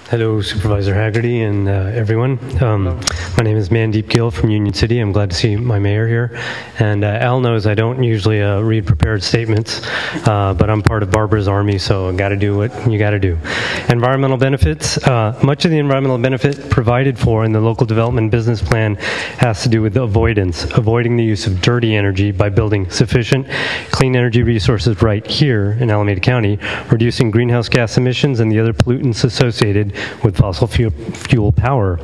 Hello, Supervisor Haggerty and everyone. My name is Mandeep Gill from Union City. I'm glad to see my mayor here. And Al knows I don't usually read prepared statements, but I'm part of Barbara's army, so I got to do what you got to do. Environmental benefits. Much of the environmental benefit provided for in the local development business plan has to do with avoiding the use of dirty energy by building sufficient clean energy resources right here in Alameda County, reducing greenhouse gas emissions and the other pollutants associated with fossil fuel power.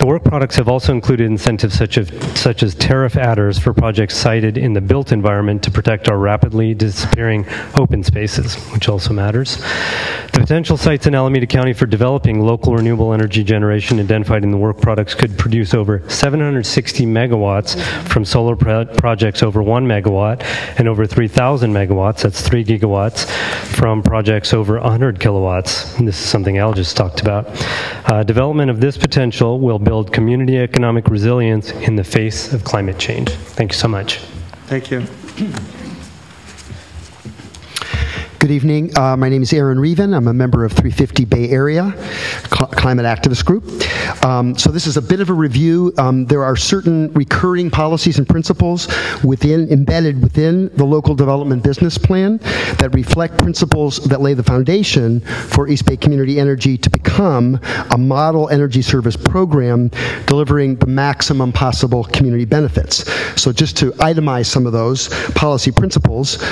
The work products have also included incentives such as tariff adders for projects sited in the built environment to protect our rapidly disappearing open spaces, which also matters. The potential sites in Alameda County for developing local renewable energy generation identified in the work products could produce over 760 megawatts from solar projects over 1 megawatt and over 3,000 megawatts, that's 3 gigawatts, from projects over 100 kilowatts. And this is something Al just talked about. Development of this potential will build community economic resilience in the face of climate change. Thank you so much. Thank you. Good evening. My name is Erin Reid. I'm a member of 350 Bay Area Climate Activist Group. So this is a bit of a review. There are certain recurring policies and principles embedded within the local development business plan that reflect principles that lay the foundation for East Bay Community Energy to become a model energy service program delivering the maximum possible community benefits. So just to itemize some of those policy principles,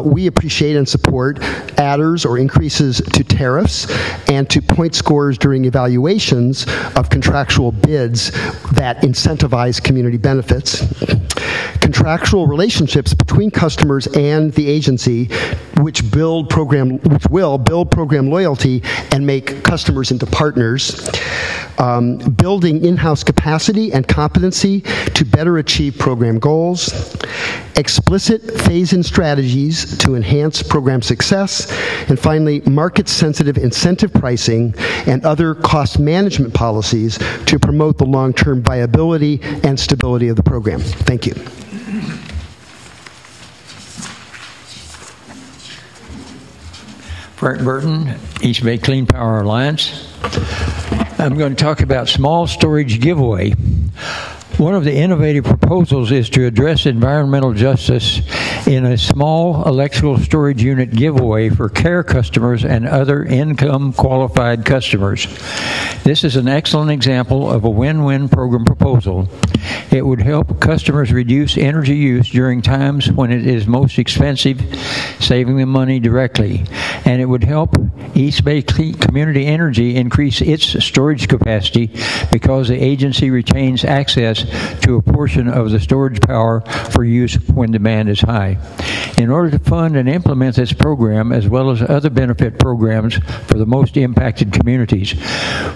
we appreciate and support adders or increases to tariffs and to point scores during evaluations of contractual bids that incentivize community benefits. Contractual relationships between customers and the agency which will build program loyalty and make customers into partners. Building in-house capacity and competency to better achieve program goals. Explicit phase-in strategies to enhance program success. And finally, market-sensitive incentive pricing and other cost management policies to promote the long-term viability and stability of the program. Thank you. Frank Burton, East Bay Clean Power Alliance. I'm going to talk about small storage giveaway. One of the innovative proposals is to address environmental justice in a small electrical storage unit giveaway for care customers and other income-qualified customers. This is an excellent example of a win-win program proposal. It would help customers reduce energy use during times when it is most expensive, saving them money directly. And it would help East Bay Community Energy increase its storage capacity because the agency retains access to a portion of the storage power for use when demand is high. In order to fund and implement this program, as well as other benefit programs for the most impacted communities,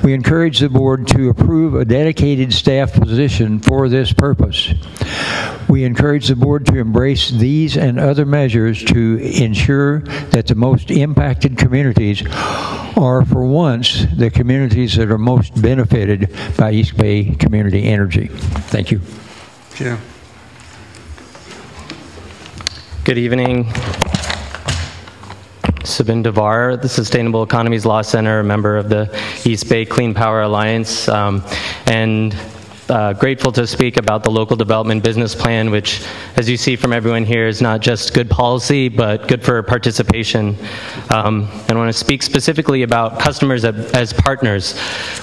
we encourage the board to approve a dedicated staff position for this purpose. We encourage the board to embrace these and other measures to ensure that the most impacted communities are, for once, the communities that are most benefited by East Bay Community Energy. Thank you. Yeah. Good evening. Sabine DVAR, the Sustainable Economies Law Center, a member of the East Bay Clean Power Alliance, and grateful to speak about the local development business plan, which, as you see from everyone here, is not just good policy, but good for participation. And I want to speak specifically about customers as partners.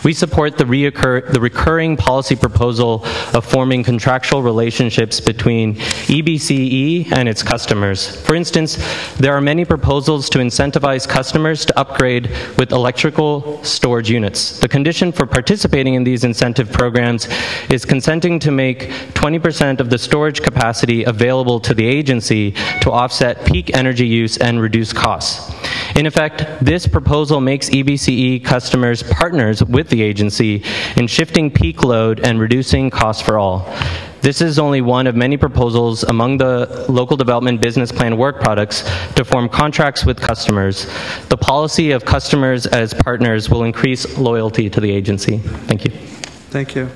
We support the recurring policy proposal of forming contractual relationships between EBCE and its customers. For instance, there are many proposals to incentivize customers to upgrade with electrical storage units. The condition for participating in these incentive programs is consenting to make 20% of the storage capacity available to the agency to offset peak energy use and reduce costs. In effect, this proposal makes EBCE customers partners with the agency in shifting peak load and reducing costs for all. This is only one of many proposals among the local development business plan work products to form contracts with customers. The policy of customers as partners will increase loyalty to the agency. Thank you. Thank you.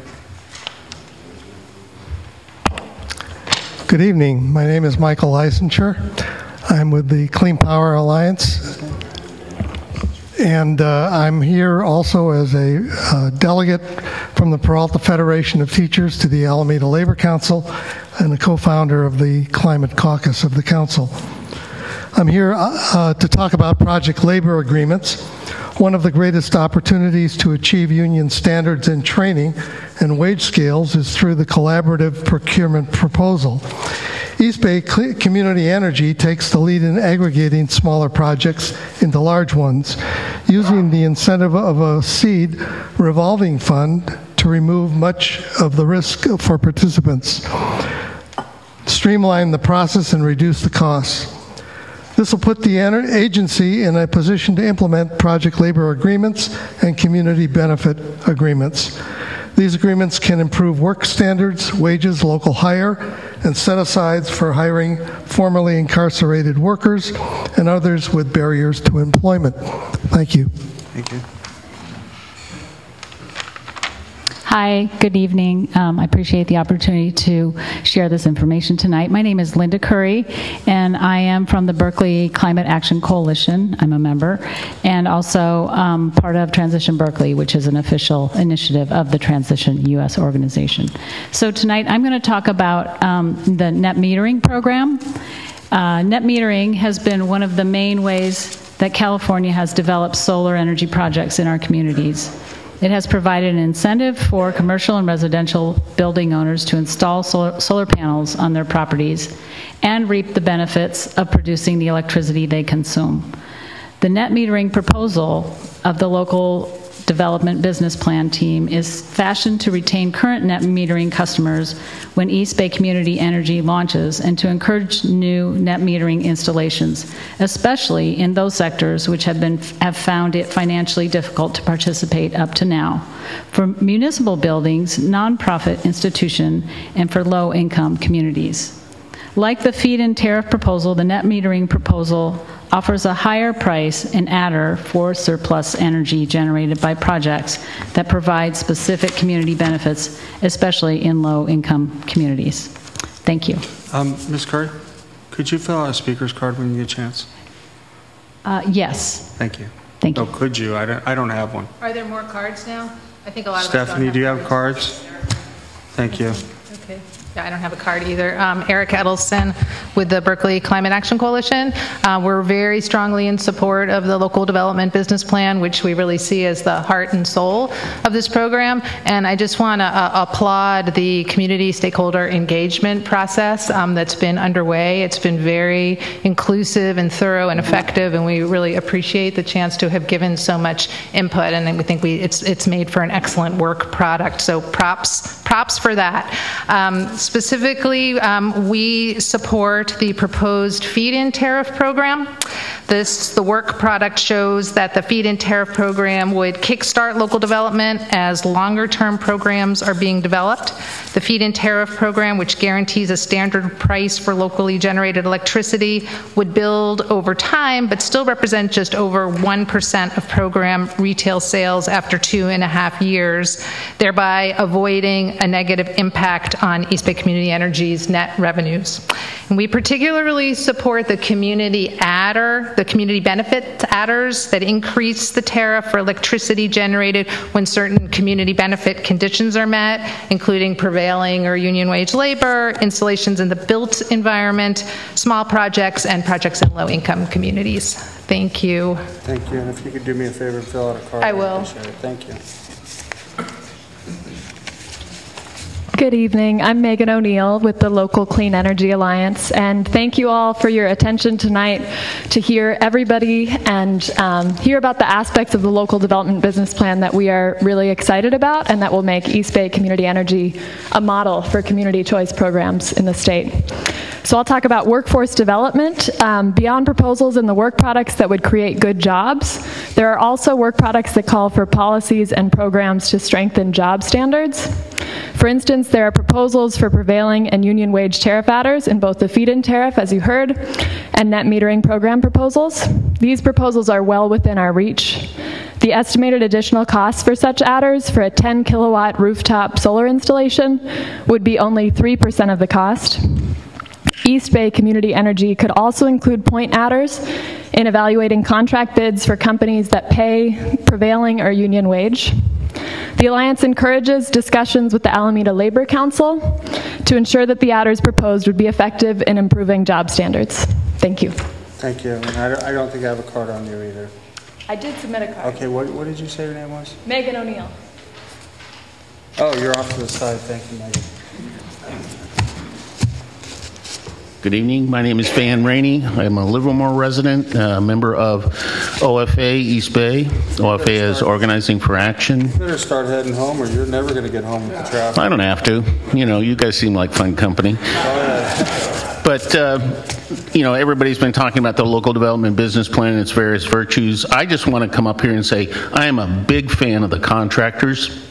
Good evening. My name is Michael Licensure. I'm with the Clean Power Alliance. And I'm here also as a delegate from the Peralta Federation of Teachers to the Alameda Labor Council and a co-founder of the Climate Caucus of the Council. I'm here to talk about project labor agreements. One of the greatest opportunities to achieve union standards in training and wage scales is through the collaborative procurement proposal. East Bay Community Energy takes the lead in aggregating smaller projects into large ones, using the incentive of a seed revolving fund to remove much of the risk for participants, streamline the process, and reduce the costs. This will put the agency in a position to implement project labor agreements and community benefit agreements. These agreements can improve work standards, wages, local hire, and set-asides for hiring formerly incarcerated workers and others with barriers to employment. Thank you. Thank you. Hi, good evening. I appreciate the opportunity to share this information tonight. My name is Linda Curry, and I am from the Berkeley Climate Action Coalition. I'm a member, and also part of Transition Berkeley, which is an official initiative of the Transition U.S. organization. So tonight I'm going to talk about the net metering program. Net metering has been one of the main ways that California has developed solar energy projects in our communities. It has provided an incentive for commercial and residential building owners to install solar panels on their properties and reap the benefits of producing the electricity they consume. The net metering proposal of the local development business plan team is fashioned to retain current net metering customers when East Bay Community Energy launches and to encourage new net metering installations, especially in those sectors which have found it financially difficult to participate up to now. For municipal buildings, nonprofit institutions, and for low-income communities. Like the feed-in tariff proposal, the net metering proposal offers a higher price and adder for surplus energy generated by projects that provide specific community benefits, especially in low-income communities. Thank you. Ms. Curry, could you fill out a speaker's card when you get a chance? Yes. Thank you. Thank you. Oh, could you? I don't have one. Are there more cards now? I think a lot of Stephanie, us don't have do you have cards? Thank you. Okay. Yeah, I don't have a card either. Eric Edelson with the Berkeley Climate Action Coalition. We're very strongly in support of the local development business plan, which we really see as the heart and soul of this program. And I just want to applaud the community stakeholder engagement process that's been underway. It's been very inclusive and thorough and effective, and we really appreciate the chance to have given so much input. And we think it's made for an excellent work product. So props for that. Specifically, we support the proposed feed-in tariff program. The work product shows that the feed-in tariff program would kickstart local development as longer-term programs are being developed. The feed-in tariff program, which guarantees a standard price for locally generated electricity, would build over time, but still represent just over 1% of program retail sales after 2.5 years, thereby avoiding a negative impact on East Bay Community Energy's net revenues. And we particularly support the community adder, the community benefit adders that increase the tariff for electricity generated when certain community benefit conditions are met, including prevailing or union wage labor, installations in the built environment, small projects, and projects in low-income communities. Thank you. Thank you. And if you could do me a favor and fill out a card, I will. appreciate it. Thank you. Good evening. I'm Megan ONeill with the local Clean Energy Alliance, and thank you all for your attention tonight to hear everybody and hear about the aspects of the local development business plan that we are really excited about and that will make East Bay Community Energy a model for community choice programs in the state. So I'll talk about workforce development. Beyond proposals and the work products that would create good jobs, there are also work products that call for policies and programs to strengthen job standards. For instance, there are proposals for prevailing and union wage tariff adders in both the feed-in tariff, as you heard, and net metering program proposals. These proposals are well within our reach. The estimated additional costs for such adders for a 10-kilowatt rooftop solar installation would be only 3% of the cost. East Bay Community Energy could also include point adders in evaluating contract bids for companies that pay prevailing or union wage. The Alliance encourages discussions with the Alameda Labor Council to ensure that the adders proposed would be effective in improving job standards. Thank you. Thank you. And I don't think I have a card on you either. I did submit a card. Okay, what did you say your name was? Megan O'Neill. Oh, you're off to the side. Thank you, Megan. Good evening. My name is Van Rainey. I'm a Livermore resident, member of OFA East Bay. OFA is Organizing for Action. You better start heading home or you're never going to get home with the traffic. I don't have to. You know, you guys seem like fun company. But, you know, everybody's been talking about the local development business plan and its various virtues. I just want to come up here and say I am a big fan of the contractors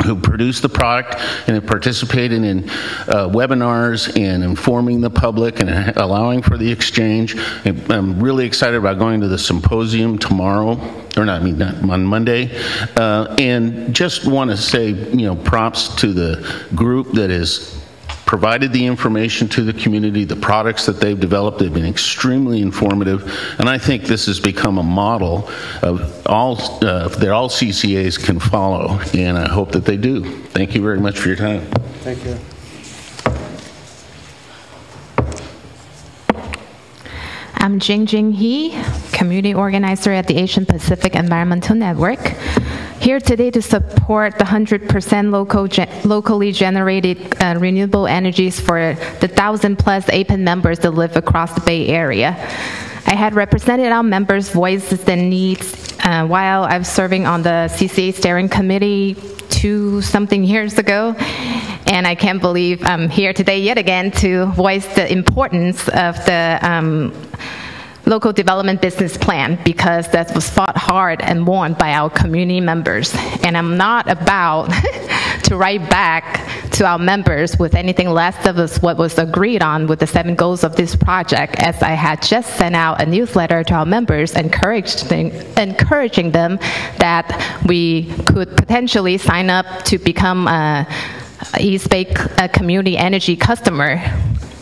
who produce the product and have participated in webinars and informing the public and allowing for the exchange. I'm really excited about going to the symposium tomorrow, or not on Monday, and just want to say, you know, props to the group that is provided the information to the community, the products that they've developed. They've been extremely informative, and I think this has become a model of all that all CCAs can follow, and I hope that they do. Thank you very much for your time. Thank you. I'm Jing Jing, community organizer at the Asian Pacific Environmental Network. Here today to support the 100% locally generated renewable energies for the 1,000+ APEN members that live across the Bay Area. I had represented our members' voices and needs while I was serving on the CCA steering committee 2-something years ago, and I can't believe I'm here today yet again to voice the importance of the local development business plan, because that was fought hard and won by our community members. And I'm not about to write back to our members with anything less than what was agreed on with the 7 goals of this project, as I had just sent out a newsletter to our members encouraging them that we could potentially sign up to become a East Bay community energy customer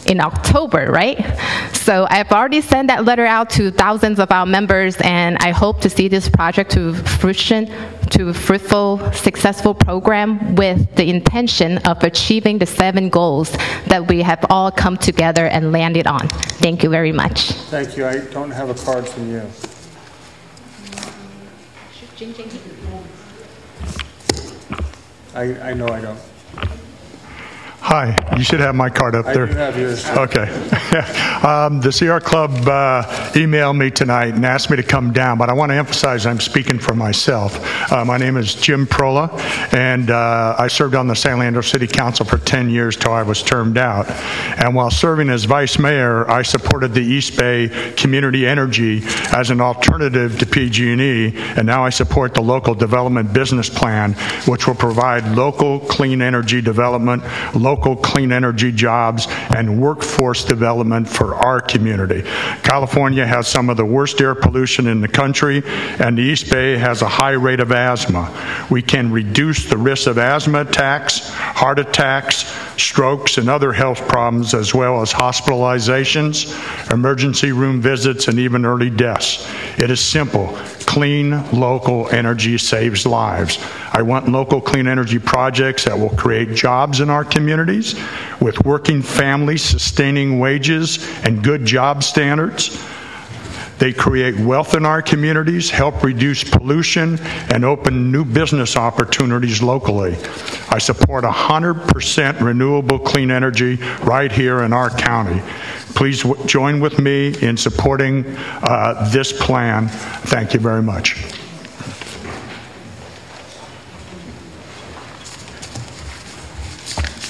in October, right? So I've already sent that letter out to thousands of our members, and I hope to see this project to fruition, to a fruitful, successful program with the intention of achieving the 7 goals that we have all come together and landed on. Thank you very much. Thank you. I don't have a card from you. I know I don't. Hi, you should have my card up there. I do have yours. Okay. The Sierra Club emailed me tonight and asked me to come down, but I want to emphasize I'm speaking for myself. My name is Jim Parola, and I served on the San Leandro City Council for 10 years till I was termed out. And while serving as vice mayor, I supported the East Bay Community Energy as an alternative to PG&E, and now I support the local development business plan, which will provide local clean energy development, local clean energy jobs, and workforce development for our community. California has some of the worst air pollution in the country, and the East Bay has a high rate of asthma. We can reduce the risk of asthma attacks, heart attacks, strokes, and other health problems, as well as hospitalizations, emergency room visits, and even early deaths. It is simple. Clean, local energy saves lives. I want local clean energy projects that will create jobs in our communities, with working families sustaining wages and good job standards. They create wealth in our communities, help reduce pollution, and open new business opportunities locally. I support 100% renewable clean energy right here in our county. Please join with me in supporting this plan. Thank you very much.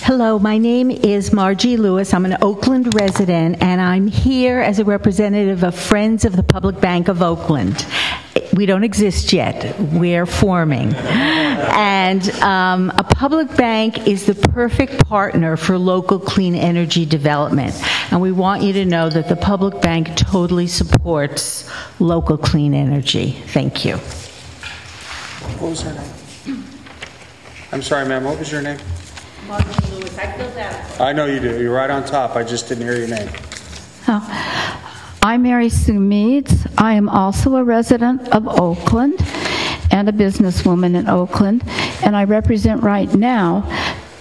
Hello, my name is Margie Lewis. I'm an Oakland resident, and I'm here as a representative of Friends of the Public Bank of Oakland. We don't exist yet. We're forming. And a public bank is the perfect partner for local clean energy development. And we want you to know that the public bank totally supports local clean energy. Thank you. What was her name? I'm sorry, ma'am. What was your name? Margie Lewis. I filled out. I know you do. You're right on top. I just didn't hear your name. Oh. I'm Mary Sue Meads. I am also a resident of Oakland and a businesswoman in Oakland, and I represent right now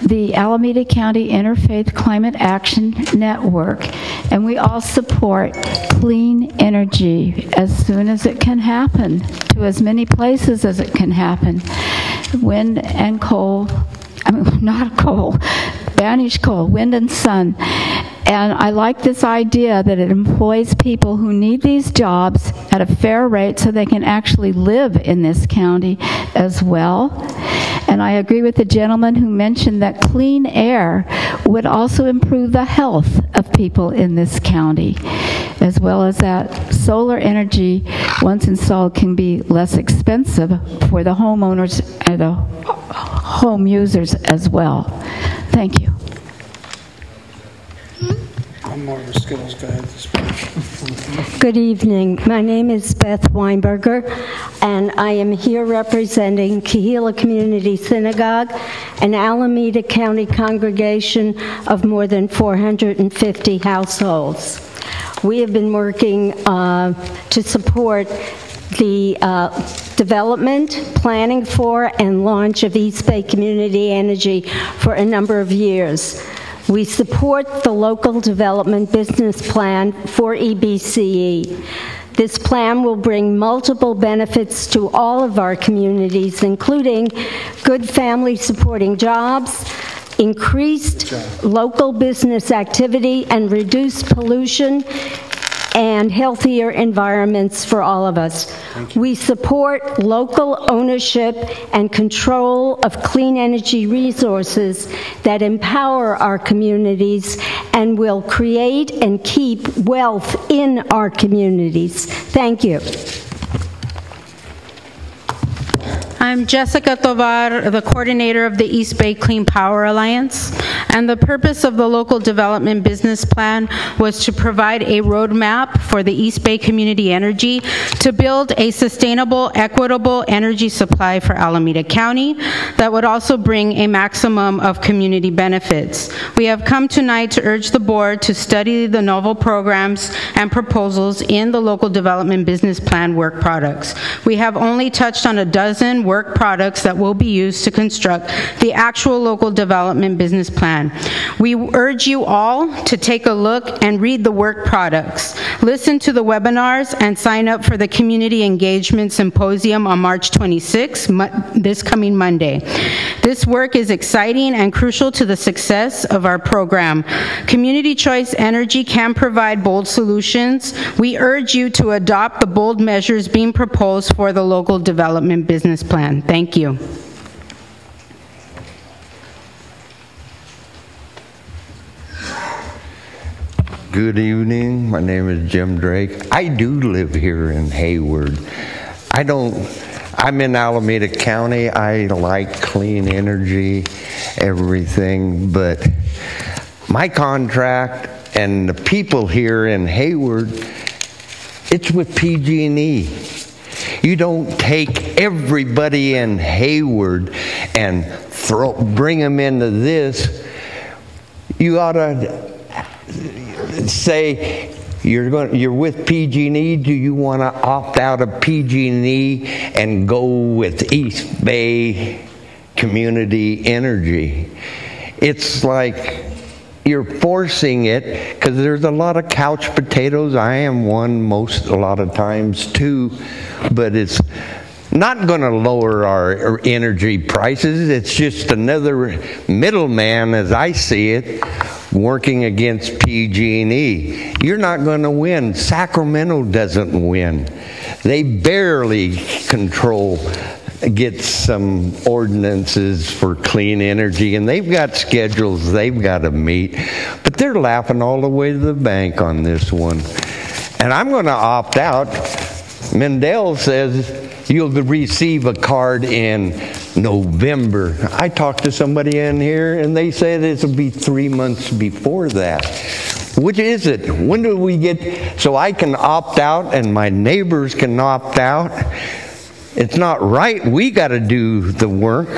the Alameda County Interfaith Climate Action Network, and we all support clean energy as soon as it can happen, to as many places as it can happen. Wind and coal, not coal, banish coal, wind and sun. And I like this idea that it employs people who need these jobs at a fair rate so they can actually live in this county as well. And I agree with the gentleman who mentioned that clean air would also improve the health of people in this county, as well as that solar energy, once installed, can be less expensive for the homeowners and the home users as well. Thank you. I'm more of a Skittles guy at this point. Good evening. My name is Beth Weinberger, and I am here representing Kahila Community Synagogue, an Alameda County congregation of more than 450 households. We have been working to support the development, planning for, and launch of East Bay Community Energy for a number of years. We support the local development business plan for EBCE. This plan will bring multiple benefits to all of our communities, including good family supporting jobs, increased local business activity, and reduced pollution, and healthier environments for all of us. We support local ownership and control of clean energy resources that empower our communities and will create and keep wealth in our communities. Thank you. I'm Jessica Tovar, the coordinator of the East Bay Clean Power Alliance, and the purpose of the local development business plan was to provide a roadmap for the East Bay Community Energy to build a sustainable, equitable energy supply for Alameda County that would also bring a maximum of community benefits. We have come tonight to urge the board to study the novel programs and proposals in the local development business plan work products. We have only touched on a dozen work products that will be used to construct the actual local development business plan. We urge you all to take a look and read the work products, listen to the webinars, and sign up for the Community Engagement Symposium on March 26, this coming Monday. This work is exciting and crucial to the success of our program. Community Choice Energy can provide bold solutions. We urge you to adopt the bold measures being proposed for the local development business plan. Thank you. Good evening. My name is Jim Drake. I do live here in Hayward. I'm in Alameda County. I like clean energy, everything, but my contract and the people here in Hayward, it's with PG&E. You don't take everybody in Hayward and bring them into this. You ought to say you're with PG&E. Do you want to opt out of PG&E and go with East Bay Community Energy? It's like you're forcing it, because there's a lot of couch potatoes. I am one a lot of times too, but it's not going to lower our energy prices. It's just another middleman, as I see it, working against PG&E. You're not going to win. Sacramento doesn't win. They barely get some ordinances for clean energy, and they've got schedules they've got to meet, but they're laughing all the way to the bank on this one. And I'm going to opt out. Mendel says you'll receive a card in November. I talked to somebody in here, and they said it'll be 3 months before that. Which is it? When do we get, so I can opt out and my neighbors can opt out? It's not right. We got to do the work.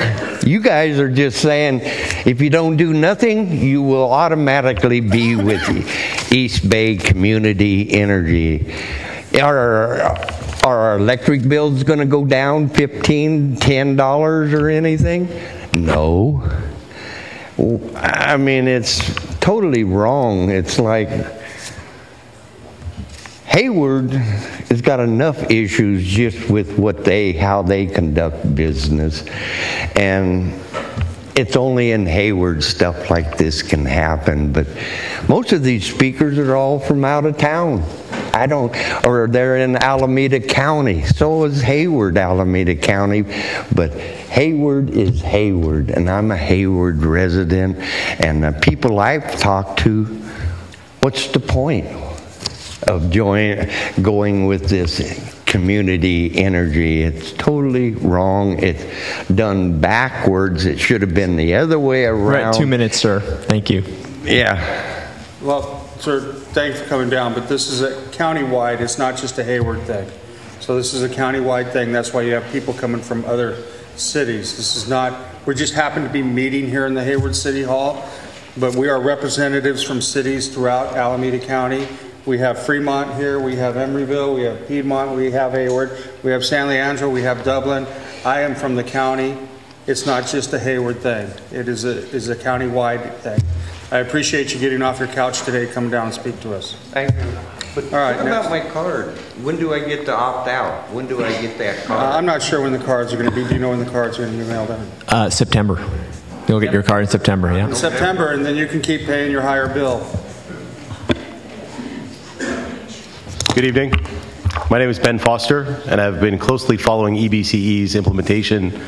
You guys are just saying, if you don't do nothing, you will automatically be with East Bay Community Energy. Are our electric bills going to go down $15, $10 or anything? No. I mean, it's totally wrong. It's like Hayward has got enough issues just with how they conduct business, and it's only in Hayward stuff like this can happen. But most of these speakers are all from out of town. Or they're in Alameda County. So is Hayward, Alameda County. But Hayward is Hayward, and I'm a Hayward resident. And the people I've talked to, what's the point of going with this community energy? It's totally wrong. It's done backwards. It should have been the other way around. We're at 2 minutes, sir. Thank you. Yeah. Well, sir, thanks for coming down, but this is a county-wide. It's not just a Hayward thing. So this is a county-wide thing. That's why you have people coming from other cities. This is not, we just happen to be meeting here in the Hayward City Hall, but we are representatives from cities throughout Alameda County. We have Fremont here, we have Emeryville, we have Piedmont, we have Hayward, we have San Leandro, we have Dublin. I am from the county. It's not just a Hayward thing. It is a county-wide thing. I appreciate you getting off your couch today to come down and speak to us. Thank you. But all right, what about my card? When do I get to opt out? When do I get that card? I'm not sure when the cards are going to be. Do you know when the cards are going to be mailed in? September. You'll get your card in September, yeah? In September, and then you can keep paying your higher bill. Good evening. My name is Ben Foster, and I've been closely following EBCE's implementation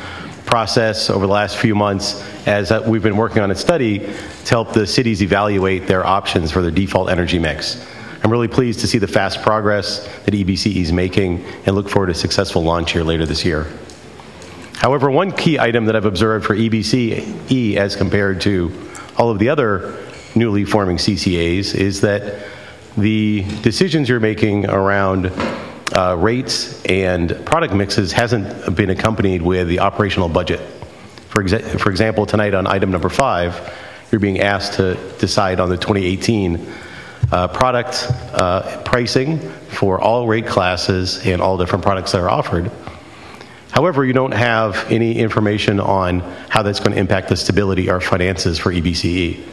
process over the last few months as we've been working on a study to help the cities evaluate their options for their default energy mix. I'm really pleased to see the fast progress that EBCE is making and look forward to a successful launch here later this year. However, one key item that I've observed for EBCE as compared to all of the other newly forming CCAs is that the decisions you're making around rates and product mixes hasn't been accompanied with the operational budget. For example, tonight on item number 5, you're being asked to decide on the 2018 product pricing for all rate classes and all different products that are offered. However, you don't have any information on how that's going to impact the stability or finances for EBCE.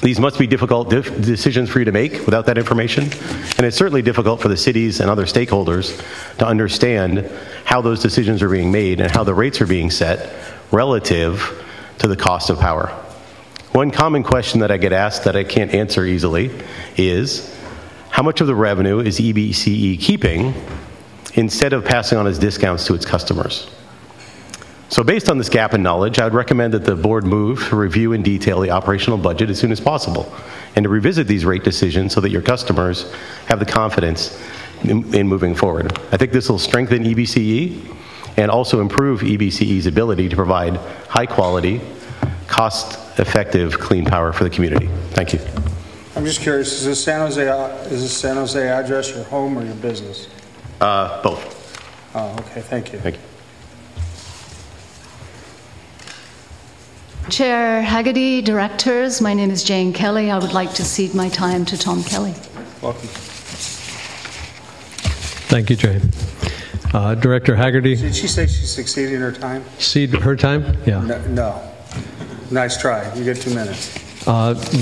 These must be difficult decisions for you to make without that information, and it's certainly difficult for the cities and other stakeholders to understand how those decisions are being made and how the rates are being set relative to the cost of power. One common question that I get asked that I can't answer easily is, how much of the revenue is EBCE keeping instead of passing on as discounts to its customers? So based on this gap in knowledge, I would recommend that the board move to review in detail the operational budget as soon as possible and to revisit these rate decisions so that your customers have the confidence in moving forward. I think this will strengthen EBCE and also improve EBCE's ability to provide high quality, cost-effective clean power for the community. Thank you. I'm just curious, is this San Jose address your home or your business? Both. Oh, okay, thank you. Thank you. Chair Haggerty, directors, my name is Jane Kelly. I would like to cede my time to Tom Kelly. Welcome. Thank you, Jane. Director Haggerty. Did she say she's exceeding her time? Cede her time? Yeah. No. Nice try. You get 2 minutes.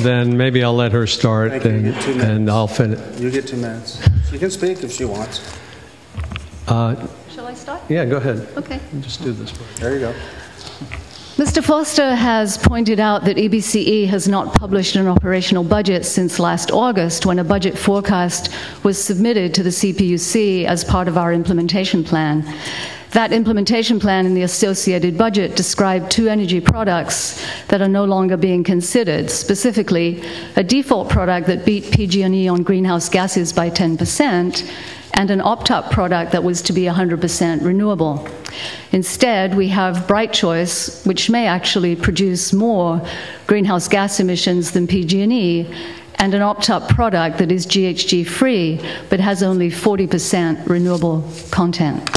Then maybe I'll let her start and I'll finish. You get 2 minutes. She can speak if she wants. Shall I start? Yeah, go ahead. Okay. Just do this one. There you go. Mr. Foster has pointed out that EBCE has not published an operational budget since last August, when a budget forecast was submitted to the CPUC as part of our implementation plan. That implementation plan and the associated budget described 2 energy products that are no longer being considered, specifically a default product that beat PG&E on greenhouse gases by 10%, and an opt-up product that was to be 100% renewable. Instead, we have Bright Choice, which may actually produce more greenhouse gas emissions than PG&E, and an opt-up product that is GHG-free, but has only 40% renewable content.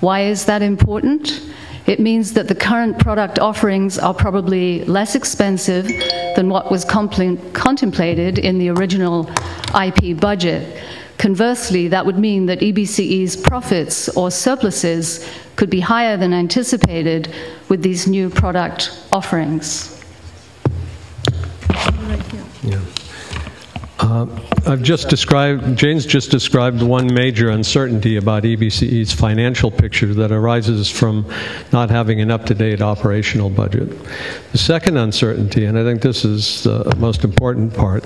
Why is that important? It means that the current product offerings are probably less expensive than what was contemplated in the original IP budget. Conversely, that would mean that EBCE's profits or surpluses could be higher than anticipated with these new product offerings. Yeah. Jane's just described one major uncertainty about EBCE's financial picture that arises from not having an up-to-date operational budget. The second uncertainty, and I think this is the most important part,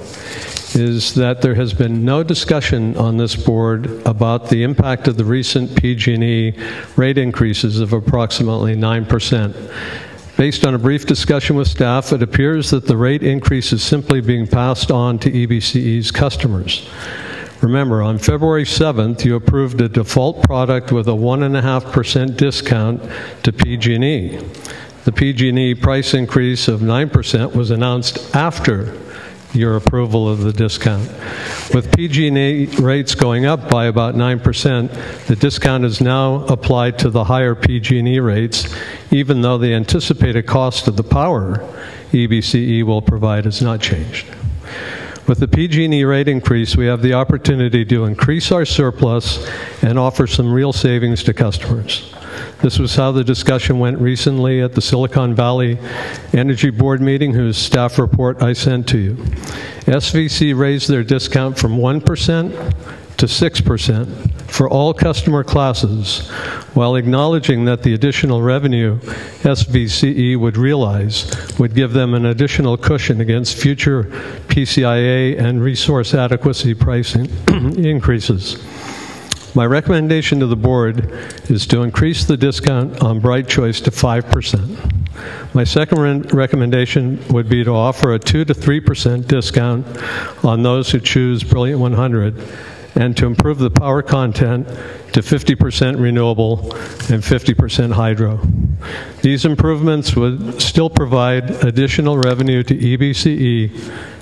is that there has been no discussion on this board about the impact of the recent PG&E rate increases of approximately 9%. Based on a brief discussion with staff, it appears that the rate increase is simply being passed on to EBCE's customers. Remember, on February 7th, you approved a default product with a 1.5% discount to PG&E. The PG&E price increase of 9% was announced after your approval of the discount. With PG&E rates going up by about 9%, the discount is now applied to the higher PG&E rates, even though the anticipated cost of the power EBCE will provide has not changed. With the PG&E rate increase, we have the opportunity to increase our surplus and offer some real savings to customers. This was how the discussion went recently at the Silicon Valley Energy Board meeting, whose staff report I sent to you. SVC raised their discount from 1% to 6% for all customer classes, while acknowledging that the additional revenue SVCE would realize would give them an additional cushion against future PCIA and resource adequacy pricing increases. My recommendation to the board is to increase the discount on Bright Choice to 5%. My second recommendation would be to offer a 2 to 3% discount on those who choose Brilliant 100, and to improve the power content to 50% renewable and 50% hydro. These improvements would still provide additional revenue to EBCE,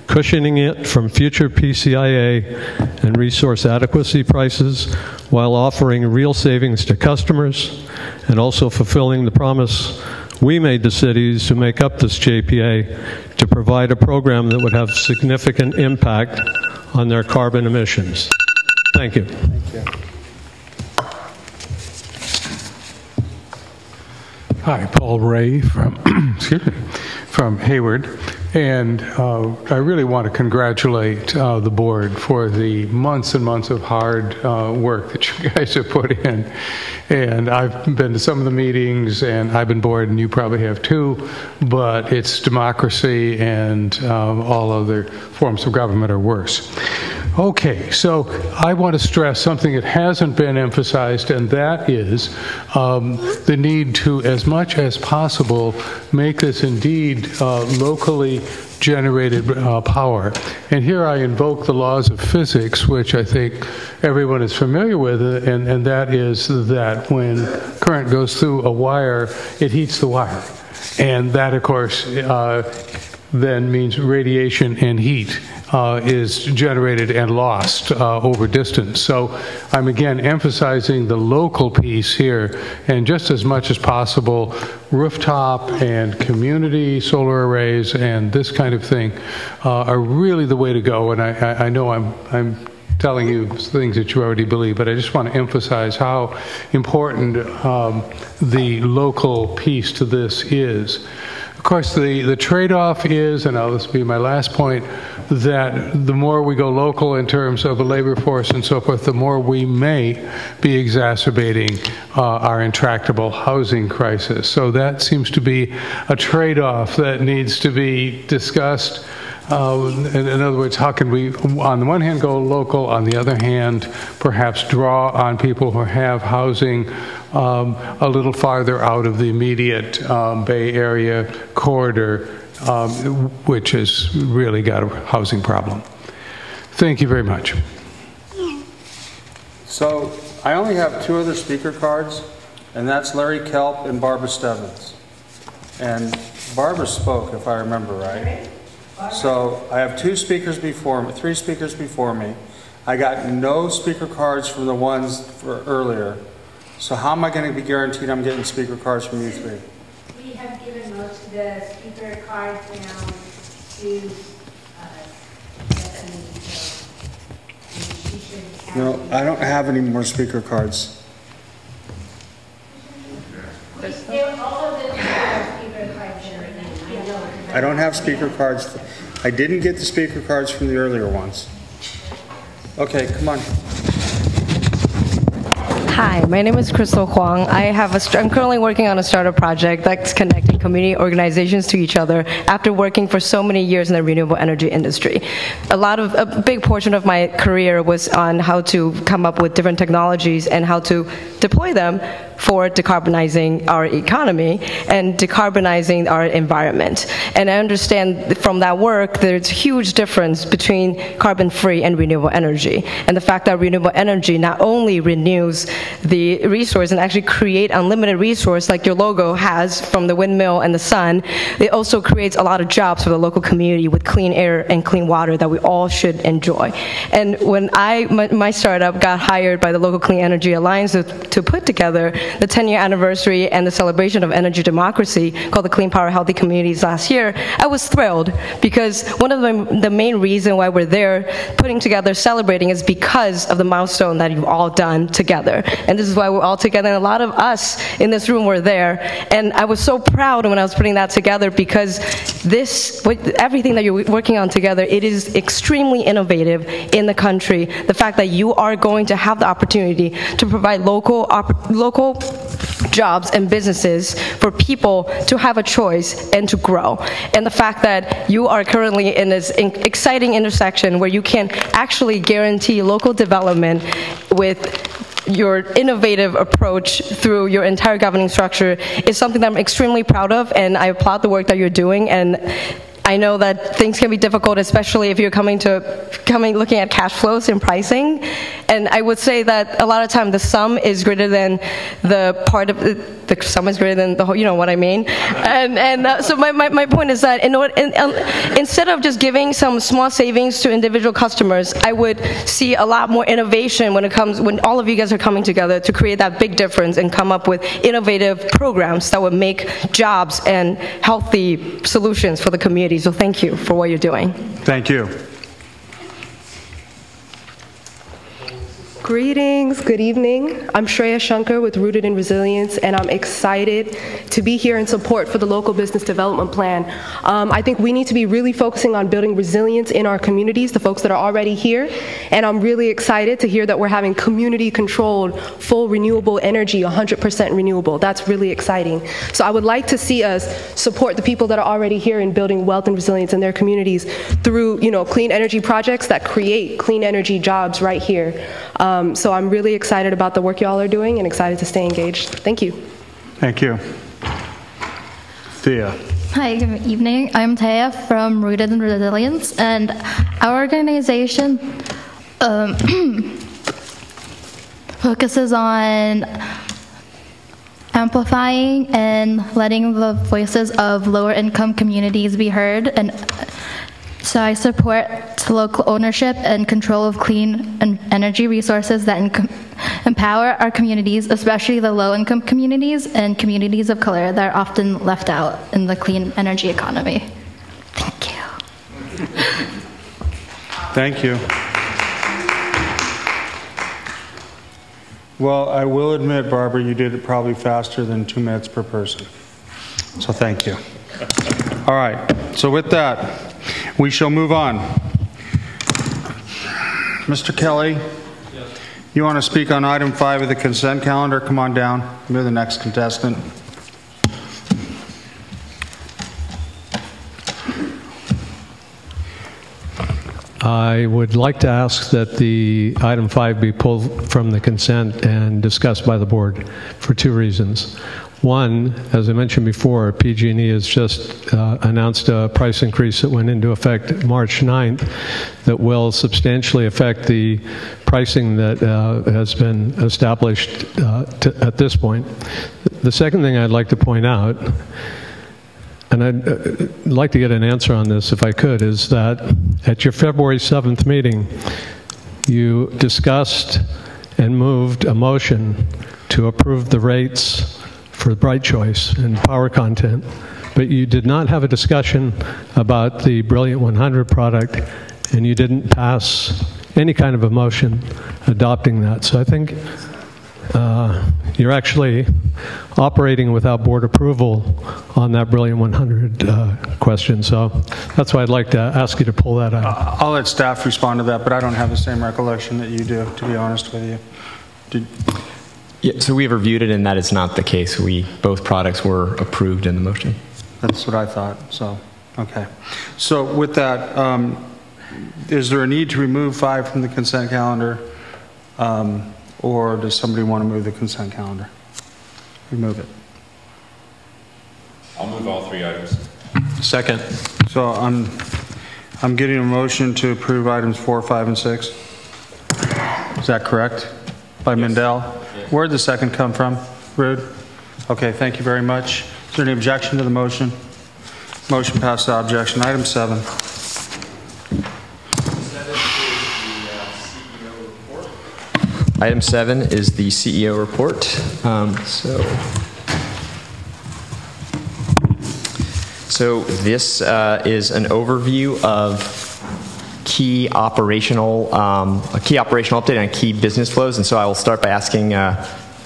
cushioning it from future PCIA and resource adequacy prices, while offering real savings to customers and also fulfilling the promise we made to cities who make up this JPA to provide a program that would have significant impact on their carbon emissions. Thank you. Thank you. Hi, Paul Ray from, excuse me, from Hayward. And I really want to congratulate the board for the months and months of hard work that you guys have put in. And I've been to some of the meetings, and I've been bored, and you probably have too, but it's democracy, and all other forms of government are worse. Okay, so I want to stress something that hasn't been emphasized, and that is the need to, as much as possible, make this indeed locally generated power. And here I invoke the laws of physics, which I think everyone is familiar with, and that is that when current goes through a wire, it heats the wire. And that, of course, then means radiation and heat is generated and lost over distance. So I'm again emphasizing the local piece here, and just as much as possible, rooftop and community solar arrays and this kind of thing are really the way to go. And I know I'm telling you things that you already believe, but I just want to emphasize how important the local piece to this is. Of course, the trade-off is, and this will be my last point, that the more we go local in terms of a labor force and so forth, the more we may be exacerbating our intractable housing crisis. So that seems to be a trade-off that needs to be discussed. In other words, how can we, on the one hand, go local, on the other hand, perhaps draw on people who have housing a little farther out of the immediate Bay Area corridor, which has really got a housing problem. Thank you very much. So I only have two other speaker cards, and that's Larry Kelp and Barbara Stebbins. And Barbara spoke, if I remember right. So I have three speakers before me. I got no speaker cards from the ones for earlier. So how am I going to be guaranteed I'm getting speaker cards from you three? We have given most of the speaker cards now to Bethany. No, I don't have any more speaker cards. I don't have speaker cards. I didn't get the speaker cards from the earlier ones. Okay, come on. Hi, my name is Crystal Huang. I'm currently working on a startup project that's connecting community organizations to each other after working for so many years in the renewable energy industry. A big portion of my career was on how to come up with different technologies and how to deploy them for decarbonizing our economy and decarbonizing our environment. And I understand from that work there's a huge difference between carbon-free and renewable energy. And the fact that renewable energy not only renews the resource and actually create unlimited resource like your logo has from the windmill and the sun, it also creates a lot of jobs for the local community with clean air and clean water that we all should enjoy. And when my startup got hired by the local Clean Energy Alliance to put together the 10-year anniversary and the celebration of energy democracy called the Clean Power Healthy Communities last year, I was thrilled because one of the main reasons why we're there putting together, celebrating is because of the milestone that you've all done together. And this is why we're all together. And a lot of us in this room were there. And I was so proud when I was putting that together because everything that you're working on together, it is extremely innovative in the country. The fact that you are going to have the opportunity to provide local jobs and businesses for people to have a choice and to grow. And the fact that you are currently in this exciting intersection where you can actually guarantee local development with your innovative approach through your entire governing structure is something that I'm extremely proud of, and I applaud the work that you're doing. And I know that things can be difficult, especially if you're looking at cash flows and pricing. And I would say that a lot of time the sum is greater than the part of the sum is greater than the whole. You know what I mean? And so my point is that instead of just giving some small savings to individual customers, I would see a lot more innovation when all of you guys are coming together to create that big difference and come up with innovative programs that would make jobs and healthy solutions for the community. So thank you for what you're doing. Thank you. Greetings, good evening. I'm Shreya Shankar with Rooted in Resilience, and I'm excited to be here in support for the local business development plan. I think we need to be really focusing on building resilience in our communities, the folks that are already here, and I'm really excited to hear that we're having community-controlled, full renewable energy, 100% renewable. That's really exciting. So I would like to see us support the people that are already here in building wealth and resilience in their communities through, clean energy projects that create clean energy jobs right here. So I'm really excited about the work y'all are doing and excited to stay engaged. Thank you. Thank you. Thea. Hi, good evening. I'm Thea from Rooted in Resilience, and our organization focuses on amplifying and letting the voices of lower income communities be heard. And so I support local ownership and control of clean energy resources that empower our communities, especially the low-income communities and communities of color that are often left out in the clean energy economy. Thank you. Thank you. Well, I will admit, Barbara, you did it probably faster than 2 minutes per person. So thank you. All right. So with that, we shall move on. Mr. Kelly, yes. You want to speak on item 5 of the consent calendar? Come on down. You're the next contestant. I would like to ask that the item 5 be pulled from the consent and discussed by the board for 2 reasons. One, as I mentioned before, PG&E has just announced a price increase that went into effect March 9th that will substantially affect the pricing that has been established at this point. The second thing I'd like to point out, and I'd like to get an answer on this if I could, is that at your February 7th meeting, you discussed and moved a motion to approve the rates for Bright Choice and power content, but you did not have a discussion about the Brilliant 100 product, and you didn't pass any kind of a motion adopting that. So I think you're actually operating without board approval on that Brilliant 100 question. So that's why I'd like to ask you to pull that out. I'll let staff respond to that, but I don't have the same recollection that you do, to be honest with you. Yeah, so we've reviewed it, and that is not the case. Both products were approved in the motion. That's what I thought, so, okay. So with that, is there a need to remove 5 from the consent calendar? Or does somebody want to move the consent calendar? Remove it. I'll move all 3 items. Second. So I'm getting a motion to approve items 4, 5, and 6. Is that correct? By yes. Mendel? Yes. Where'd the second come from? Rude? Okay, thank you very much. Is there any objection to the motion? Motion passed without objection. Item 7. Item 7 is the CEO report. So this is an overview of a key operational update on key business flows. And so I will start by asking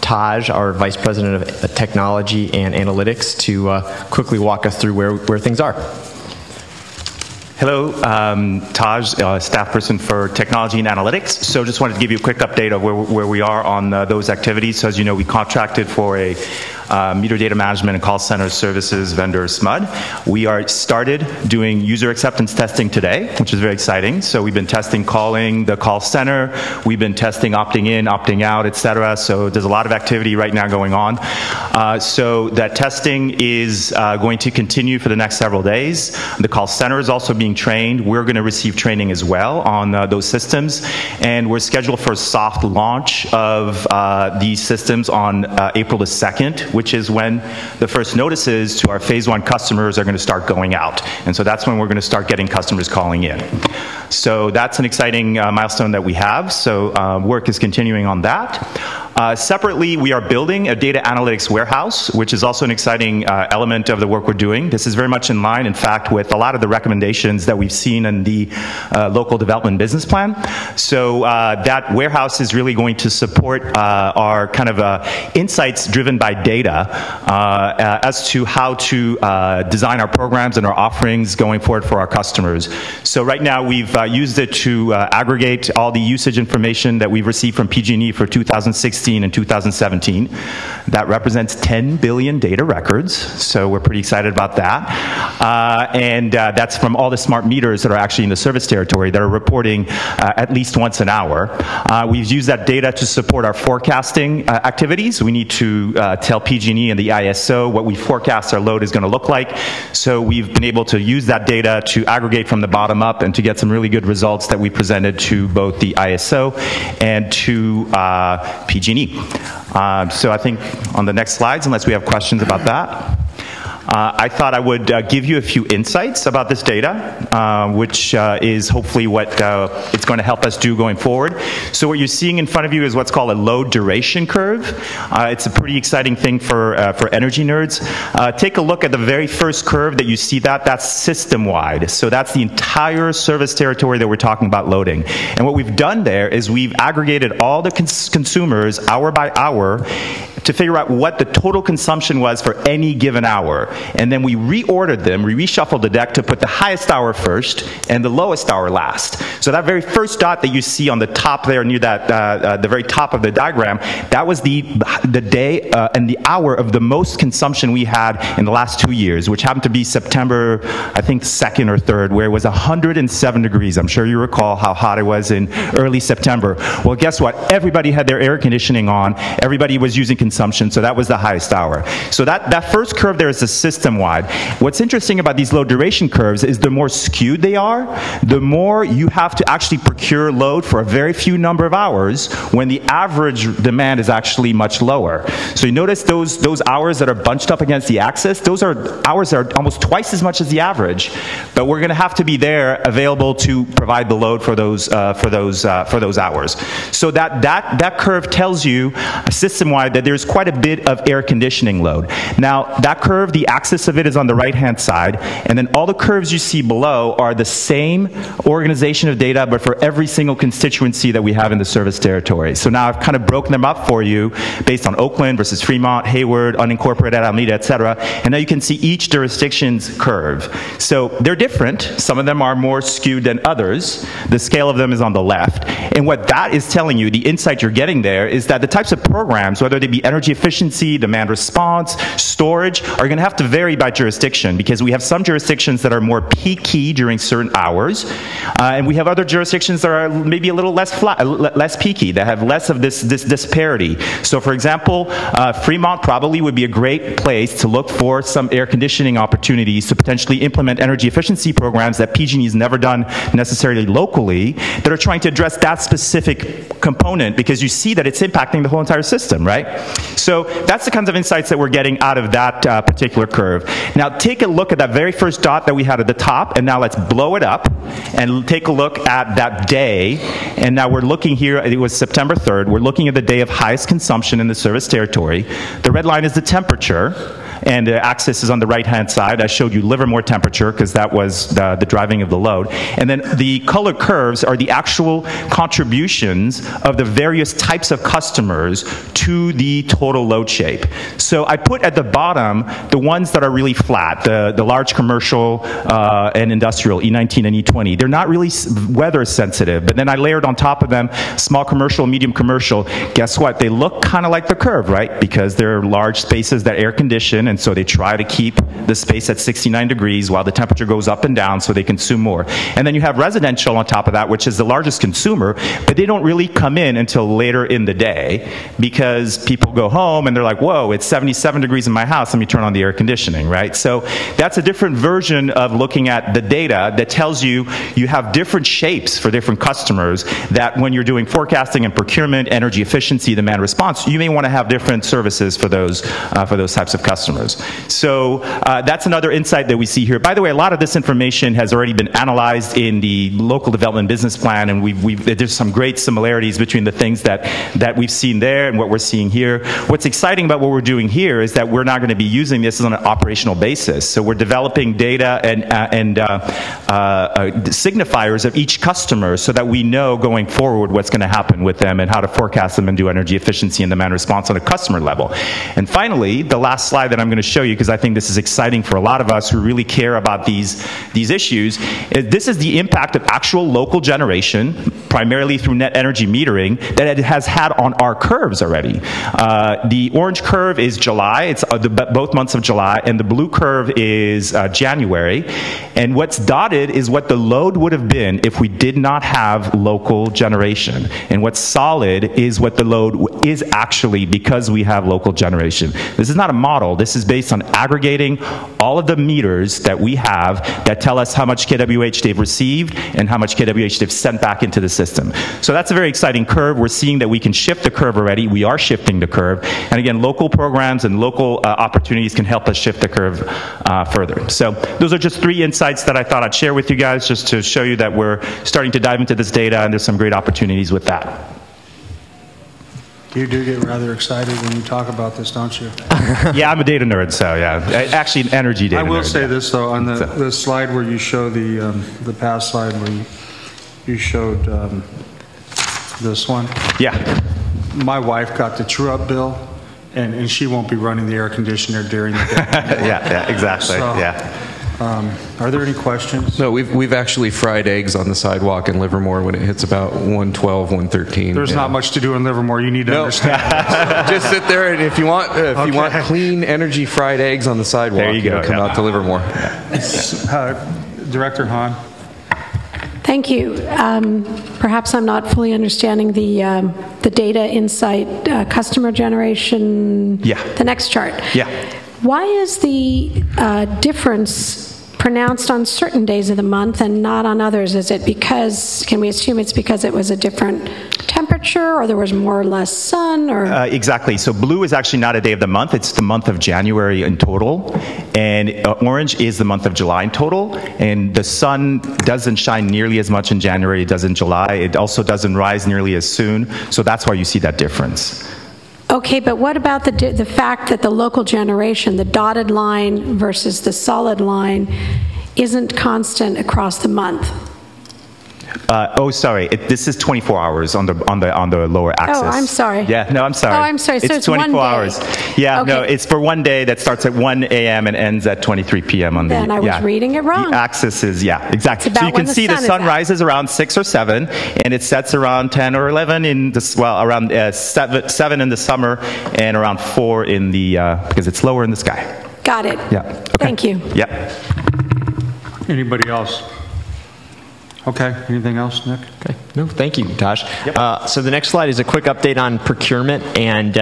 Taj, our Vice President of Technology and Analytics, to quickly walk us through where things are. Hello, Taj, staff person for Technology and Analytics. So just wanted to give you a quick update of where we are on those activities. So as you know, we contracted for a meter data management and call center services vendor, SMUD. We are started doing user acceptance testing today, which is very exciting. So we've been testing calling the call center. We've been testing opting in, opting out, et cetera. So there's a lot of activity right now going on. So that testing is going to continue for the next several days. The call center is also being trained. We're going to receive training as well on those systems. And we're scheduled for a soft launch of these systems on April the 2nd, which is when the first notices to our phase 1 customers are going to start going out. And so that's when we're going to start getting customers calling in. So that's an exciting milestone that we have. So work is continuing on that. Separately, we are building a data analytics warehouse, which is also an exciting element of the work we're doing. This is very much in line, in fact, with a lot of the recommendations that we've seen in the local development business plan. So that warehouse is really going to support our kind of insights driven by data as to how to design our programs and our offerings going forward for our customers. So right now, we've used it to aggregate all the usage information that we've received from PG&E for 2016 and 2017. That represents 10 billion data records, so we're pretty excited about that. And that's from all the smart meters that are actually in the service territory that are reporting at least once an hour. We've used that data to support our forecasting activities. We need to tell PG&E and the ISO what we forecast our load is going to look like. So we've been able to use that data to aggregate from the bottom up and to get some really good results that we presented to both the ISO and to PG&E. So I think on the next slides, unless we have questions about that, I thought I would give you a few insights about this data, which is hopefully what it's going to help us do going forward. So what you're seeing in front of you is what's called a load duration curve. It's a pretty exciting thing for energy nerds. Take a look at the very first curve that you see that's system-wide. So that's the entire service territory that we're talking about loading. And what we've done there is we've aggregated all the consumers hour by hour to figure out what the total consumption was for any given hour. And then we reordered them, we reshuffled the deck to put the highest hour first and the lowest hour last. So that very first dot that you see on the top there near that, the very top of the diagram, that was the day and the hour of the most consumption we had in the last 2 years, which happened to be September, I think 2nd or 3rd, where it was 107 degrees. I'm sure you recall how hot it was in early September. Well, guess what? Everybody had their air conditioning on. Everybody was using consumption, so that was the highest hour. So that first curve there is the system-wide. What's interesting about these load duration curves is the more skewed they are, the more you have to actually procure load for a very few number of hours when the average demand is actually much lower. So you notice those hours that are bunched up against the axis, those are hours that are almost twice as much as the average, but we're going to have to be there available to provide the load for those hours. So that curve tells you system-wide that there's quite a bit of air conditioning load. Now, that curve, the axis of it is on the right-hand side, and then all the curves you see below are the same organization of data, but for every single constituency that we have in the service territory. So now I've kind of broken them up for you based on Oakland versus Fremont, Hayward, unincorporated Alameda, et cetera, and now you can see each jurisdiction's curve. So they're different. Some of them are more skewed than others. The scale of them is on the left. And what that is telling you, the insight you're getting there, is that the types of programs, whether they be energy efficiency, demand response, storage, are going to have to vary by jurisdiction, because we have some jurisdictions that are more peaky during certain hours, and we have other jurisdictions that are maybe a little less peaky, that have less of this disparity. So for example, Fremont probably would be a great place to look for some air conditioning opportunities to potentially implement energy efficiency programs that PG&E has never done necessarily locally, that are trying to address that specific component, because you see that it's impacting the whole entire system, right? So that's the kinds of insights that we're getting out of that particular curve. Now take a look at that very first dot that we had at the top, and now let's blow it up and take a look at that day. And now we're looking here, it was September 3rd, we're looking at the day of highest consumption in the service territory. The red line is the temperature, and the axis is on the right-hand side. I showed you Livermore temperature because that was the driving of the load. And then the color curves are the actual contributions of the various types of customers to the total load shape. So I put at the bottom the ones that are really flat, the large commercial and industrial, E19 and E20. They're not really weather sensitive, but then I layered on top of them small commercial, medium commercial. Guess what? They look kind of like the curve, right? Because they're large spaces that air condition, and so they try to keep the space at 69 degrees while the temperature goes up and down so they consume more. And then you have residential on top of that, which is the largest consumer, but they don't really come in until later in the day, because people go home and they're like, whoa, it's 77 degrees in my house, let me turn on the air conditioning, right? So that's a different version of looking at the data that tells you you have different shapes for different customers, that when you're doing forecasting and procurement, energy efficiency, demand response, you may want to have different services for those types of customers. So that's another insight that we see here. By the way, a lot of this information has already been analyzed in the local development business plan, and there's some great similarities between the things that we've seen there and what we're seeing here. What's exciting about what we're doing here is that we're not going to be using this on an operational basis. So we're developing data and signifiers of each customer so that we know going forward what's going to happen with them and how to forecast them and do energy efficiency and demand response on a customer level. And finally, the last slide that I'm going to show you, because I think this is exciting for a lot of us who really care about these issues, is this is the impact of actual local generation, primarily through net energy metering, that it has had on our curves already. The orange curve is July, it's both months of July, and the blue curve is January. And what's dotted is what the load would have been if we did not have local generation. And what's solid is what the load is actually because we have local generation. This is not a model, this is based on aggregating all of the meters that we have that tell us how much kWh they've received and how much kWh they've sent back into the system. So that's a very exciting curve. We're seeing that we can shift the curve already. We are shifting the curve. And again, local programs and local opportunities can help us shift the curve further. So those are just 3 insights that I thought I'd share with you guys, just to show you that we're starting to dive into this data, and there's some great opportunities with that. You do get rather excited when you talk about this, don't you? Yeah, I'm a data nerd, so yeah. Actually, an energy data nerd. I will say this, though, on the slide where you show the past slide where you showed this one. Yeah. My wife got the true-up bill, and she won't be running the air conditioner during the day. yeah, exactly, so, yeah. Are there any questions? No, we've actually fried eggs on the sidewalk in Livermore when it hits about 112, 113. There's not much to do in Livermore. You need to understand. Just sit there, and if you want clean energy fried eggs on the sidewalk, there you go. Come out to Livermore. Director Hahn. Thank you. Perhaps I'm not fully understanding the data insight, customer generation. Yeah. The next chart. Yeah. Why is the difference pronounced on certain days of the month and not on others? Is it because, can we assume it's because it was a different temperature, or there was more or less sun, or? Exactly. So blue is actually not a day of the month. It's the month of January in total. And orange is the month of July in total. And the sun doesn't shine nearly as much in January as it does in July. It also doesn't rise nearly as soon. So that's why you see that difference. Okay, but what about the fact that the local generation, the dotted line versus the solid line, isn't constant across the month? Sorry. This is 24 hours on the lower axis. Oh, I'm sorry. Yeah, no, I'm sorry. Oh, I'm sorry. So it's 24 one day. hours. Yeah, okay. no, it's for one day that starts at 1 a.m. and ends at 23 p.m. on then the. I was reading it wrong. The axis is exactly. It's about so you can see the sun is rises around 6 or 7, and it sets around 10 or 11 in this. Well, around 7 in the summer and around 4 in the because it's lower in the sky. Got it. Yeah. Okay. Thank you. Yeah. Anybody else? Okay, anything else, Nick? Okay, no, thank you, Taj. Yep. So the next slide is a quick update on procurement, and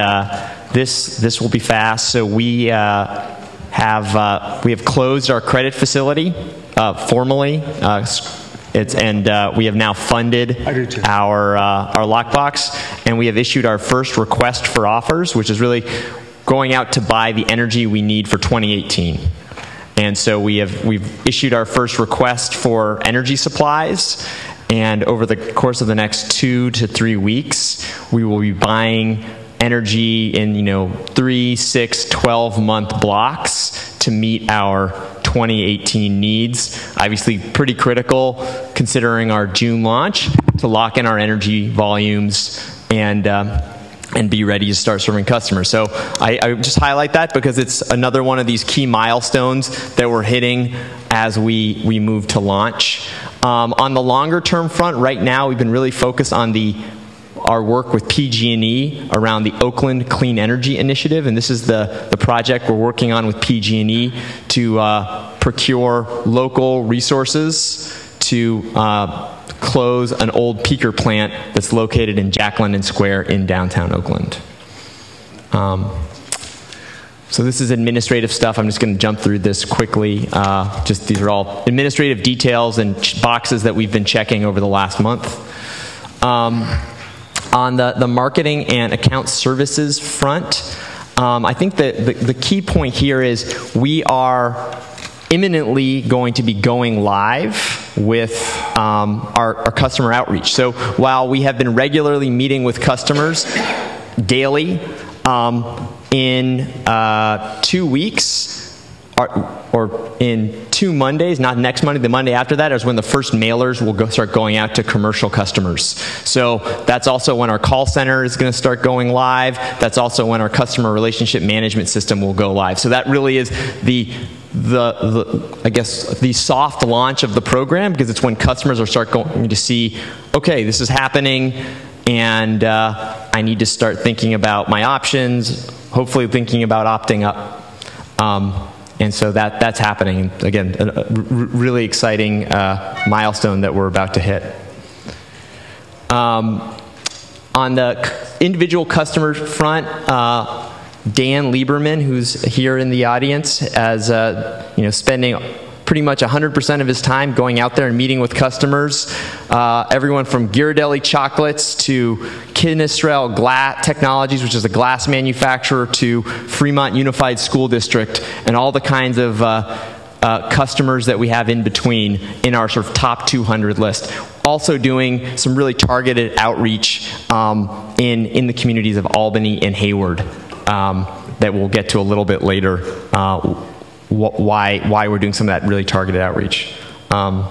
this will be fast. So we have closed our credit facility formally. We have now funded our lockbox, and we have issued our first request for offers, which is really going out to buy the energy we need for 2018. And so we've issued our first request for energy supplies, and over the course of the next 2 to 3 weeks, we will be buying energy in 3, 6, 12-month blocks to meet our 2018 needs. Obviously pretty critical considering our June launch to lock in our energy volumes and be ready to start serving customers. So I just highlight that because it's another one of these key milestones that we're hitting as we move to launch. On the longer term front, right now we've been really focused on our work with PG&E around the Oakland Clean Energy Initiative, and this is the project we're working on with PG&E to procure local resources to close an old peaker plant that's located in Jack London Square in downtown Oakland. So this is administrative stuff. I'm just going to jump through this quickly. These are all administrative details and boxes that we've been checking over the last month. On the marketing and account services front, I think that the key point here is we are imminently going to be going live with our customer outreach. So while we have been regularly meeting with customers daily, in 2 weeks, or in 2 Mondays, not next Monday, the Monday after that is when the first mailers will start going out to commercial customers. So that's also when our call center is going to start going live. That's also when our customer relationship management system will go live. So that really is I guess the soft launch of the program, because it's when customers are start going to see, okay, this is happening, and I need to start thinking about my options, hopefully thinking about opting up. And so that's happening. Again, a really exciting milestone that we're about to hit. On the individual customer front, Dan Lieberman, who's here in the audience, as spending pretty much 100% of his time going out there and meeting with customers. Everyone from Ghirardelli Chocolates to Kinestrel Technologies, which is a glass manufacturer, to Fremont Unified School District, and all the kinds of customers that we have in between in our sort of top 200 list. Also doing some really targeted outreach in the communities of Albany and Hayward that we'll get to a little bit later. Why we're doing some of that really targeted outreach. On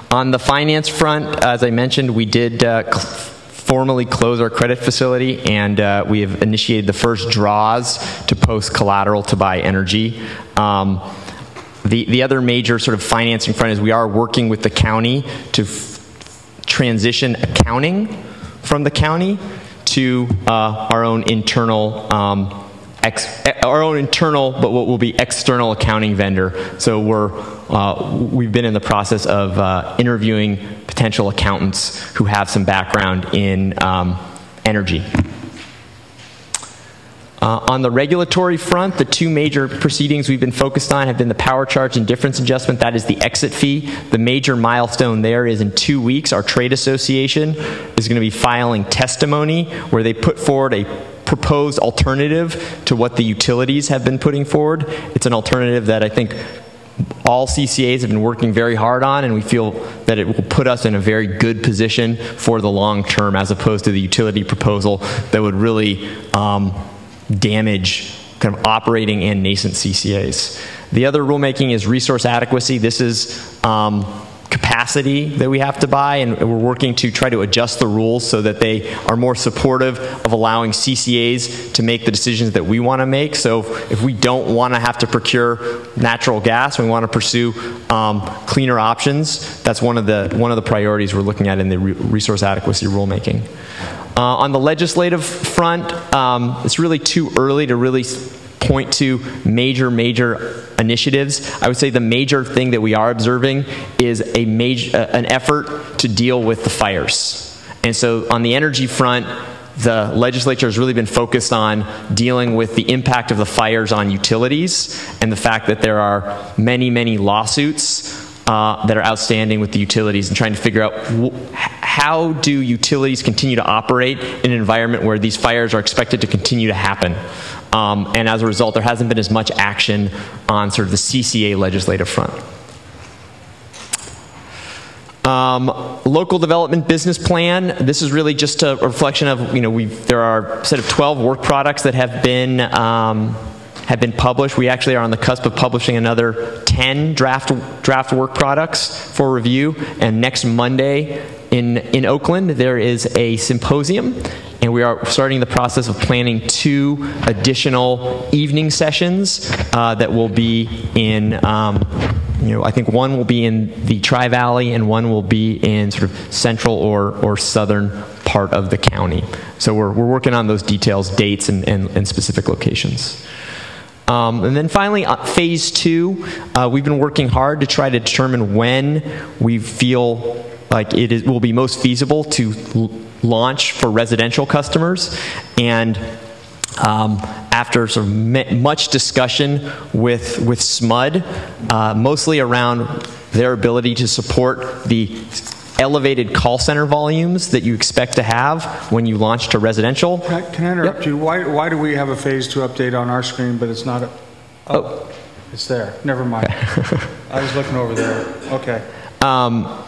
the finance front, as I mentioned, we did formally close our credit facility, and we have initiated the first draws to post collateral to buy energy. The other major sort of financing front is we are working with the county to transition accounting from the county to our own internal but what will be external accounting vendor. So we've been in the process of interviewing potential accountants who have some background in energy. On the regulatory front, the two major proceedings we've been focused on have been the power charge and difference adjustment. That is the exit fee. The major milestone there is in 2 weeks, our trade association is going to be filing testimony where they put forward a proposed alternative to what the utilities have been putting forward. It's an alternative that I think all CCAs have been working very hard on, and we feel that it will put us in a very good position for the long term as opposed to the utility proposal that would really damage kind of operating and nascent CCAs. The other rulemaking is resource adequacy. This is capacity that we have to buy, and we're working to try to adjust the rules so that they are more supportive of allowing CCAs to make the decisions that we want to make. So if we don't want to have to procure natural gas, we want to pursue cleaner options. That's one of the priorities we're looking at in the resource adequacy rulemaking. On the legislative front, it's really too early to really point to major initiatives. I would say the major thing that we are observing is an effort to deal with the fires. And so on the energy front, the legislature has really been focused on dealing with the impact of the fires on utilities and the fact that there are many lawsuits that are outstanding with the utilities, and trying to figure out how do utilities continue to operate in an environment where these fires are expected to continue to happen. And as a result, there hasn't been as much action on sort of the CCA legislative front. Local development business plan. This is really just a reflection of, there are a set of 12 work products that have been published. We actually are on the cusp of publishing another 10 draft work products for review. And next Monday in Oakland, there is a symposium, and we are starting the process of planning 2 additional evening sessions that will be in, I think one will be in the Tri-Valley and one will be in sort of central or southern part of the county. So we're working on those details, dates, and specific locations. And then finally, phase 2, we've been working hard to try to determine when we feel like will be most feasible to launch for residential customers. And after sort of much discussion with SMUD, mostly around their ability to support the elevated call center volumes that you expect to have when you launch to residential. Can I interrupt you? Why do we have a phase 2 update on our screen, but it's not it's there. Never mind. I was looking over there. Okay.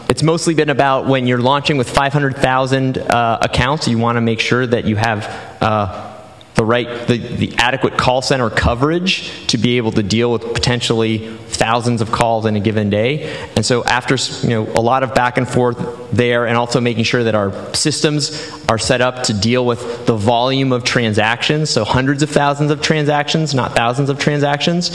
It's mostly been about when you're launching with 500,000 accounts, you want to make sure that you have the adequate call center coverage to be able to deal with potentially thousands of calls in a given day. And so after a lot of back and forth there, and also making sure that our systems are set up to deal with the volume of transactions, so hundreds of thousands of transactions, not thousands of transactions,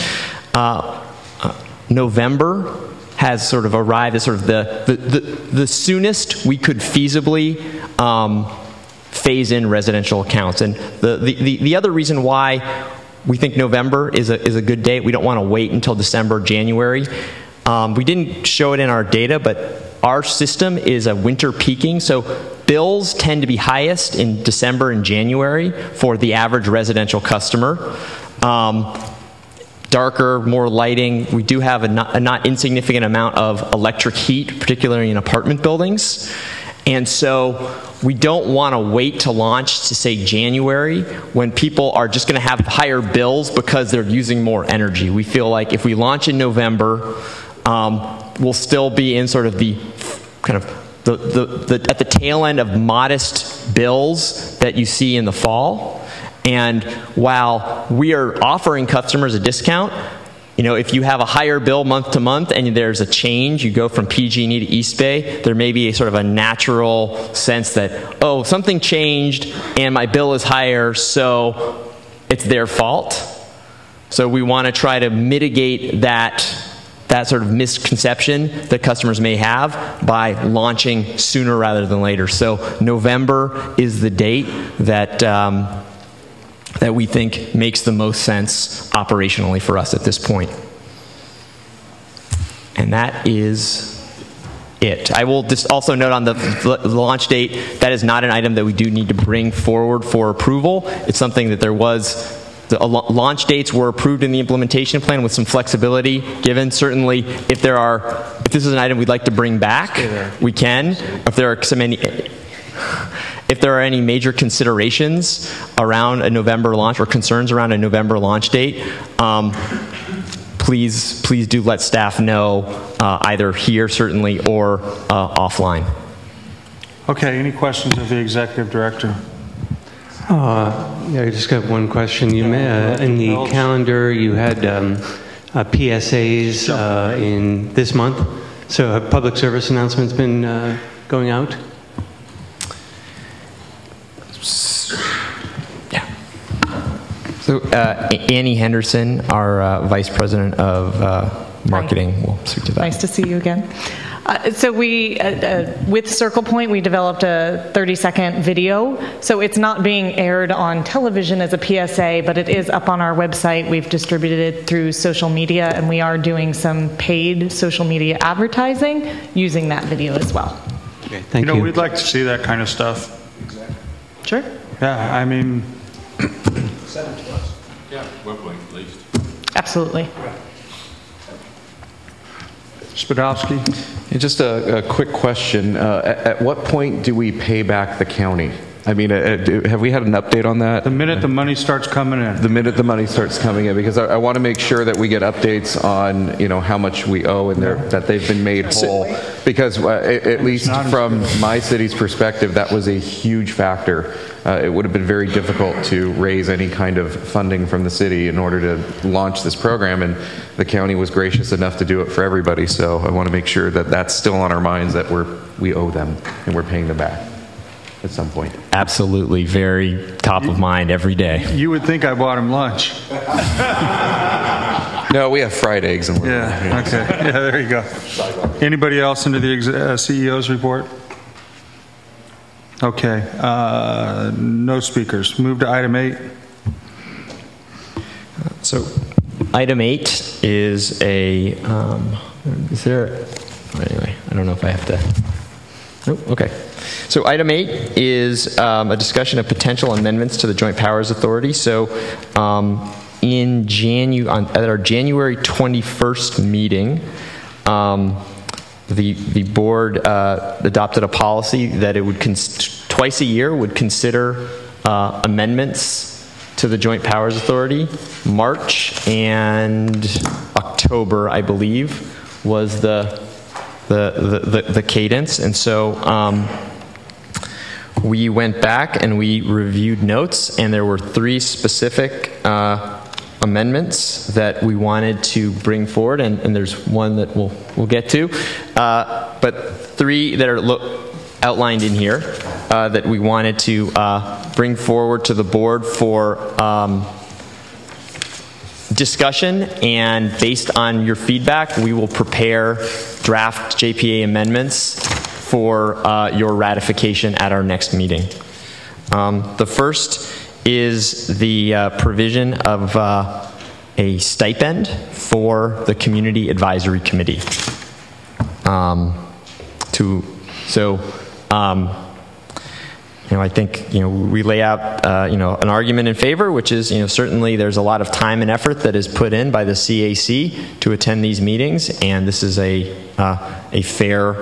November has sort of arrived as sort of the soonest we could feasibly phase in residential accounts. And the other reason why we think November is a good date, we don't want to wait until December, January. We didn't show it in our data, but our system is a winter peaking, so bills tend to be highest in December and January for the average residential customer. Darker, more lighting. We do have a not insignificant amount of electric heat, particularly in apartment buildings. And so we don't want to wait to launch to, say, January, when people are just going to have higher bills because they're using more energy. We feel like if we launch in November, we'll still be in sort of the kind of at the tail end of modest bills that you see in the fall. And while we are offering customers a discount, if you have a higher bill month to month and there's a change, you go from PG&E to East Bay, there may be a sort of a natural sense that, oh, something changed and my bill is higher, so it's their fault. So we want to try to mitigate that sort of misconception that customers may have by launching sooner rather than later. So November is the date that we think makes the most sense operationally for us at this point. And that is it. I will just also note on the launch date, that is not an item that we do need to bring forward for approval. It's something that there was The launch dates were approved in the implementation plan with some flexibility given. Certainly, if this is an item we'd like to bring back, we can. If there are any major considerations around a November launch or concerns around a November launch date, please do let staff know either here certainly or offline. Okay, any questions of the executive director? Yeah, I just got one question. You in the calendar you had PSAs in this month. So have public service announcements been going out? Yeah. So Annie Henderson, our Vice President of Marketing, will speak to that. Nice to see you again. So we, with Circle Point, we developed a 30-second video. So it's not being aired on television as a PSA, but it is up on our website. We've distributed it through social media, and we are doing some paid social media advertising using that video as well. Okay, thank you. We'd like to see that kind of stuff. Sure. Yeah, I mean... Send it to us. Yeah, web link at least. Absolutely. Spadowski? Just a quick question. At what point do we pay back the county? I mean, have we had an update on that? The minute the money starts coming in. The minute the money starts coming in, because I want to make sure that we get updates on, how much we owe and that they've been made whole. Because at least from my city's perspective, that was a huge factor. It would have been very difficult to raise any kind of funding from the city in order to launch this program, and the county was gracious enough to do it for everybody. So I want to make sure that that's still on our minds, that we owe them and we're paying them back at some point. Absolutely, very top of mind every day. You would think I bought him lunch. No, we have fried eggs. And yeah, okay. Yeah, there you go. Anybody else into the CEO's report? Okay, no speakers. Move to item 8. So item 8 is anyway, I don't know if I have to, nope, okay. So item 8 is a discussion of potential amendments to the Joint Powers Authority. So at our January 21st meeting, the board adopted a policy that it would twice a year would consider amendments to the Joint Powers Authority. March and October, I believe, was the cadence, and so we went back and we reviewed notes, and there were 3 specific amendments that we wanted to bring forward, and there's one that we'll get to, but 3 that are outlined in here that we wanted to bring forward to the board for discussion, and based on your feedback, we will prepare draft JPA amendments for your ratification at our next meeting. The first is the provision of a stipend for the Community Advisory Committee. I think we lay out an argument in favor, which is certainly there's a lot of time and effort that is put in by the CAC to attend these meetings, and this is a fair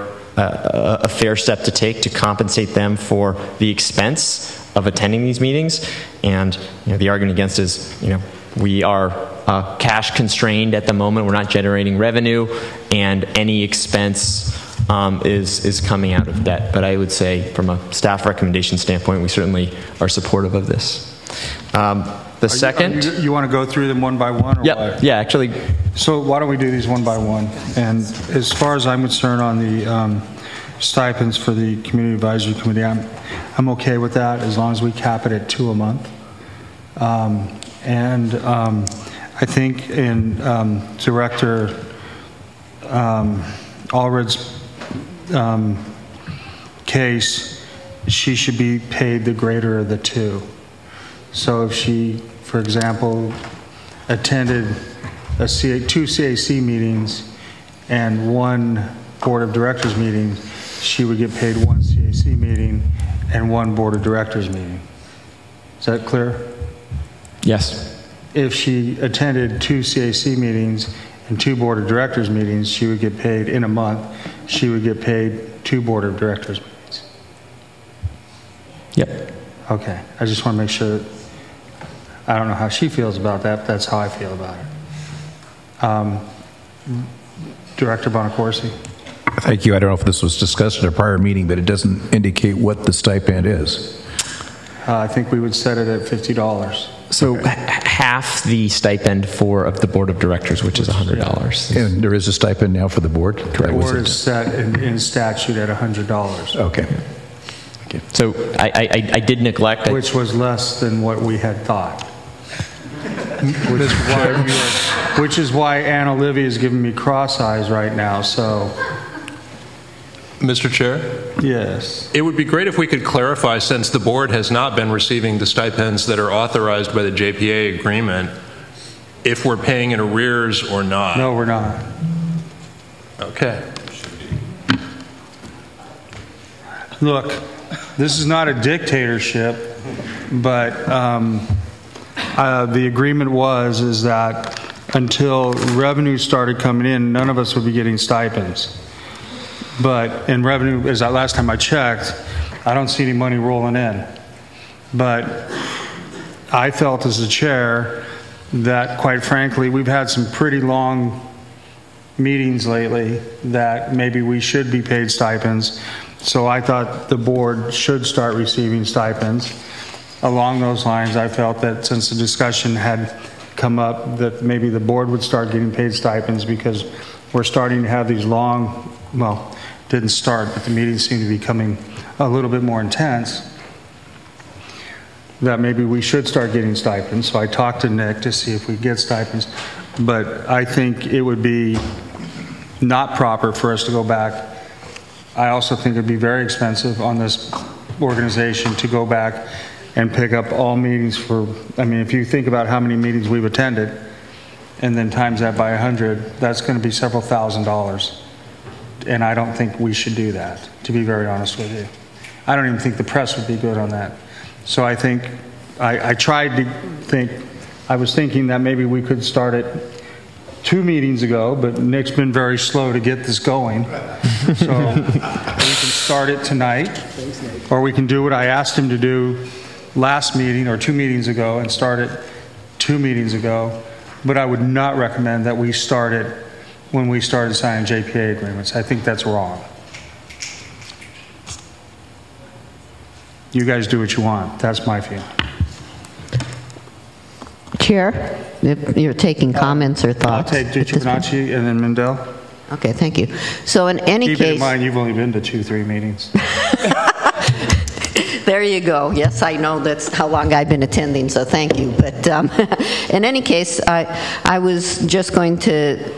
step to take to compensate them for the expense of attending these meetings. And the argument against is we are cash constrained at the moment. We're not generating revenue, and any expense is coming out of debt. But I would say from a staff recommendation standpoint, we certainly are supportive of this. The second... You want to go through them one by one? Or yeah, yeah, actually. So why don't we do these one by one? And as far as I'm concerned on the stipends for the Community Advisory Committee, I'm okay with that as long as we cap it at 2 a month. I think in Director Allred's case, she should be paid the greater of the 2. So if she, for example, attended 2 CAC meetings and 1 Board of Directors meeting, she would get paid 1 CAC meeting and 1 Board of Directors meeting. Is that clear? Yes. if she attended 2 CAC meetings and 2 board of directors meetings, she would get paid in a month. She would get paid 2 board of directors meetings. Yep. Okay, I just want to make sure. I don't know how she feels about that, but that's how I feel about it. Director Bonacorsi. Thank you. I don't know if this was discussed at a prior meeting, but it doesn't indicate what the stipend is. I think we would set it at $50. So half the stipend of the board of directors, which is $100. And there is a stipend now for the board? The board is set in statute at $100. Okay. So I did neglect. Which was less than what we had thought. Which is why Ann Olivia is giving me cross eyes right now, so. Mr. Chair? Yes. It would be great if we could clarify, since the board has not been receiving the stipends that are authorized by the JPA agreement, if we're paying in arrears or not. No, we're not. Okay. Look, this is not a dictatorship, but the agreement is that until revenue started coming in, none of us would be getting stipends. But in revenue, as last time I checked, I don't see any money rolling in. But I felt as the chair that, quite frankly, we've had some pretty long meetings lately that maybe we should be paid stipends. So I thought the board should start receiving stipends. Along those lines, I felt that since the discussion had come up, that maybe the board would start getting paid stipends, because we're starting to have these long, well, didn't start, but the meetings seem to be becoming a little bit more intense, that maybe we should start getting stipends. So I talked to Nick to see if we get stipends, but I think it would be not proper for us to go back. I also think it would be very expensive on this organization to go back and pick up all meetings for, I mean, if you think about how many meetings we've attended and then times that by 100, that's going to be several $1,000s. And I don't think we should do that, to be very honest with you. I don't even think the press would be good on that. So I think, I tried to think, I was thinking that maybe we could start it 2 meetings ago, but Nick's been very slow to get this going. So we can start it tonight, or we can do what I asked him to do last meeting or 2 meetings ago and start it 2 meetings ago. But I would not recommend that we start it when we started signing JPA agreements. I think that's wrong. You guys do what you want. That's my feeling. Chair, if you're taking comments or thoughts. I'll take Giovanacci and then Mendel. Okay, thank you. So in any case... Keep in mind, you've only been to 2-3 meetings. There you go. Yes, I know that's how long I've been attending, so thank you. But in any case, I was just going to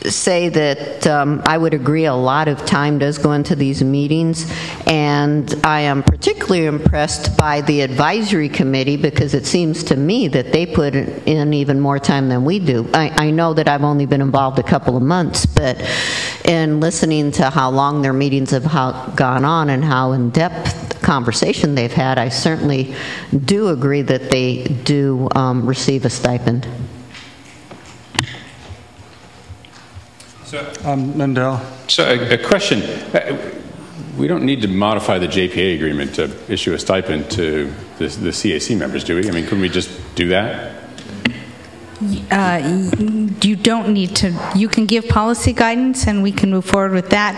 say that I would agree a lot of time does go into these meetings, and I am particularly impressed by the advisory committee, because it seems to me that they put in even more time than we do. I know that I've only been involved a couple of months, but in listening to how long their meetings have gone on and how in-depth conversation they've had, I certainly do agree that they do receive a stipend. So, Mendel. So a question. We don't need to modify the JPA agreement to issue a stipend to the CAC members, do we? I mean, couldn't we just do that? You don't need to. You can give policy guidance, and we can move forward with that.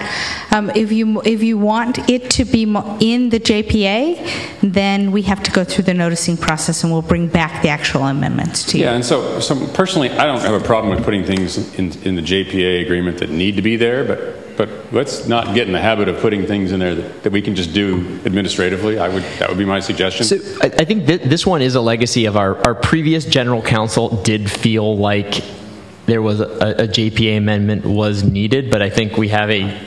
If you want it to be in the JPA, then we have to go through the noticing process, and we'll bring back the actual amendments to you. Yeah, and so personally, I don't have a problem with putting things in the JPA agreement that need to be there, but let's not get in the habit of putting things in there that we can just do administratively. That would be my suggestion. So I think this one is a legacy of our previous general counsel did feel like there was a JPA amendment was needed, but I think we have a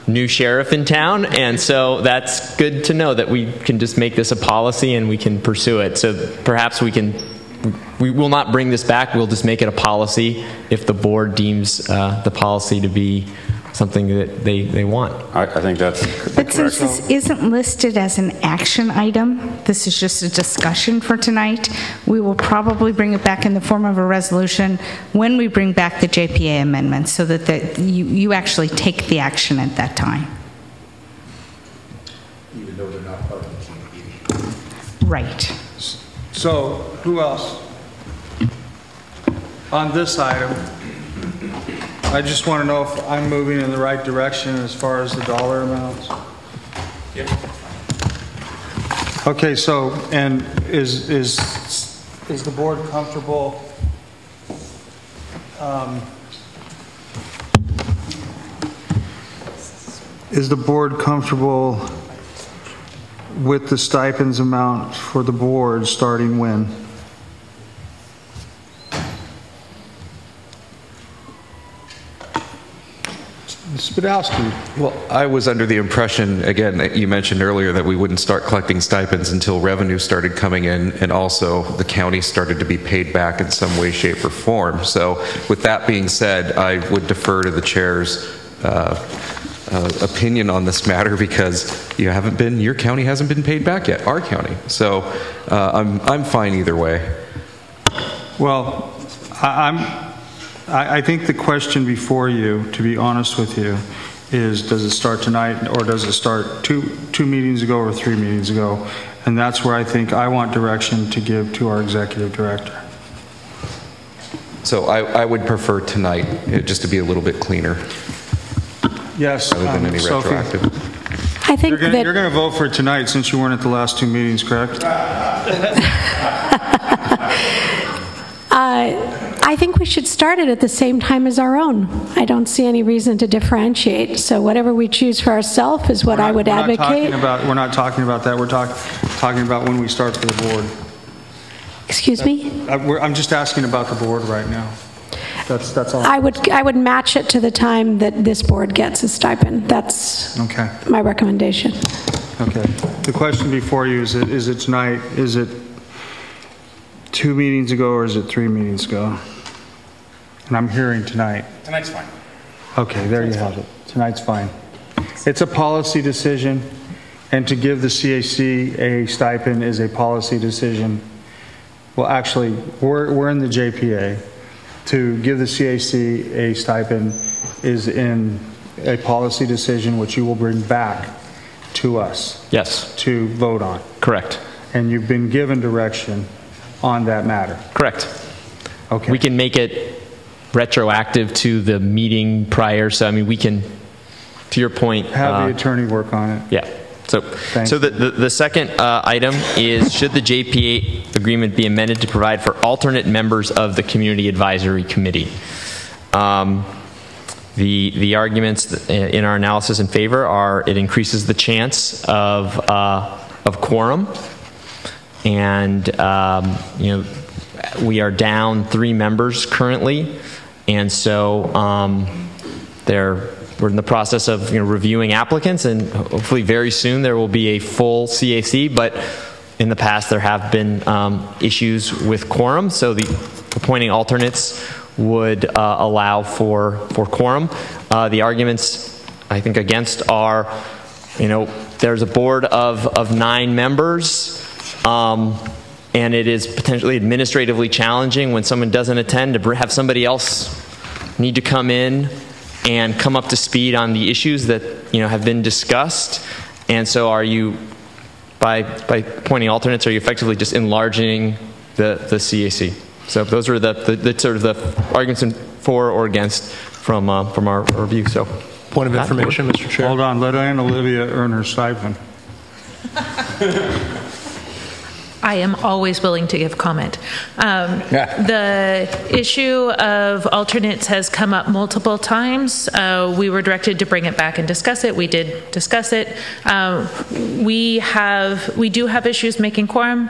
new sheriff in town, and so that's good to know that we can just make this a policy and we can pursue it. So perhaps we will not bring this back. We'll just make it a policy if the board deems the policy to be something that they want. I think that's But since this isn't listed as an action item, this is just a discussion for tonight, we will probably bring it back in the form of a resolution when we bring back the JPA amendments, so that you actually take the action at that time. Even though they're not part of the meeting. Right. So, who else? On this item, I just want to know if I'm moving in the right direction as far as the dollar amounts. Yeah. Okay, so, and is the board comfortable is the board comfortable with the stipends amount for the board starting when? Well, I was under the impression, again, that you mentioned earlier that we wouldn't start collecting stipends until revenue started coming in, and also the county started to be paid back in some way, shape, or form. So with that being said, I would defer to the chair's opinion on this matter, because your county hasn't been paid back yet, our county. So I'm fine either way. Well, I think the question before you, to be honest with you, is does it start tonight, or does it start two meetings ago or 3 meetings ago? And that's where I think I want direction to give to our executive director. So I would prefer tonight, just to be a little bit cleaner. Yes, rather than any Sophie. retroactive. I think you're going to vote for it tonight since you weren't at the last 2 meetings, correct? I think we should start it at the same time as our own. I don't see any reason to differentiate. So whatever we choose for ourselves is what I would advocate. We're not talking about that. We're talking about when we start for the board. Excuse me? I'm just asking about the board right now. That's all. I would match it to the time that this board gets a stipend. That's okay. My recommendation. Okay. The question before you is it tonight? Is it 2 meetings ago, or is it 3 meetings ago? And I'm hearing tonight. Tonight's fine. Okay, there you have it. Tonight's fine. It's a policy decision, and to give the CAC a stipend is a policy decision. Well, actually, we're in the JPA. To give the CAC a stipend is in a policy decision which you will bring back to us. Yes. To vote on. Correct. And you've been given direction on that matter. Correct. Okay. We can make it retroactive to the meeting prior, so I mean we can, to your point, have the attorney work on it. Yeah. So the second item is, should the JPA agreement be amended to provide for alternate members of the Community Advisory Committee? The arguments in our analysis in favor are it increases the chance of quorum, and we are down 3 members currently, and so we're in the process of reviewing applicants, and hopefully very soon there will be a full CAC, but in the past there have been issues with quorum, so the appointing alternates would allow for quorum. The arguments, I think, against are, there's a board of 9 members, and it is potentially administratively challenging when someone doesn't attend to have somebody else need to come in and come up to speed on the issues that have been discussed. And so are you, by appointing alternates, are you effectively just enlarging the CAC? So those are the sort of the arguments for or against from our review. So point of information, Mr. Chair. Hold on, let Aunt Olivia earn her stipend. I am always willing to give comment. The issue of alternates has come up multiple times. We were directed to bring it back and discuss it. We did discuss it. We do have issues making quorum.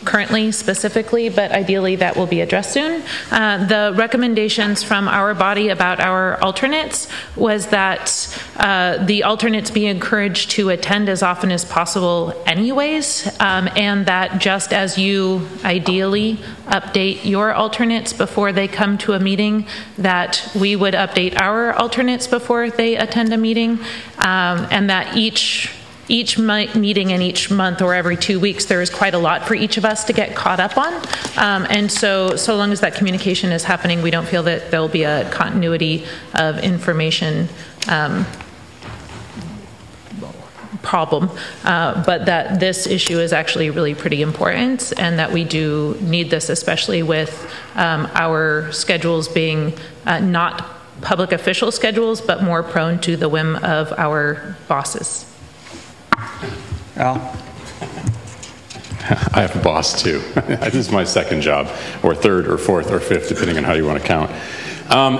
currently specifically, but ideally that will be addressed soon. The recommendations from our body about our alternates was that the alternates be encouraged to attend as often as possible anyways, and that just as you ideally update your alternates before they come to a meeting, that we would update our alternates before they attend a meeting, and that each meeting in each month or every 2 weeks, there is quite a lot for each of us to get caught up on. And so long as that communication is happening, we don't feel that there'll be a continuity of information problem, but that this issue is actually really pretty important, and that we do need this, especially with our schedules being not public official schedules, but more prone to the whim of our bosses. Al? I have a boss too. This is my second job, or third, or fourth, or fifth, depending on how you want to count.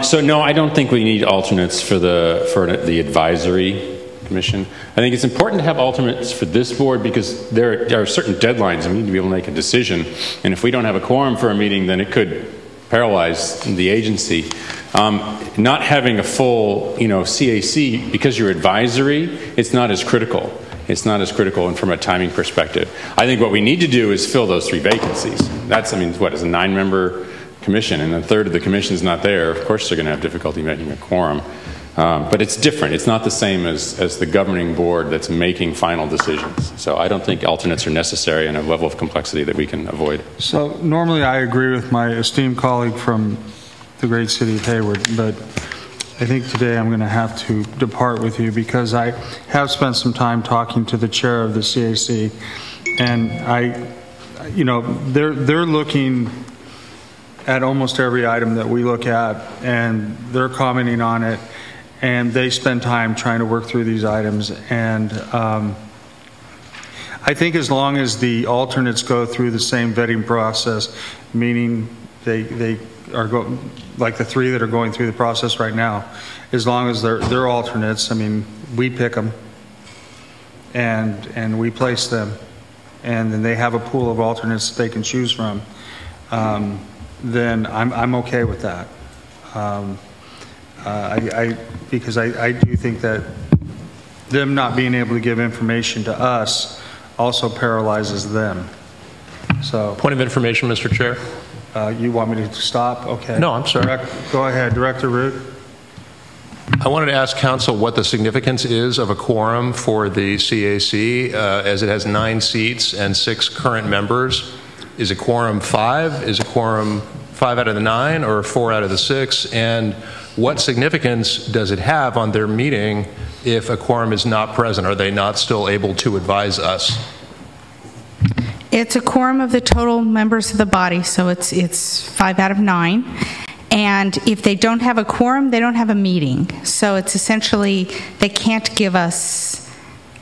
So no, I don't think we need alternates for the advisory commission. I think it's important to have alternates for this board because there are certain deadlines and we need to be able to make a decision. And if we don't have a quorum for a meeting, then it could paralyze the agency. Not having a full, CAC, because you're advisory, it's not as critical. It's not as critical and from a timing perspective. I think what we need to do is fill those 3 vacancies. That's, what is a 9-member commission, and a third of the commission is not there. Of course they're going to have difficulty making a quorum. But it's different. It's not the same as the governing board that's making final decisions. So I don't think alternates are necessary in a level of complexity that we can avoid. So normally I agree with my esteemed colleague from the great city of Hayward, but I think today I'm going to have to depart with you because I have spent some time talking to the chair of the CAC, and they're looking at almost every item that we look at, and they're commenting on it, and they spend time trying to work through these items. And I think as long as the alternates go through the same vetting process, meaning they are like the 3 that are going through the process right now, as long as they're alternates, we pick them and we place them, and then they have a pool of alternates that they can choose from, then I'm okay with that. Because I do think that them not being able to give information to us also paralyzes them. So, point of information, Mr. Chair. You want me to stop? Okay. No, I'm sorry. Go ahead, Director Root. I wanted to ask Council what the significance is of a quorum for the CAC, as it has 9 seats and 6 current members. Is a quorum 5? Is a quorum 5 out of the 9 or 4 out of the 6? And what significance does it have on their meeting if a quorum is not present? Are they not still able to advise us? It's a quorum of the total members of the body, so it's 5 out of 9. And if they don't have a quorum, they don't have a meeting. So it's essentially they can't give us,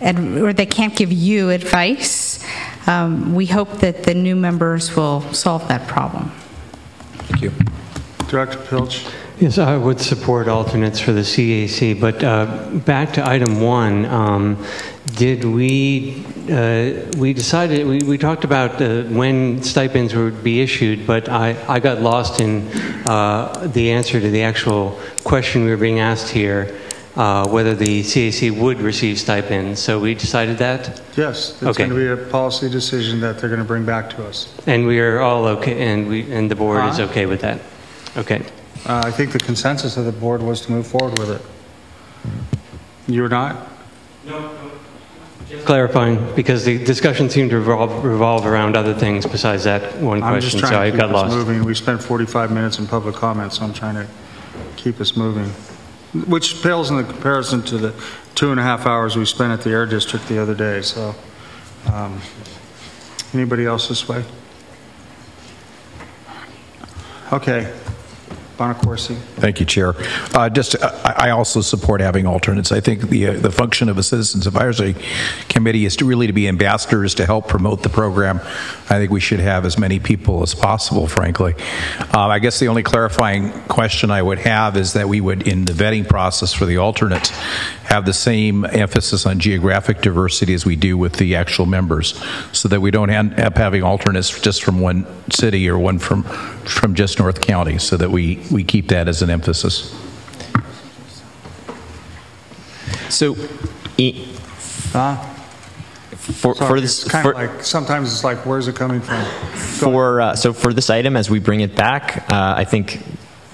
or they can't give you advice. We hope that the new members will solve that problem. Thank you. Director Pilch. Yes, I would support alternates for the CAC, but back to item 1, we decided, we talked about when stipends would be issued, but I got lost in the answer to the actual question we were being asked here, whether the CAC would receive stipends. So we decided that? Yes, it's okay. going to be a policy decision that they're going to bring back to us. And we are all okay, and the board is okay with that? Okay. I think the consensus of the board was to move forward with it. You're not? No. Just clarifying, because the discussion seemed to revolve around other things besides that one question, I'm just trying so to I keep got us lost. moving. We spent 45 minutes in public comment, so I'm trying to keep us moving, which pales in the comparison to the 2.5 hours we spent at the Air District the other day. So, anybody else this way? Okay. Bonacorsi. Thank you, Chair. I also support having alternates. I think the function of a Citizens Advisory Committee is to be ambassadors to help promote the program. I think we should have as many people as possible, frankly. I guess the only clarifying question I would have is that we would, in the vetting process for the alternates, have the same emphasis on geographic diversity as we do with the actual members, so that we don't end up having alternates just from one city or one from just North County, so that we keep that as an emphasis. So, for this, kind of like sometimes it's like, where's it coming from? So for this item, as we bring it back, I think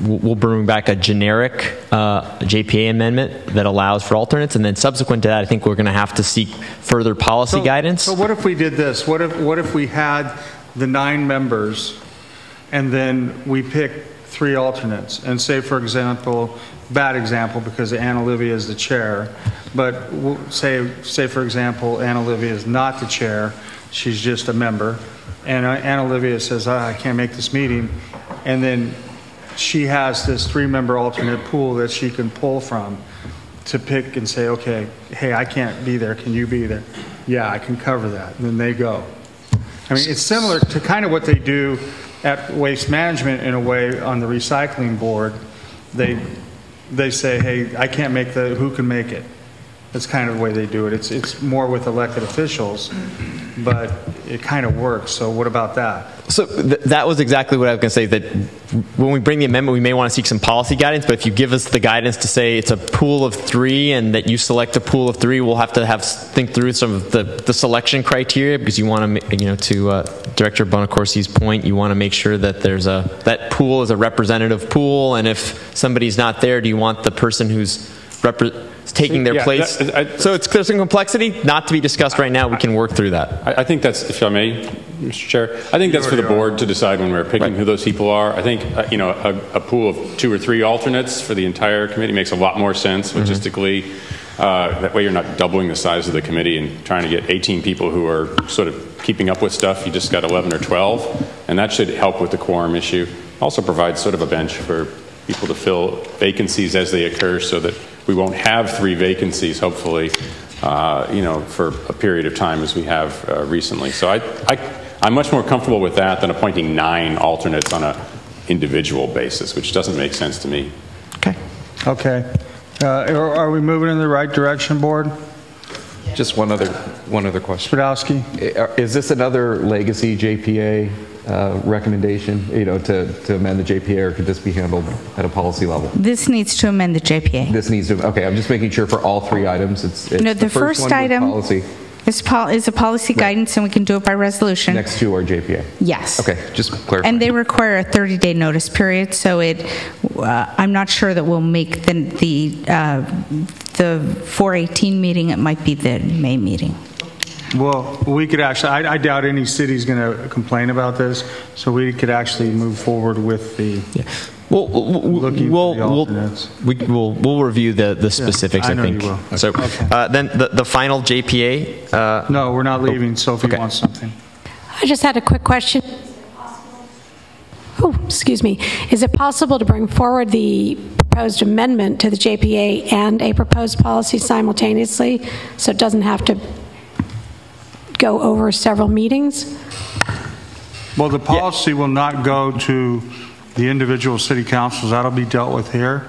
we'll bring back a generic JPA amendment that allows for alternates, and then subsequent to that, I think we're going to have to seek further policy guidance. So what if we did this? What if we had the 9 members, and then we pick 3 alternates, and say, for example, bad example because Ann Olivia is the chair, but we'll say for example, Ann Olivia is not the chair, she's just a member, and Ann Olivia says, I can't make this meeting, and then she has this 3-member alternate pool that she can pull from to pick and say, okay, hey, I can't be there, can you be there? Yeah, I can cover that, and then they go. I mean, it's similar to kind of what they do at Waste Management in a way on the recycling board. They say, hey, I can't make who can make it? That's kind of the way they do it. It's more with elected officials, but it kind of works. So what about that? So that was exactly what I was going to say, that when we bring the amendment, we may want to seek some policy guidance, but if you give us the guidance to say it's a pool of 3 and that you select a pool of 3, we'll have to think through some of the selection criteria, because you want to, to Director Bonacorsi's point, you want to make sure that that pool is a representative pool, and if somebody's not there, do you want the person who's taking their place? So there's some complexity not to be discussed right now. We can work through that. I think that's, if I may, Mr. Chair, I think that's for the board to decide when we're picking who those people are. I think a pool of 2 or 3 alternates for the entire committee makes a lot more sense logistically. That way you're not doubling the size of the committee and trying to get 18 people who are sort of keeping up with stuff. You just got 11 or 12, and that should help with the quorum issue. Also provides sort of a bench for people to fill vacancies as they occur, so that we won't have 3 vacancies, hopefully, for a period of time as we have recently. So I'm much more comfortable with that than appointing 9 alternates on an individual basis, which doesn't make sense to me. Okay. Are we moving in the right direction, board? Just one other question. Spadowski? Is this another legacy JPA recommendation, to amend the JPA, or could this be handled at a policy level? This needs to amend the JPA. This needs to, okay, I'm just making sure for all 3 items. It's no, the first one item policy. is a policy guidance, and we can do it by resolution. Next 2 are JPA. Yes. Okay, just clarify. And they require a 30-day notice period, so I'm not sure that we'll make the 4/18 meeting. It might be the May meeting. Well, we could actually, I doubt any city's going to complain about this, so we could actually move forward with the We'll review the specifics, I think. You will. So then the final JPA. No, we're not leaving. Sophie wants something. I just had a quick question. Oh, excuse me. Is it possible to bring forward the proposed amendment to the JPA and a proposed policy simultaneously, so it doesn't have to go over several meetings? Well, the policy will not go to the individual city councils. That'll be dealt with here.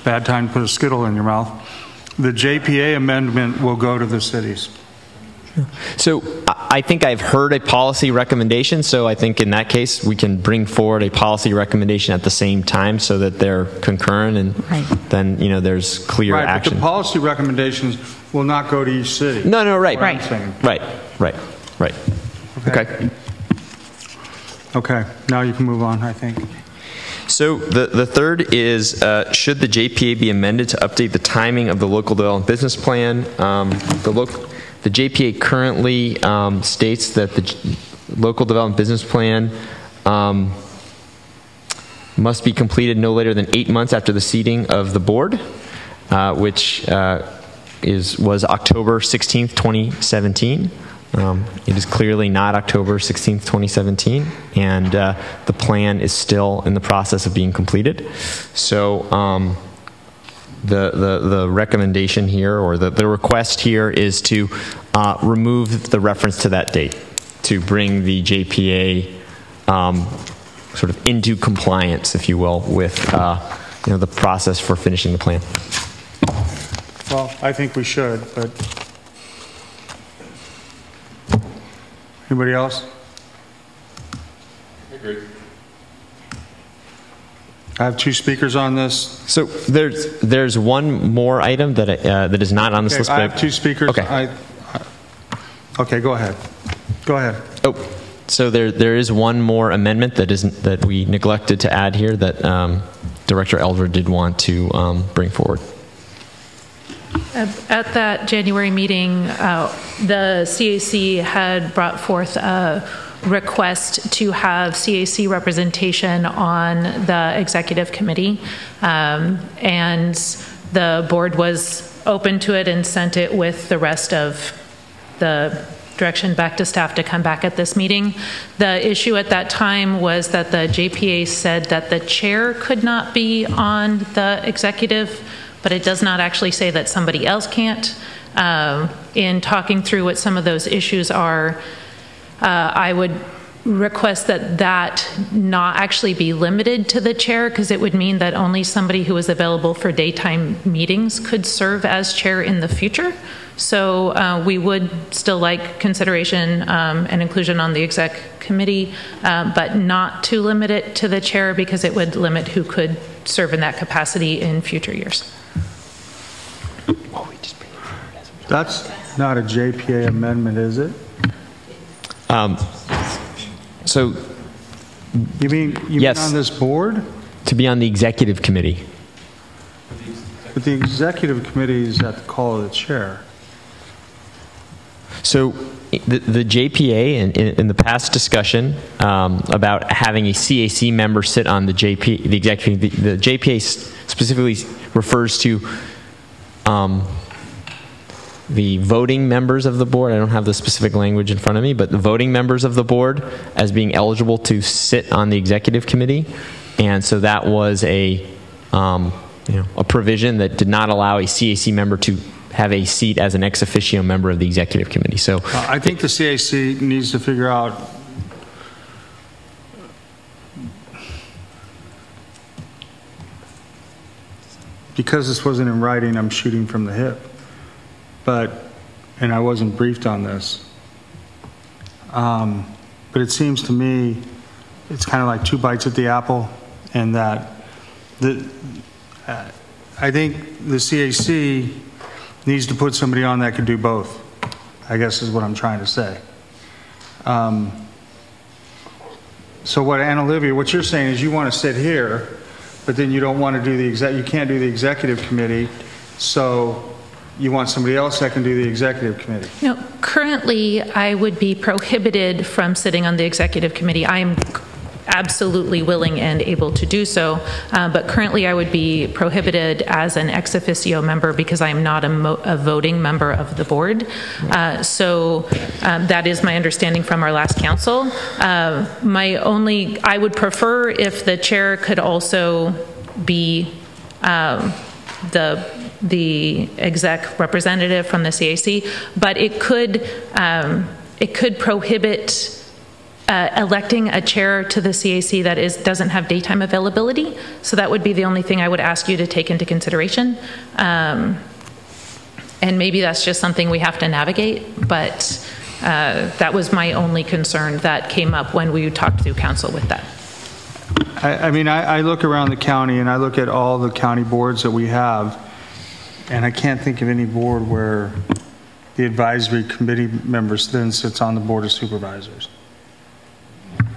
Bad time to put a Skittle in your mouth. The JPA amendment will go to the cities. So I think I've heard a policy recommendation, so I think in that case we can bring forward a policy recommendation at the same time so that they're concurrent, and then there's clear action. But the policy recommendations will not go to each city. No, right. Right. Okay, now you can move on, I think. So the third is, should the JPA be amended to update the timing of the local development business plan? The JPA currently states that the local development business plan must be completed no later than 8 months after the seating of the board, which was October 16th, 2017. It is clearly not October 16th, 2017, and the plan is still in the process of being completed. So the recommendation here, or the request here, is to remove the reference to that date, to bring the JPA sort of into compliance, if you will, with the process for finishing the plan. Well, I think we should, but anybody else? I agree. I have two speakers on this. So there's one more item that that is not on this list. I have two speakers. Okay. Okay, go ahead. Go ahead. Oh, so there is one more amendment that we neglected to add here that Director Adler did want to bring forward. At that January meeting, the CAC had brought forth a request to have CAC representation on the executive committee, and the board was open to it and sent it with the rest of the direction back to staff to come back at this meeting. The issue at that time was that the JPA said that the chair could not be on the executive, but it does not actually say that somebody else can't. In talking through what some of those issues are, I would request that not actually be limited to the chair, because it would mean that only somebody who is available for daytime meetings could serve as chair in the future. So we would still like consideration and inclusion on the exec committee, but not to limit it to the chair, because it would limit who could serve in that capacity in future years. That's not a JPA amendment, is it? So you mean yes, on this board? To be on the executive committee. But the executive committee is at the call of the chair. So the JPA in the past discussion about having a CAC member sit on the executive, the JPA specifically refers to the voting members of the board. I don't have the specific language in front of me, but the voting members of the board as being eligible to sit on the executive committee. And so that was a provision that did not allow a CAC member to have a seat as an ex officio member of the executive committee. So I think the CAC needs to figure out because this wasn't in writing, I'm shooting from the hip. And I wasn't briefed on this. But it seems to me it's kind of like two bites at the apple, and that I think the CAC needs to put somebody on that can do both, I guess is what I'm trying to say. So what, Anna Olivia, what you're saying is you want to sit here, but then you don't want to do you can't do the executive committee, so you want somebody else that can do the executive committee. No, currently I would be prohibited from sitting on the executive committee. I am absolutely willing and able to do so, but currently I would be prohibited as an ex officio member because I am not a voting member of the board. So that is my understanding from our last council. I would prefer if the chair could also be the exec representative from the CAC, but it could prohibit electing a chair to the CAC that doesn't have daytime availability. So that would be the only thing I would ask you to take into consideration. And maybe that's just something we have to navigate, but that was my only concern that came up when we talked through council with that. I mean, I look around the county and I look at all the county boards that we have, and I can't think of any board where the advisory committee members then sits on the board of supervisors.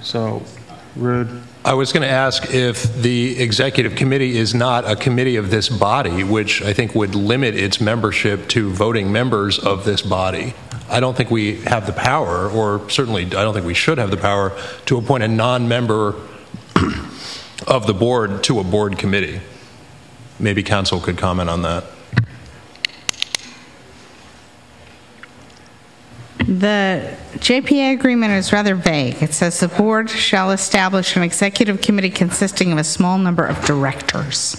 So, Rude. I was going to ask if the executive committee is not a committee of this body, which I think would limit its membership to voting members of this body. I don't think we have the power, or certainly I don't think we should have the power, to appoint a non-member of the board to a board committee. Maybe council could comment on that. The JPA agreement is rather vague. It says the board shall establish an executive committee consisting of a small number of directors.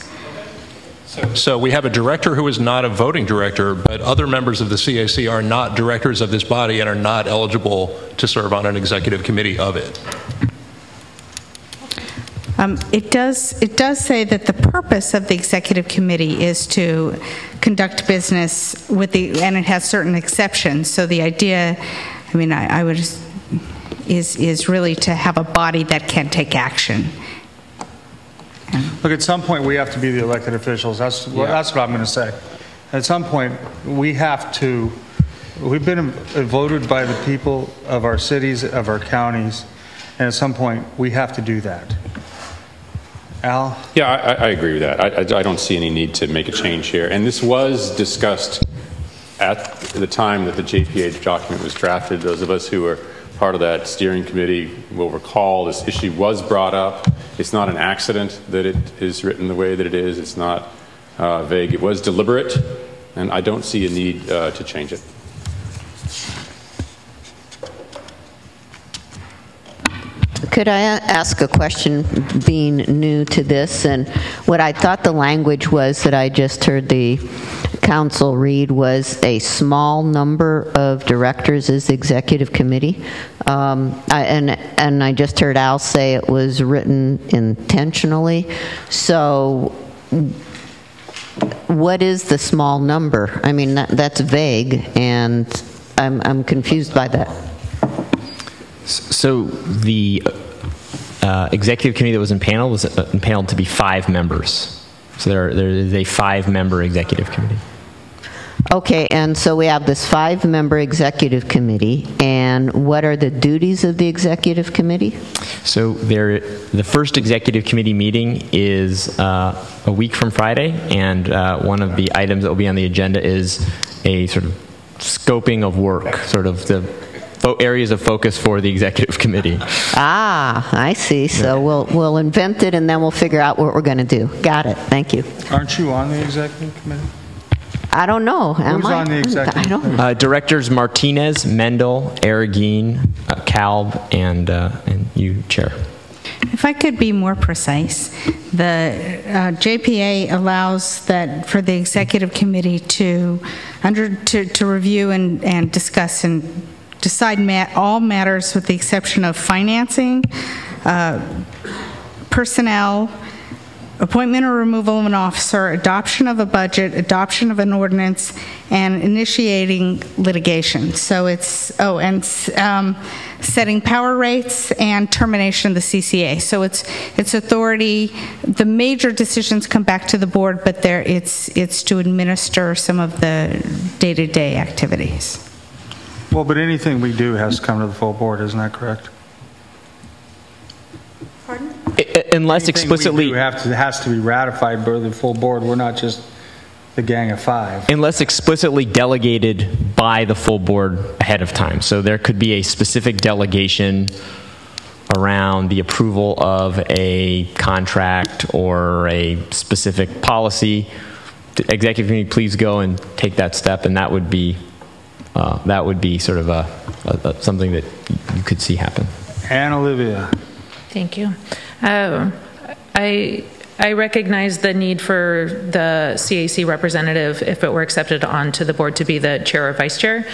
So we have a director who is not a voting director, but other members of the CAC are not directors of this body and are not eligible to serve on an executive committee of it. It does say that the purpose of the executive committee is to conduct business with and it has certain exceptions. So the idea, I mean, I would is really to have a body that can take action. Look, at some point we have to be the elected officials. That's what I'm going to say. At some point we have to. We've been voted by the people of our cities, of our counties, and at some point we have to do that. Al? Yeah, I agree with that. I don't see any need to make a change here. And this was discussed at the time that the JPA document was drafted. Those of us who were part of that steering committee will recall this issue was brought up. It's not an accident that it is written the way that it is. It's not vague. It was deliberate, and I don't see a need to change it. Could I ask a question, being new to this? And what I thought the language was that I just heard the council read was a small number of directors as the executive committee. And I just heard Al say it was written intentionally. So what is the small number? I mean, that's vague, and I'm confused by that. So the executive committee that was impaneled was impaneled to be 5 members. So there is a 5-member executive committee. Okay, and so we have this 5-member executive committee, and what are the duties of the executive committee? So the first executive committee meeting is a week from Friday, and one of the items that will be on the agenda is a sort of scoping of work, sort of the areas of focus for the executive committee. Ah, I see. So we'll invent it, and then we'll figure out what we're going to do. Got it. Thank you. Aren't you on the executive committee? I don't know. Who's on the executive? I don't know. Directors Martinez, Mendel, Aragine, Kalb, and you, Chair. If I could be more precise, the JPA allows that for the executive committee to review and discuss and decide all matters with the exception of financing, personnel, appointment or removal of an officer, adoption of a budget, adoption of an ordinance, and initiating litigation. So it's, setting power rates and termination of the CCA. So it's authority. The major decisions come back to the board, but it's to administer some of the day-to-day activities. Well, but anything we do has to come to the full board, isn't that correct? Pardon? Unless Anything explicitly we do has to be ratified by the full board. We're not just the gang of 5. Unless explicitly delegated by the full board ahead of time. So there could be a specific delegation around the approval of a contract or a specific policy. The executive committee, please go and take that step, and that would be sort of something that you could see happen. And Olivia. Thank you. I recognize the need for the CAC representative, if it were accepted onto the board, to be the chair or vice chair.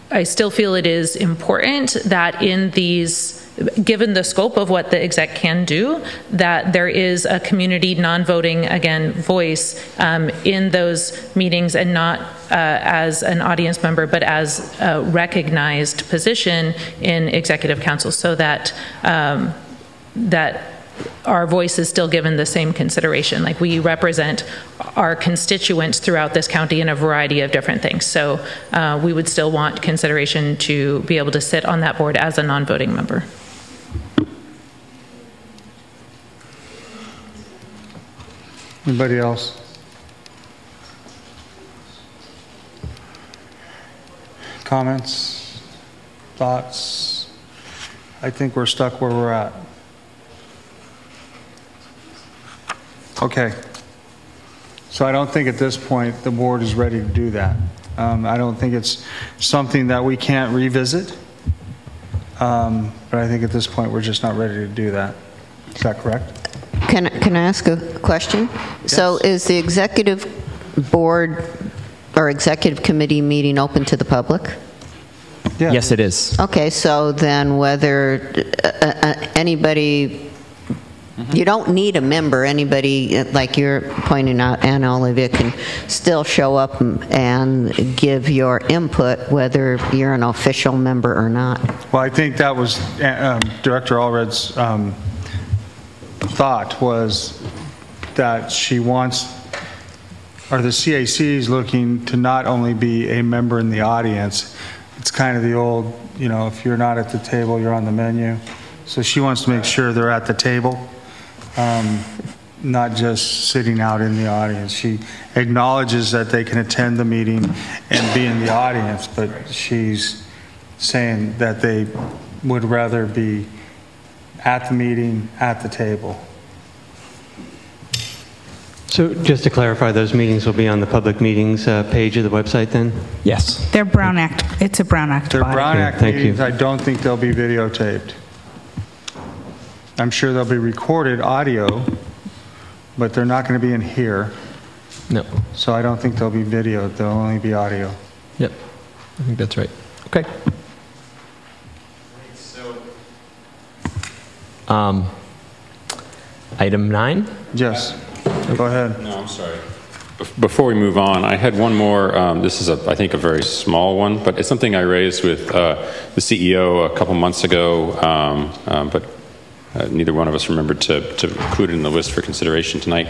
I still feel it is important that in these, given the scope of what the exec can do, that there is a community non-voting, again, voice in those meetings, and not as an audience member, but as a recognized position in executive council, so that that our voice is still given the same consideration. Like, we represent our constituents throughout this county in a variety of different things. So we would still want consideration to be able to sit on that board as a non-voting member. Anybody else? Comments? Thoughts? I think we're stuck where we're at. Okay. So I don't think at this point the board is ready to do that. I don't think it's something that we can't revisit. But I think at this point we're just not ready to do that. Is that correct? Can I ask a question? Yes. So is the executive board or executive committee meeting open to the public? Yeah. Yes, it is. Okay, so then whether anybody You don't need a member. Anybody, like you're pointing out, and Olivia, can still show up and give your input, whether you're an official member or not. Well, I think that was Director Allred's thought, was that she wants, or the CAC is looking to not only be a member in the audience. It's kind of the old, you know, if you're not at the table, you're on the menu. So she wants to make sure they're at the table, not just sitting out in the audience. She acknowledges that they can attend the meeting and be in the audience, but she's saying that they would rather be at the meeting, at the table. So just to clarify, those meetings will be on the public meetings page of the website then? Yes. They're Brown Act. It's a Brown Act They're body. Brown Act thank meetings. you. I don't think they'll be videotaped. I'm sure they'll be recorded audio, but they're not going to be in here. No. So I don't think they'll be videoed. They'll only be audio. Yep. I think that's right. Okay. Item 9? Yes. Go ahead. No, I'm sorry. Before we move on, I had one more. This is, I think, a very small one, but it's something I raised with the CEO a couple months ago, but neither one of us remembered to include it in the list for consideration tonight.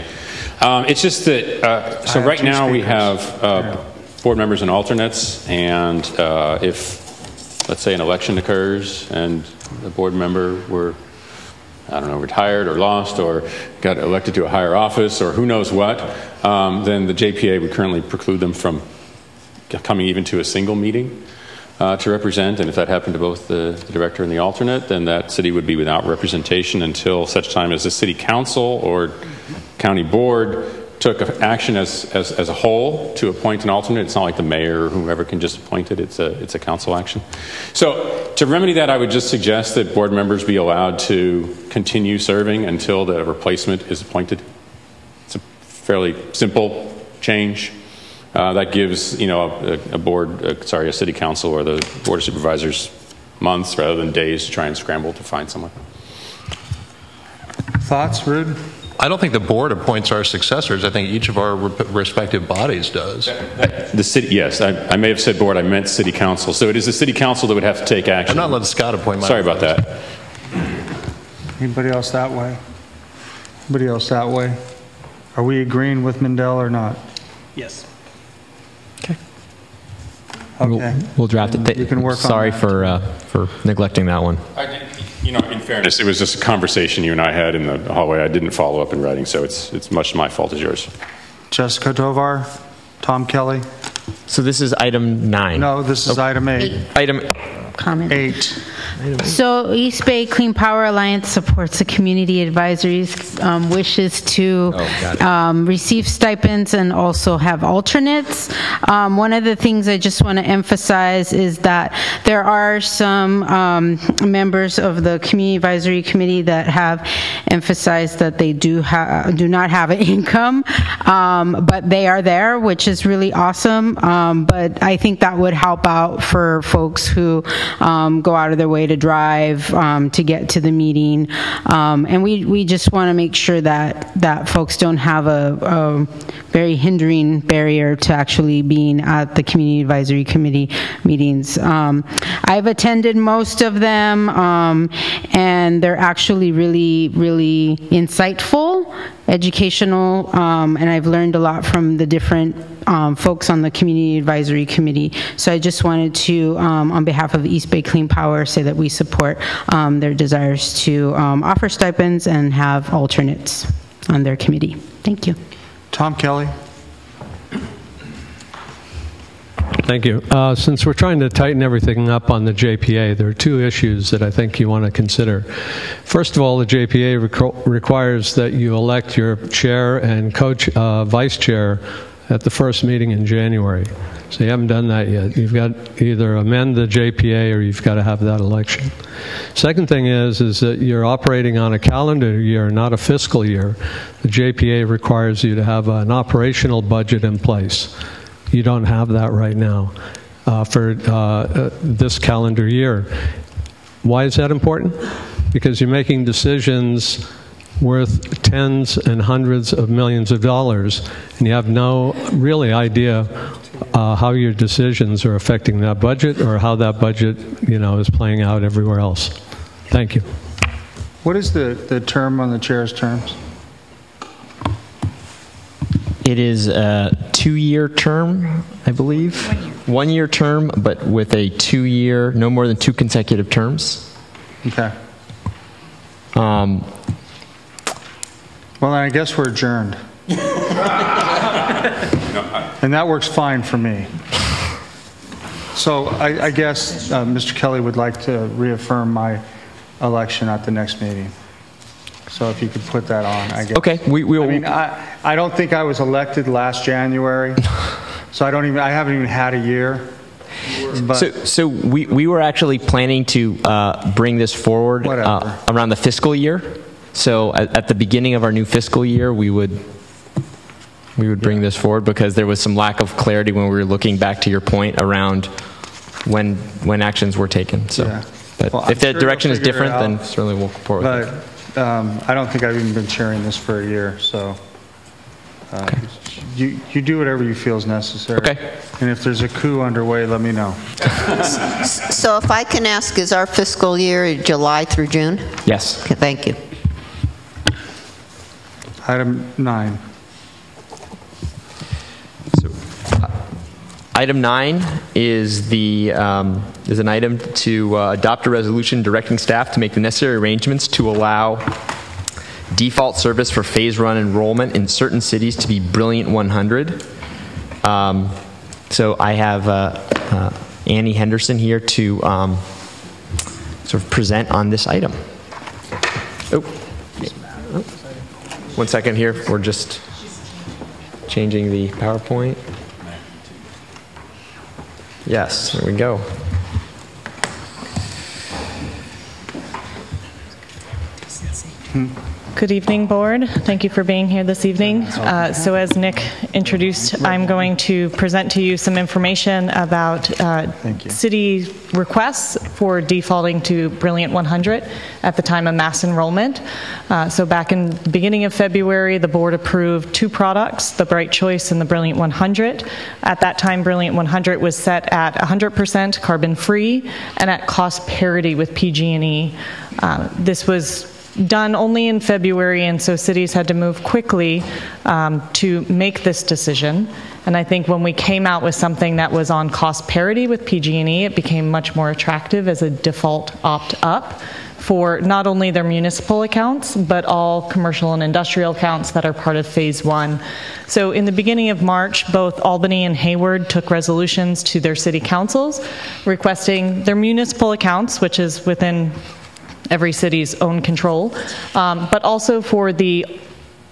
It's just that, so right now we have board members and alternates, and if, let's say, an election occurs and a board member were, I don't know, retired or lost or got elected to a higher office or who knows what, then the JPA would currently preclude them from coming even to a single meeting to represent. And if that happened to both the director and the alternate, then that city would be without representation until such time as the city council or county board took action as a whole to appoint an alternate. It's not like the mayor or whoever can just appoint it. It's a council action. So to remedy that, I would just suggest that board members be allowed to continue serving until the replacement is appointed. It's a fairly simple change. That gives, you know, a city council or the board of supervisors months rather than days to try and scramble to find someone. Thoughts, Rude? I don't think the board appoints our successors. I think each of our respective bodies does. The city, yes. I may have said board. I meant city council. So it is the city council that would have to take action. I'm not letting Scott appoint my. Sorry about that. Anybody else that way? Anybody else that way? Are we agreeing with Mindell or not? Yes. Okay. We'll draft it. You can work on Sorry that. for neglecting that one. You know, in fairness, it was just a conversation you and I had in the hallway. I didn't follow up in writing, so it's much my fault as yours. Jessica Tovar, Tom Kelly. So this is item 9. No, this is item 8. Item Comment. 8. So East Bay Clean Power Alliance supports the community advisory's wishes to receive stipends and also have alternates. One of the things I just want to emphasize is that there are some members of the Community Advisory Committee that have emphasized that they do not have an income, but they are there, which is really awesome. But I think that would help out for folks who go out of their way to drive to get to the meeting, and we just want to make sure that folks don't have a very hindering barrier to actually being at the Community Advisory Committee meetings. I've attended most of them, and they're actually really, really insightful, educational, and I've learned a lot from the different folks on the Community Advisory Committee. So I just wanted to, on behalf of East Bay Clean Power, say that we support their desires to offer stipends and have alternates on their committee. Thank you. Tom Kelly. Thank you. Since we're trying to tighten everything up on the JPA, there are two issues that I think you want to consider. First of all, the JPA requires that you elect your chair and vice chair at the first meeting in January. So you haven't done that yet. You've got to either amend the JPA or you've got to have that election. Second thing is that you're operating on a calendar year, not a fiscal year. The JPA requires you to have an operational budget in place. You don't have that right now for this calendar year. Why is that important? Because you're making decisions worth tens and hundreds of millions of dollars, and you have no really idea how your decisions are affecting that budget or how that budget, is playing out everywhere else. Thank you. What is the term on the chair's terms? It is a 2-year term, I believe. 1-year term, but with a 2-year, no more than 2 consecutive terms. Okay. Well, then I guess we're adjourned. And that works fine for me. So I guess Mr. Kelly would like to reaffirm my election at the next meeting. So if you could put that on, I guess. Okay, I don't think I was elected last January, so I haven't even had a year. But So we were actually planning to bring this forward around the fiscal year. So at the beginning of our new fiscal year, we would bring this forward because there was some lack of clarity when we were looking back to your point around when actions were taken. So, Yeah. but Well, if the I'm sure direction you'll is different, figure it then out. certainly we'll go forward with it. But I don't think I've even been chairing this for a year, so you do whatever you feel is necessary. Okay. And if there's a coup underway, let me know. So if I can ask, is our fiscal year July through June? Yes. Okay, thank you. Item 9. Item 9 is is an item to adopt a resolution directing staff to make the necessary arrangements to allow default service for phase run enrollment in certain cities to be Brilliant 100. So I have Annie Henderson here to sort of present on this item. Oh. 1 second here. We're just changing the PowerPoint. Yes, there we go. Good evening, Board. Thank you for being here this evening. So as Nick introduced, I'm going to present to you some information about city requests for defaulting to Brilliant 100 at the time of mass enrollment. So back in the beginning of February, the Board approved 2 products, the Bright Choice and the Brilliant 100. At that time, Brilliant 100 was set at 100% carbon-free and at cost parity with PG&E. This was done only in February, and so cities had to move quickly to make this decision. And I think when we came out with something that was on cost parity with PG&E, it became much more attractive as a default opt-up for not only their municipal accounts, but all commercial and industrial accounts that are part of Phase 1. So in the beginning of March, both Albany and Hayward took resolutions to their city councils requesting their municipal accounts, which is within every city's own control, but also for the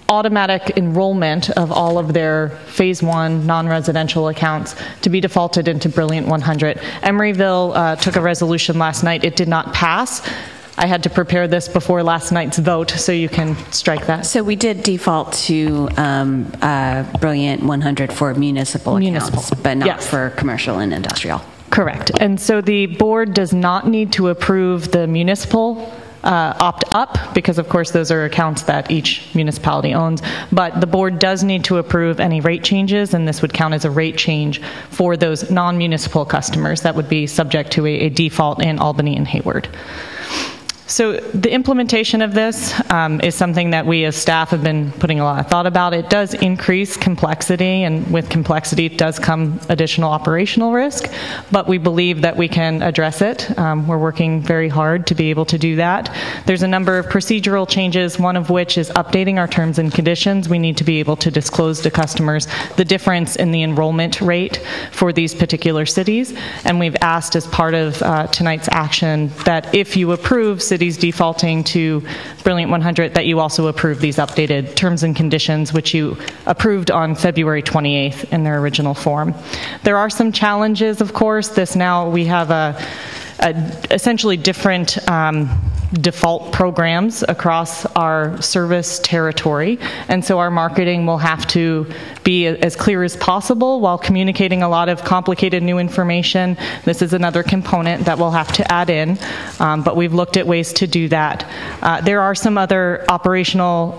automatic enrollment of all of their Phase 1 non-residential accounts to be defaulted into Brilliant 100. Emeryville took a resolution last night. It did not pass. I had to prepare this before last night's vote, so you can strike that. So we did default to Brilliant 100 for municipal accounts, but not for commercial and industrial. Correct. And so the board does not need to approve the municipal opt-up, because of course those are accounts that each municipality owns, but the board does need to approve any rate changes, and this would count as a rate change for those non-municipal customers that would be subject to a default in Albany and Hayward. So the implementation of this is something that we as staff have been putting a lot of thought about. It does increase complexity, and with complexity does come additional operational risk, but we believe that we can address it. We're working very hard to be able to do that. There's a number of procedural changes, one of which is updating our terms and conditions. We need to be able to disclose to customers the difference in the enrollment rate for these particular cities, and we've asked as part of tonight's action that if you approve cities defaulting to Brilliant 100, that you also approve these updated terms and conditions, which you approved on February 28th in their original form. There are some challenges, of course. We have a essentially different default programs across our service territory, and so our marketing will have to be as clear as possible while communicating a lot of complicated new information. This is another component that we'll have to add in, but we've looked at ways to do that. There are some other operational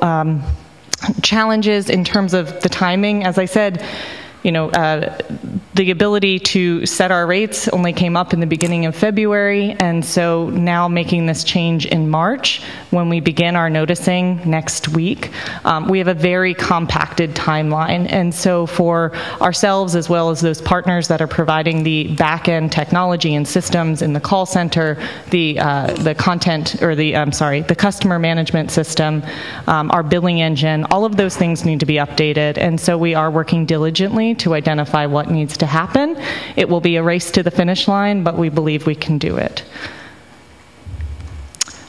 challenges in terms of the timing. As I said, the ability to set our rates only came up in the beginning of February, and so now making this change in March when we begin our noticing next week, we have a very compacted timeline. And so for ourselves, as well as those partners that are providing the back-end technology and systems in the call center, the customer management system, our billing engine, all of those things need to be updated. And so we are working diligently to identify what needs to happen. It will be a race to the finish line, but we believe we can do it.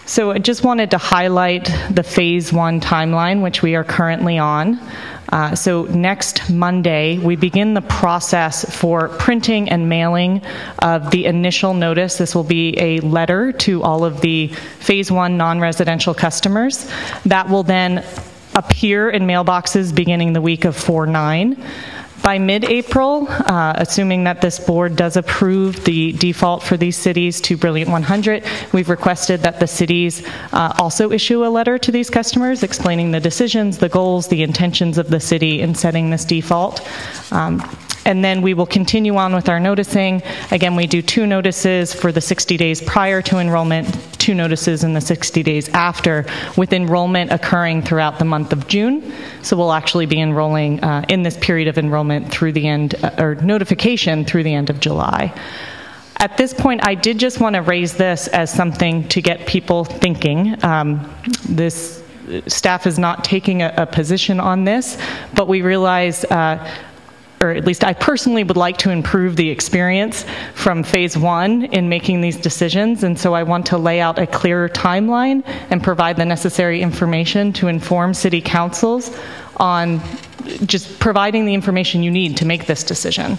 So I just wanted to highlight the phase 1 timeline, which we are currently on. So next Monday, we begin the process for printing and mailing of the initial notice. This will be a letter to all of the phase 1 non-residential customers. That will then appear in mailboxes beginning the week of 4/9. By mid-April, assuming that this board does approve the default for these cities to Brilliant 100, we've requested that the cities also issue a letter to these customers explaining the decisions, the goals, the intentions of the city in setting this default. And then we will continue on with our noticing. Again, we do 2 notices for the 60 days prior to enrollment, 2 notices in the 60 days after, with enrollment occurring throughout the month of June. So we'll actually be enrolling in this period of enrollment through the end, or notification through the end of July. At this point, I did just want to raise this as something to get people thinking. This staff is not taking a position on this, but we realize or at least I personally would like to improve the experience from phase 1 in making these decisions, and so I want to lay out a clearer timeline and provide the necessary information to inform city councils on just providing the information you need to make this decision.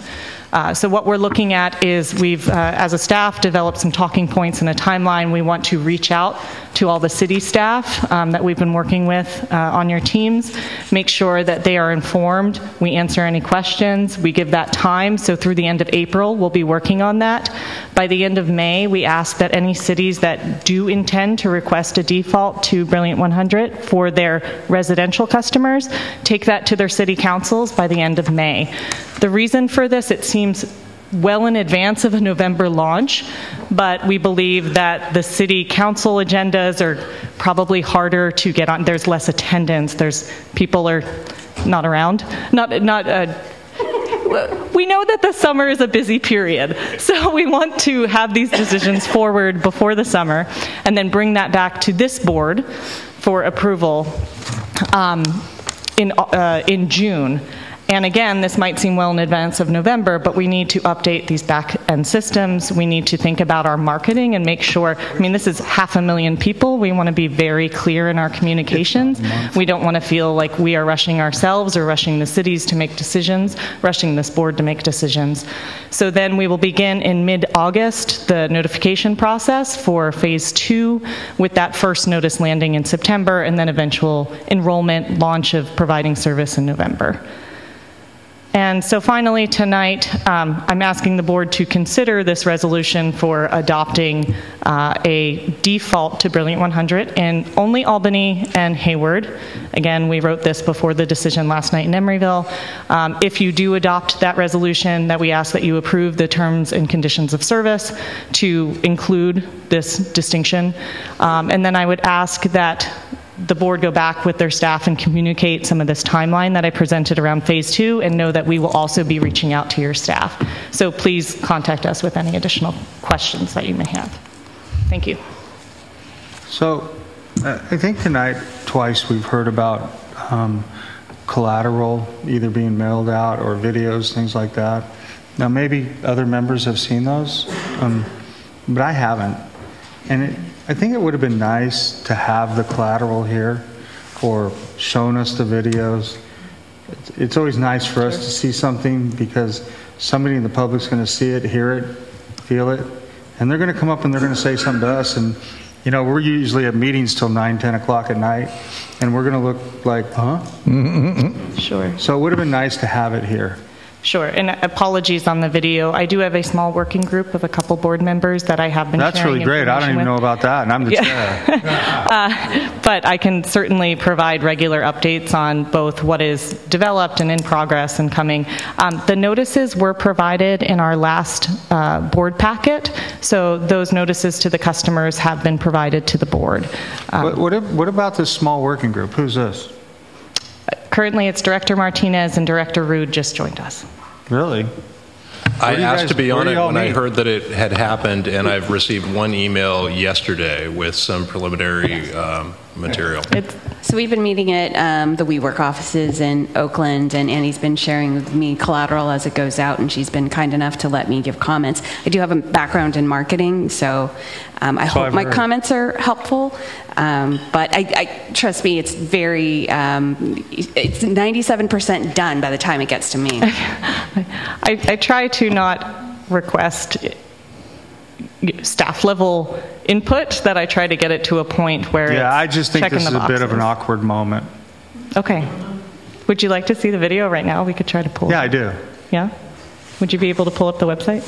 So what we're looking at is we've, as a staff, developed some talking points and a timeline. We want to reach out to all the city staff that we've been working with on your teams, make sure that they are informed, we answer any questions, we give that time. So through the end of April, we'll be working on that. By the end of May, we ask that any cities that do intend to request a default to Brilliant 100 for their residential customers, take that to their city councils by the end of May. The reason for this, it seems well in advance of a November launch, but we believe that the city council agendas are probably harder to get on. There's less attendance. People are not around. We know that the summer is a busy period, so we want to have these decisions forward before the summer and then bring that back to this board for approval in June. And again, this might seem well in advance of November, but we need to update these back-end systems. We need to think about our marketing and make sure, this is 500,000 people. We want to be very clear in our communications. We don't want to feel like we are rushing ourselves or rushing the cities to make decisions, rushing this board to make decisions. So then we will begin in mid-August the notification process for phase 2 with that first notice landing in September and then eventual enrollment launch of providing service in November. And so finally tonight, I'm asking the board to consider this resolution for adopting a default to Brilliant 100 in only Albany and Hayward. Again, we wrote this before the decision last night in Emeryville. If you do adopt that resolution, that we ask that you approve the terms and conditions of service to include this distinction. And then I would ask that the board go back with their staff and communicate some of this timeline that I presented around phase 2 and know that we will also be reaching out to your staff. So please contact us with any additional questions that you may have. Thank you. So I think tonight twice we've heard about collateral either being mailed out or videos, things like that. Now maybe other members have seen those, but I haven't. And I think it would have been nice to have the collateral here for showing us the videos. It's always nice for us to see something because somebody in the public's going to see it, hear it, feel it, and they're going to come up and they're going to say something to us. And You know, we're usually at meetings till 9, 10 o'clock at night, and we're going to look like, huh? Sure. So it would have been nice to have it here. Sure, and apologies on the video. I do have a small working group of a couple board members that I have been That's sharing really great. I don't even know about that, and I'm the chair. But I can certainly provide regular updates on both what is developed and in progress and coming. The notices were provided in our last board packet, so those notices to the customers have been provided to the board. What about this small working group? Who's this? Currently, it's Director Martinez and Director Rude just joined us. Really? I asked to be on it when I heard that it had happened, and I've received one email yesterday with some preliminary material. So we've been meeting at the WeWork offices in Oakland, and Annie's been sharing with me collateral as it goes out, and she's been kind enough to let me give comments. I do have a background in marketing, so I hope my comments are helpful. But I trust me, it's very, it's 97% done by the time it gets to me. I try to not request staff level input, that I try to get it to a point where it's I just think this is a bit of an awkward moment. Okay. Would you like to see the video right now? We could try to pull it. Yeah, I do. Yeah? Would you be able to pull up the website?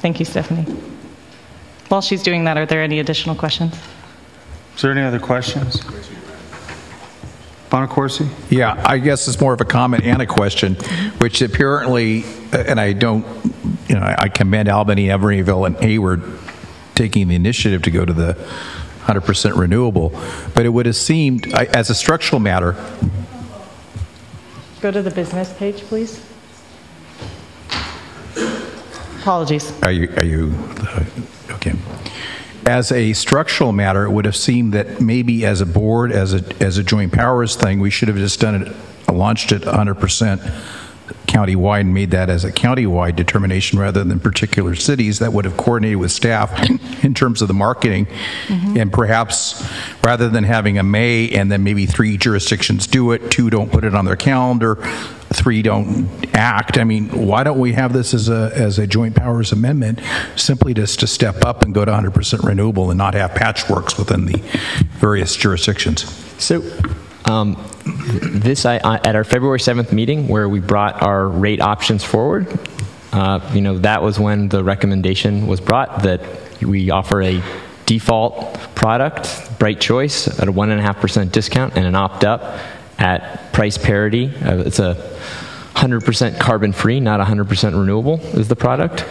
Thank you, Stephanie. While she's doing that, are there any additional questions? Is there any other questions? Bonacorsi? Yeah, I guess it's more of a comment and a question, which apparently, and I don't, I commend Albany, Emeryville, and Hayward taking the initiative to go to the 100% renewable, but it would have seemed, as a structural matter. Go to the business page, please. Apologies. Are you okay? As a structural matter, it would have seemed that maybe as a board, as a joint powers thing, we should have just done it, launched it 100% countywide and made that as a countywide determination rather than particular cities. That would have coordinated with staff in terms of the marketing. And perhaps rather than having a May and then maybe 3 jurisdictions do it, 2 don't put it on their calendar, 3 don't act. I mean, why don't we have this as a joint powers amendment, simply just to step up and go to 100% renewable and not have patchworks within the various jurisdictions? So this, at our February 7th meeting where we brought our rate options forward, that was when the recommendation was brought that we offer a default product, Bright Choice, at a 1.5% discount and an opt-up at price parity. It's a 100% carbon-free, not 100% renewable is the product.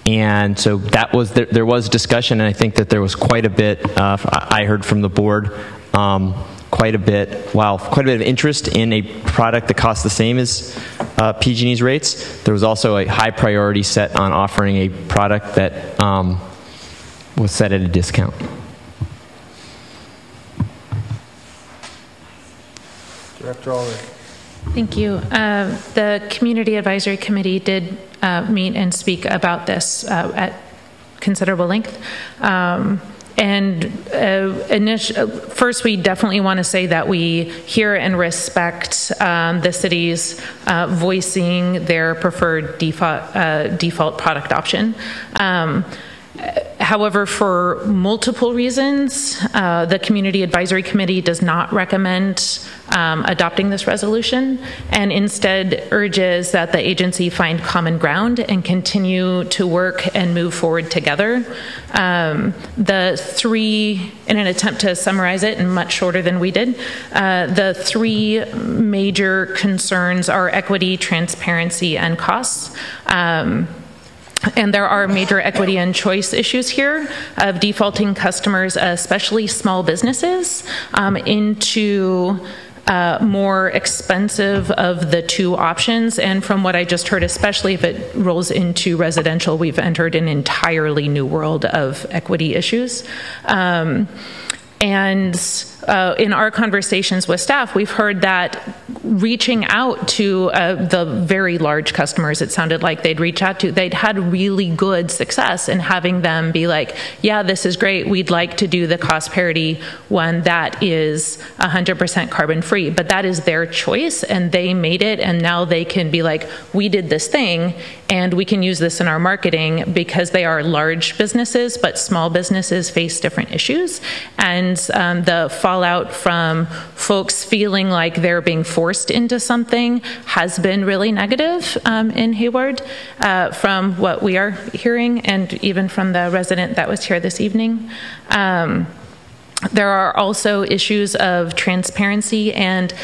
And so that was there was discussion, and I think that there was quite a bit, I heard from the board, quite a bit of interest in a product that costs the same as PG&E's rates. There was also a high priority set on offering a product that was set at a discount. Director Ulrich. Thank you. The Community Advisory Committee did meet and speak about this at considerable length. First, we definitely want to say that we hear and respect the cities voicing their preferred default product option. However, for multiple reasons, the Community Advisory Committee does not recommend adopting this resolution, and instead urges that the agency find common ground and continue to work and move forward together. The 3, in an attempt to summarize it, and much shorter than we did, the 3 major concerns are equity, transparency, and costs. And there are major equity and choice issues here of defaulting customers, especially small businesses, into more expensive of the 2 options. And from what I just heard, especially if it rolls into residential, we've entered an entirely new world of equity issues. And in our conversations with staff, we've heard that reaching out to the very large customers, it sounded like they'd reach out to, they'd had really good success in having them be like, yeah, this is great. We'd like to do the cost parity one that is 100% carbon free, but that is their choice and they made it. And now they can be like, we did this thing and we can use this in our marketing, because they are large businesses, but small businesses face different issues. And the fallout from folks feeling like they're being forced into something has been really negative in Hayward, from what we are hearing, and even from the resident that was here this evening. There are also issues of transparency and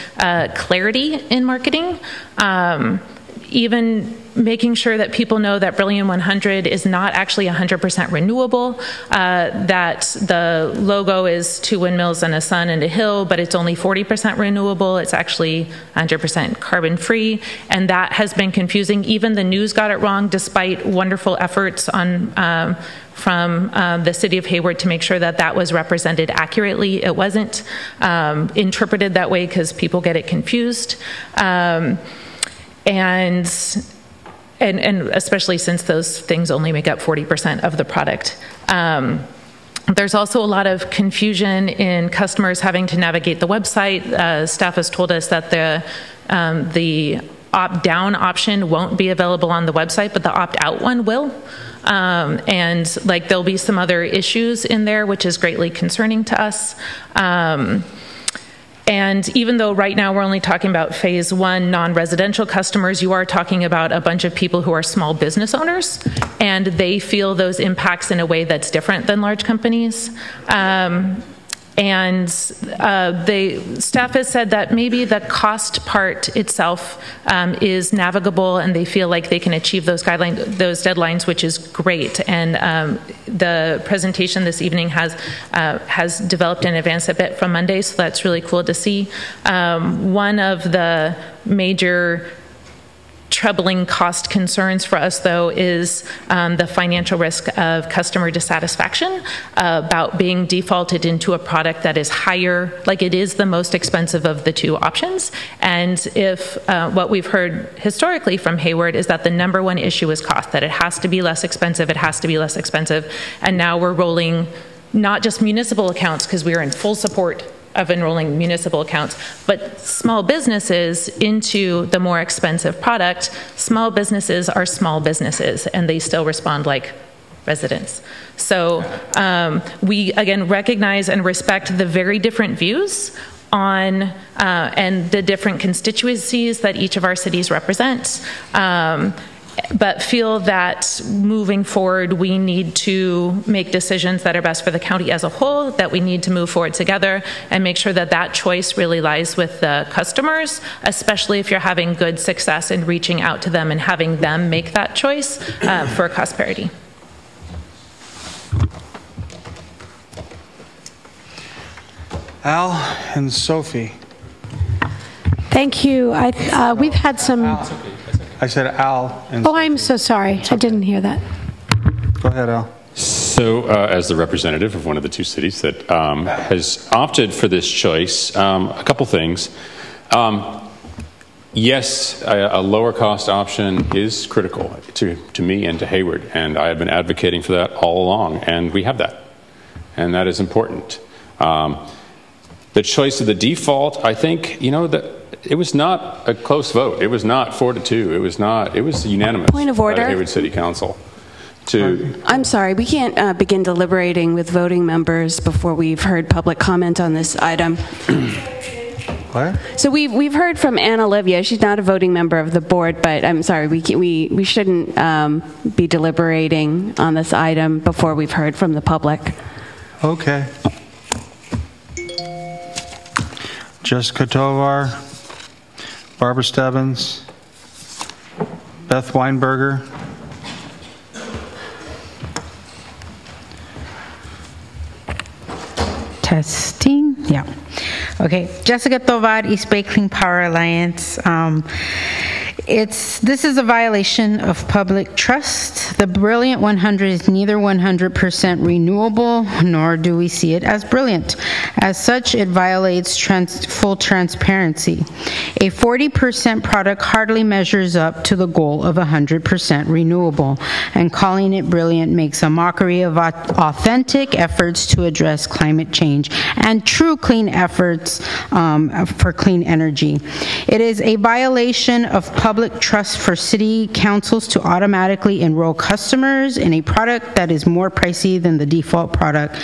clarity in marketing. Even making sure that people know that Brilliant 100 is not actually 100% renewable, that the logo is 2 windmills and a sun and a hill, but it's only 40% renewable. It's actually 100% carbon free, and that has been confusing. Even the news got it wrong, despite wonderful efforts on from the city of Hayward to make sure that that was represented accurately. It wasn't interpreted that way because people get it confused. And especially since those things only make up 40% of the product. There's also a lot of confusion in customers having to navigate the website. Staff has told us that the opt-down option won't be available on the website, but the opt-out one will. And like there'll be some other issues in there, which is greatly concerning to us. And even though right now we're only talking about phase 1 non-residential customers, you are talking about a bunch of people who are small business owners, and they feel those impacts in a way that's different than large companies. And the staff has said that maybe the cost part itself is navigable, and they feel like they can achieve those deadlines, which is great. And the presentation this evening has developed in advance a bit from Monday, so that's really cool to see. One of the major troubling cost concerns for us, though, is the financial risk of customer dissatisfaction about being defaulted into a product that is higher, like it is the most expensive of the two options. And if what we've heard historically from Hayward is that the number one issue is cost, that it has to be less expensive, it has to be less expensive. And now we're rolling not just municipal accounts, because we are in full support of enrolling municipal accounts, but small businesses into the more expensive product. Small businesses are small businesses, and they still respond like residents. So we, again, recognize and respect the very different views on and the different constituencies that each of our cities represent, but feel that moving forward, we need to make decisions that are best for the county as a whole, that we need to move forward together and make sure that that choice really lies with the customers, especially if you're having good success in reaching out to them and having them make that choice for cost parity. Al and Sophie. Thank you. We've had some... I said Al. And oh, I'm so sorry. I didn't hear that. Go ahead, Al. So, as the representative of one of the two cities that has opted for this choice, a couple things. Yes, a lower cost option is critical to me and to Hayward, and I have been advocating for that all along, and we have that, and that is important. The choice of the default, I think, it was not a close vote. It was not 4-2. It was unanimous. Point of order. By the Hayward City Council. I'm sorry, we can't begin deliberating with voting members before we've heard public comment on this item. What? So we've heard from Ann Olivia. She's not a voting member of the board, but I'm sorry, we shouldn't be deliberating on this item before we've heard from the public. Okay. Jessica Tovar, Barbara Stebbins, Beth Weinberger. Testing. Yeah. Okay. Jessica Tovar, East Bay Clean Power Alliance. This is a violation of public trust. The Brilliant 100 is neither 100% renewable, nor do we see it as brilliant. As such, it violates full transparency. A 40% product hardly measures up to the goal of 100% renewable, and calling it brilliant makes a mockery of authentic efforts to address climate change and true clean efforts for clean energy. It is a violation of public trust for city councils to automatically enroll customers in a product that is more pricey than the default product.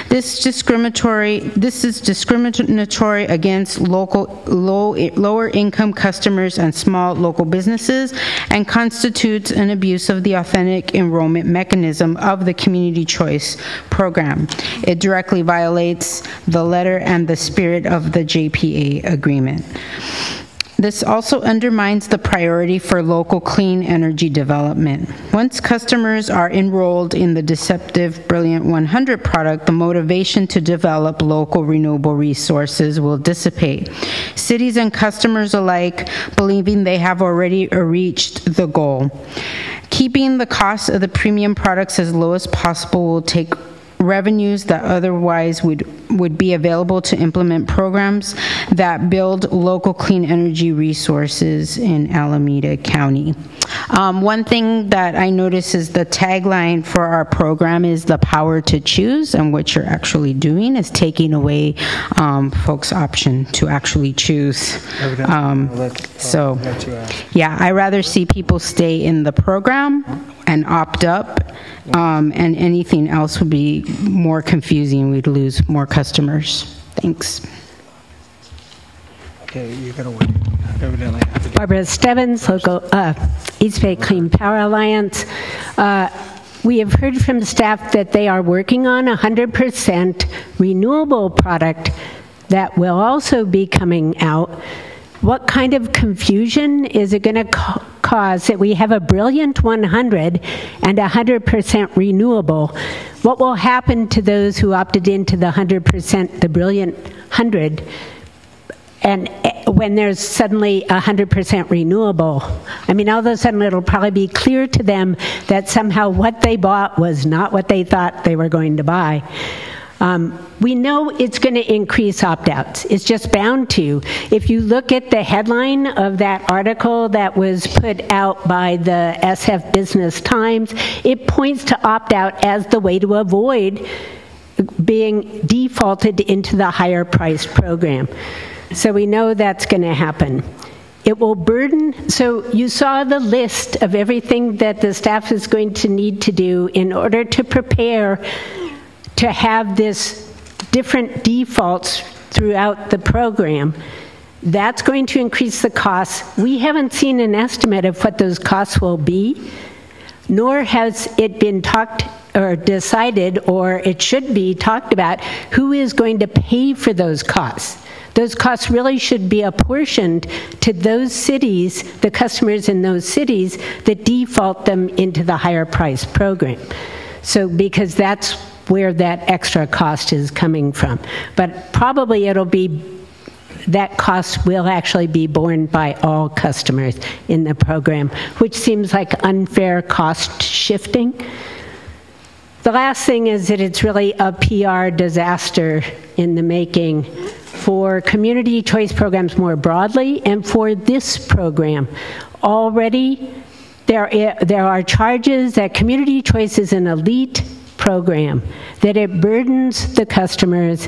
This is discriminatory against lower income customers and small local businesses, and constitutes an abuse of the authentic enrollment mechanism of the community choice program. It directly violates the letter and the spirit of the JPA agreement. This also undermines the priority for local clean energy development. Once customers are enrolled in the deceptive Brilliant 100 product, the motivation to develop local renewable resources will dissipate. Cities and customers alike believing they have already reached the goal. Keeping the cost of the premium products as low as possible will take revenues that otherwise would be available to implement programs that build local clean energy resources in Alameda County. One thing that I notice is the tagline for our program is the power to choose, and what you're actually doing is taking away folks' option to actually choose. Yeah, I rather see people stay in the program and opt up, and anything else would be more confusing. We'd lose more customers. Thanks. Okay, you gotta wait. Evidently. Barbara Stebbins, local East Bay Clean Power Alliance. We have heard from staff that they are working on a 100% renewable product that will also be coming out. What kind of confusion is it going to cause that we have a Brilliant 100 and 100% renewable? What will happen to those who opted into the 100%, the Brilliant 100, and when there's suddenly 100% renewable? I mean, all of a sudden it'll probably be clear to them that somehow what they bought was not what they thought they were going to buy. We know it's going to increase opt-outs. It's just bound to. If you look at the headline of that article that was put out by the SF Business Times, it points to opt-out as the way to avoid being defaulted into the higher priced program. So we know that's going to happen. It will burden, so you saw the list of everything that the staff is going to need to do in order to prepare to have this different defaults throughout the program. That's going to increase the costs. We haven't seen an estimate of what those costs will be, nor has it been talked or decided, or it should be talked about, who is going to pay for those costs. Those costs really should be apportioned to those cities, the customers in those cities that default them into the higher price program. So, because that's where that extra cost is coming from. But probably that cost will actually be borne by all customers in the program, which seems like unfair cost shifting. The last thing is that it's really a PR disaster in the making for community choice programs more broadly and for this program. Already, there are charges that community choice is an elite program, that it burdens the customers.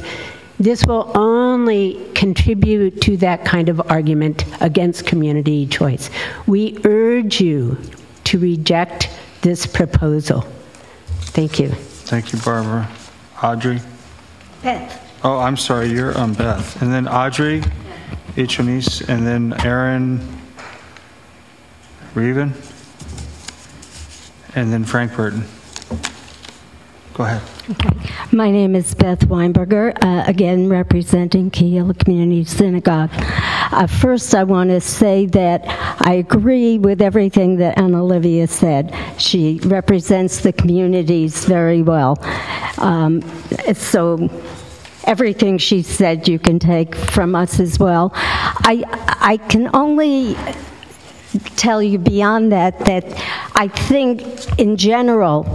This will only contribute to that kind of argument against community choice. We urge you to reject this proposal. Thank you. Thank you, Barbara. Audrey? Beth. Oh, I'm sorry, you're Beth. And then Audrey, H-Onice, and then Erin Reid, and then Frank Burton. Go ahead. Okay. My name is Beth Weinberger, again representing Keala Community Synagogue. First, I want to say that I agree with everything that Anna Olivia said. She represents the communities very well. So everything she said you can take from us as well. I can only tell you beyond that I think in general,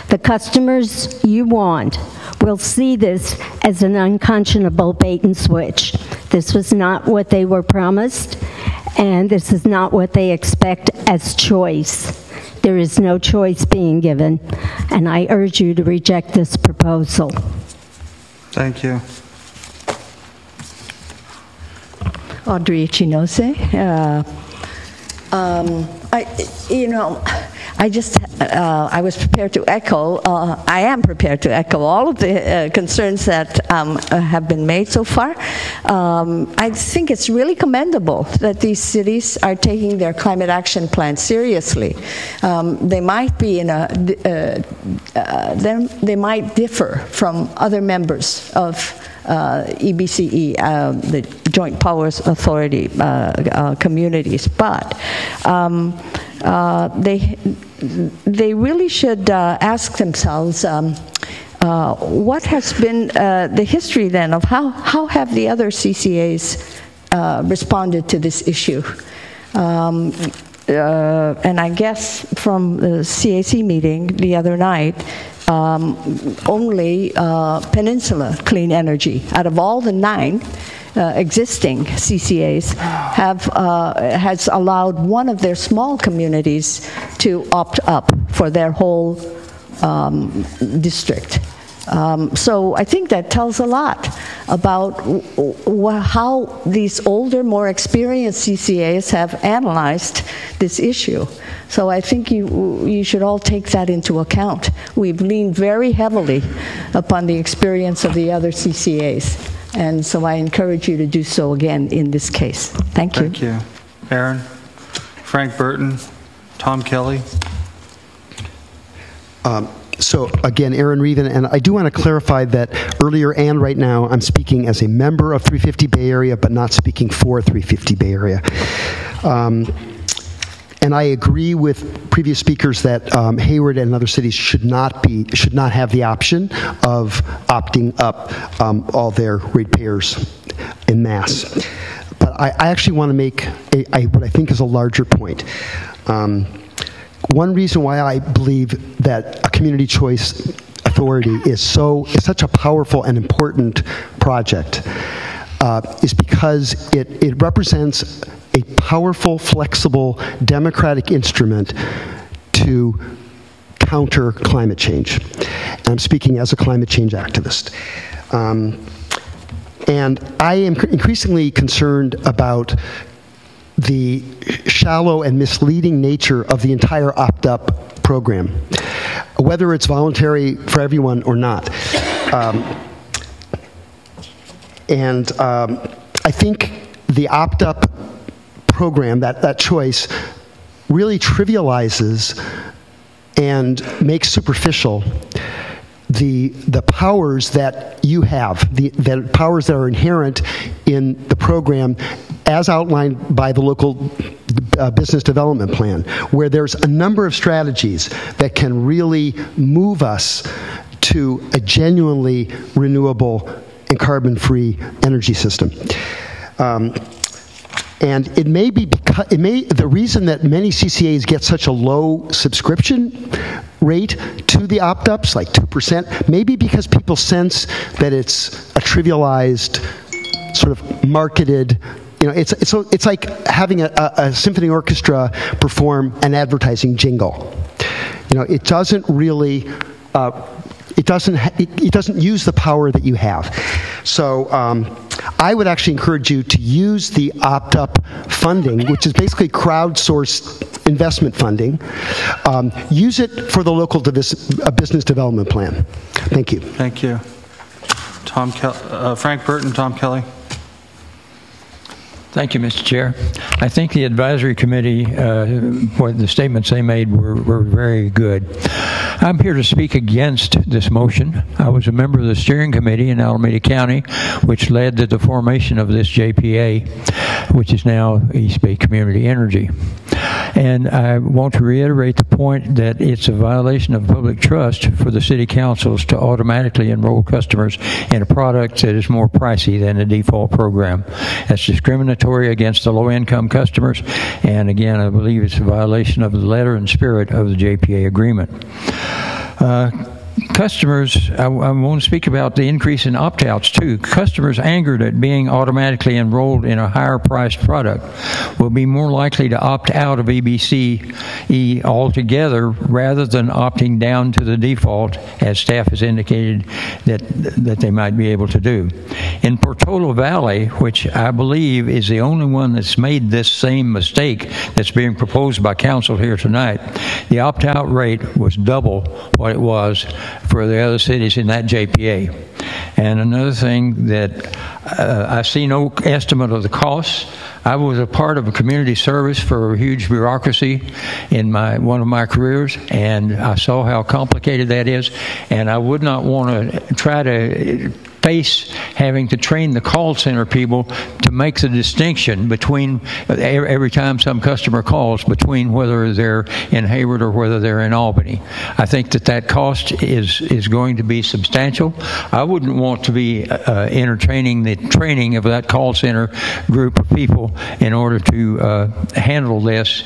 the customers you want will see this as an unconscionable bait and switch. This was not what they were promised, and this is not what they expect as choice. There is no choice being given, and I urge you to reject this proposal. Thank you. Audrey Chinose. I was prepared to echo, I am prepared to echo all of the concerns that have been made so far. I think it's really commendable that these cities are taking their climate action plan seriously. They might be in they might differ from other members of EBCE, the Joint Powers Authority communities, but they really should ask themselves what has been the history then of how have the other CCAs responded to this issue. And I guess from the CAC meeting the other night, only Peninsula Clean Energy, out of all the 9 existing CCAs, has allowed one of their small communities to opt up for their whole district. So I think that tells a lot about how these older, more experienced CCAs have analyzed this issue. So I think you should all take that into account. We've leaned very heavily upon the experience of the other CCAs, and so I encourage you to do so again in this case. Thank you. Thank you. Erin, Frank Burton, Tom Kelly. So again, Erin Reid, and I do want to clarify that earlier and right now I'm speaking as a member of 350 Bay Area, but not speaking for 350 Bay Area. And I agree with previous speakers that Hayward and other cities should not have the option of opting up all their ratepayers en masse. But I actually want to make what I think is a larger point. One reason why I believe that a community choice authority is such a powerful and important project is because it represents a powerful, flexible, democratic instrument to counter climate change. And I'm speaking as a climate change activist. And I am increasingly concerned about the shallow and misleading nature of the entire opt-up program, whether it's voluntary for everyone or not. I think the opt-up program, that choice, really trivializes and makes superficial the powers that you have, the powers that are inherent in the program as outlined by the local business development plan, where there's a number of strategies that can really move us to a genuinely renewable and carbon-free energy system. And it may be the reason that many CCAs get such a low subscription rate to the opt-ups, like 2%, maybe because people sense that it's a trivialized, sort of marketed, it's like having a symphony orchestra perform an advertising jingle. It doesn't really, it doesn't use the power that you have. So I would actually encourage you to use the opt-up funding, which is basically crowdsourced investment funding. Use it for the local business development plan. Thank you. Thank you. Frank Burton, Tom Kelly. Thank you, Mr. Chair. I think the advisory committee, the statements they made were very good. I'm here to speak against this motion. I was a member of the steering committee in Alameda County, which led to the formation of this JPA, which is now East Bay Community Energy. And I want to reiterate the point that it's a violation of public trust for the city councils to automatically enroll customers in a product that is more pricey than the default program. That's discriminatory against the low-income customers, and again, I believe it's a violation of the letter and spirit of the JPA agreement. Customers, I want to speak about the increase in opt-outs too. Customers angered at being automatically enrolled in a higher priced product will be more likely to opt out of EBCE altogether rather than opting down to the default, as staff has indicated that they might be able to do. In Parola Valley, which I believe is the only one that's made this same mistake that's being proposed by council here tonight, the opt-out rate was double what it was for the other cities in that JPA. And another thing that I see no estimate of the costs. I was a part of a community service for a huge bureaucracy in one of my careers, and I saw how complicated that is, and I would not want to try to face having to train the call center people to make the distinction between every time some customer calls between whether they're in Hayward or whether they're in Albany. I think that cost is going to be substantial. I wouldn't want to be entertaining the training of that call center group of people in order to handle this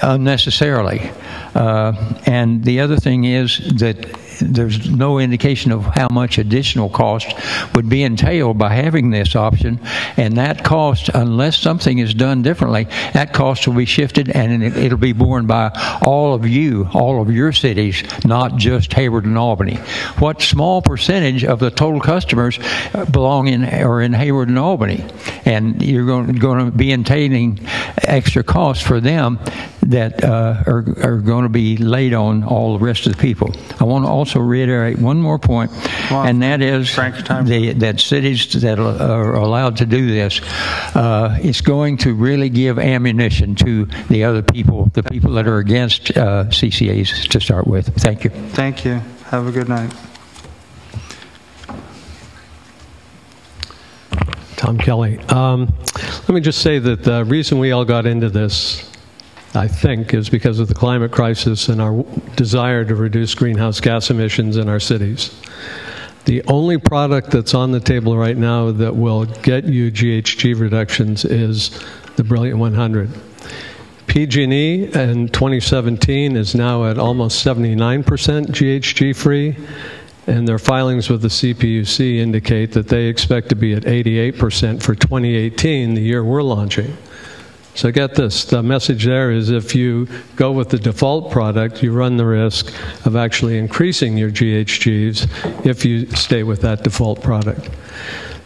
unnecessarily. And the other thing is that there's no indication of how much additional cost would be entailed by having this option, and that cost, unless something is done differently, that cost will be shifted and it'll be borne by all of you, all of your cities, not just Hayward and Albany. What small percentage of the total customers belong in or in Hayward and Albany? And you're going to be entailing extra costs for them that are going to be laid on all the rest of the people. I want to also reiterate one more point, and that is that cities that are allowed to do this, it's going to really give ammunition to the other people, the people that are against CCAs to start with. Thank you. Thank you. Have a good night. Tom Kelly. Let me just say that the reason we all got into this, I think, is because of the climate crisis and our desire to reduce greenhouse gas emissions in our cities. The only product that's on the table right now that will get you GHG reductions is the Brilliant 100. PG&E in 2017 is now at almost 79% GHG free, and their filings with the CPUC indicate that they expect to be at 88% for 2018, the year we're launching. So get this, the message there is if you go with the default product, you run the risk of actually increasing your GHGs if you stay with that default product.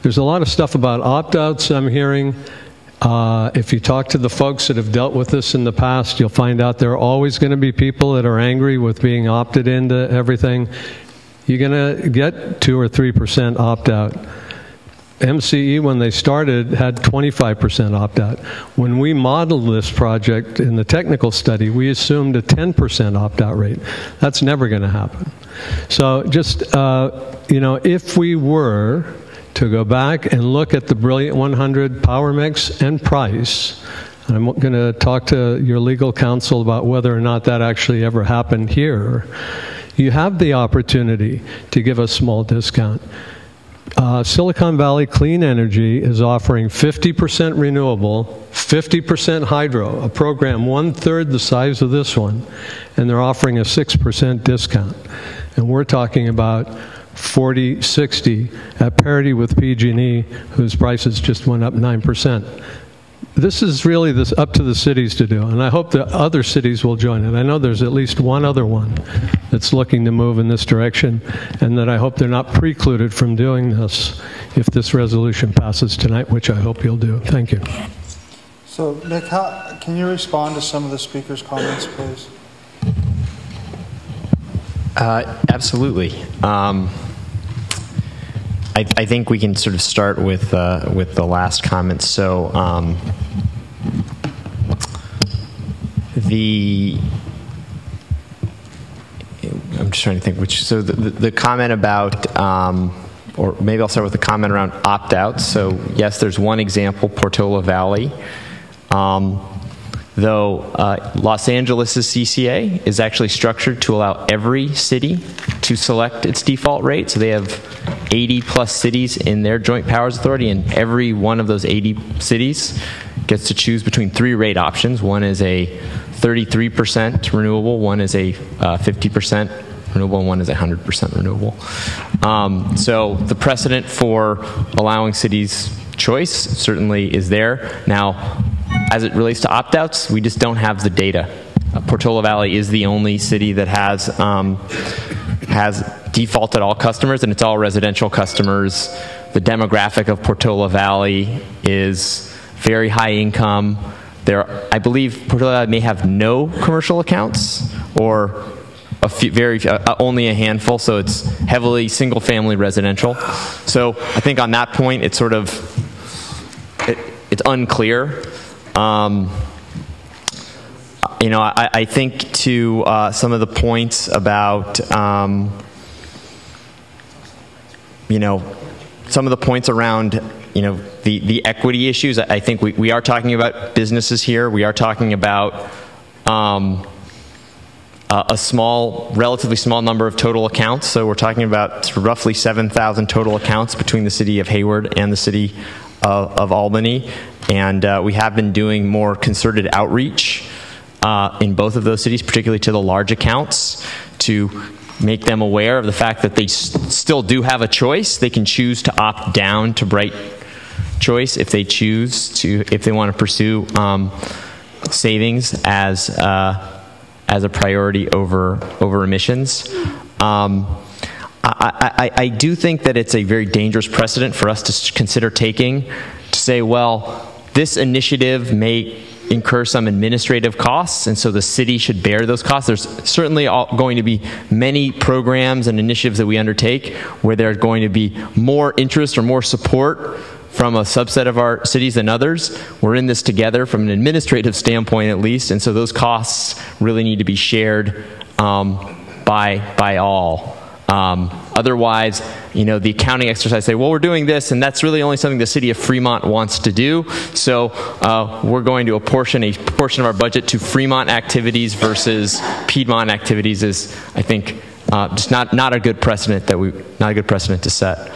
There's a lot of stuff about opt-outs I'm hearing. If you talk to the folks that have dealt with this in the past, you'll find out there are always going to be people that are angry with being opted into everything. You're going to get 2 or 3% opt-out. MCE, when they started, had 25% opt-out. When we modeled this project in the technical study, we assumed a 10% opt-out rate. That's never going to happen. So just, if we were to go back and look at the Brilliant 100 power mix and price, and I'm going to talk to your legal counsel about whether or not that actually ever happened here, you have the opportunity to give a small discount. Silicon Valley Clean Energy is offering 50% renewable, 50% hydro, a program 1/3 the size of this one, and they're offering a 6% discount. And we're talking about 40, 60 at parity with PG&E, whose prices just went up 9%. This is really up to the cities to do, and I hope that other cities will join it. I know there's at least one other one that's looking to move in this direction, and that I hope they're not precluded from doing this if this resolution passes tonight, which I hope you'll do. Thank you. So, Nick, can you respond to some of the speakers' comments, please? Absolutely. I think we can sort of start with the last comment. So I'm just trying to think which. So the comment about, or maybe I'll start with the comment around opt-outs. So yes, there's one example, Parola Valley. though Los Angeles' CCA is actually structured to allow every city to select its default rate. So they have 80 plus cities in their joint powers authority, and every one of those 80 cities gets to choose between 3 rate options. One is a 33% renewable, one is a 50% renewable, and one is 100% renewable. So the precedent for allowing cities choice certainly is there. Now, as it relates to opt-outs, we just don't have the data. Portola Valley is the only city that has defaulted all customers, and it's all residential customers. The demographic of Portola Valley is very high income. I believe Portola Valley may have no commercial accounts, or a few, only a handful, so it's heavily single-family residential. So I think on that point, it's sort of, it's unclear. You know, I think to some of the points about, you know, some of the points around, you know, the equity issues. I think we are talking about businesses here. We are talking about a relatively small number of total accounts. So we're talking about roughly 7,000 total accounts between the city of Hayward and the city of Albany. And we have been doing more concerted outreach in both of those cities, particularly to the large accounts, to make them aware of the fact that they still do have a choice. They can choose to opt down to Bright Choice if they choose to, if they want to pursue savings as a priority over emissions. I do think that it's a very dangerous precedent for us to consider taking, to say, well, this initiative may incur some administrative costs, and so the city should bear those costs. There's certainly going to be many programs and initiatives that we undertake where there's going to be more interest or more support from a subset of our cities than others. We're in this together from an administrative standpoint at least, and so those costs really need to be shared by all. Otherwise, you know, the accounting exercise say, well, we're doing this, and that's really only something the city of Fremont wants to do. So we're going to apportion a portion of our budget to Fremont activities versus Piedmont activities is, I think, just not a good precedent to set.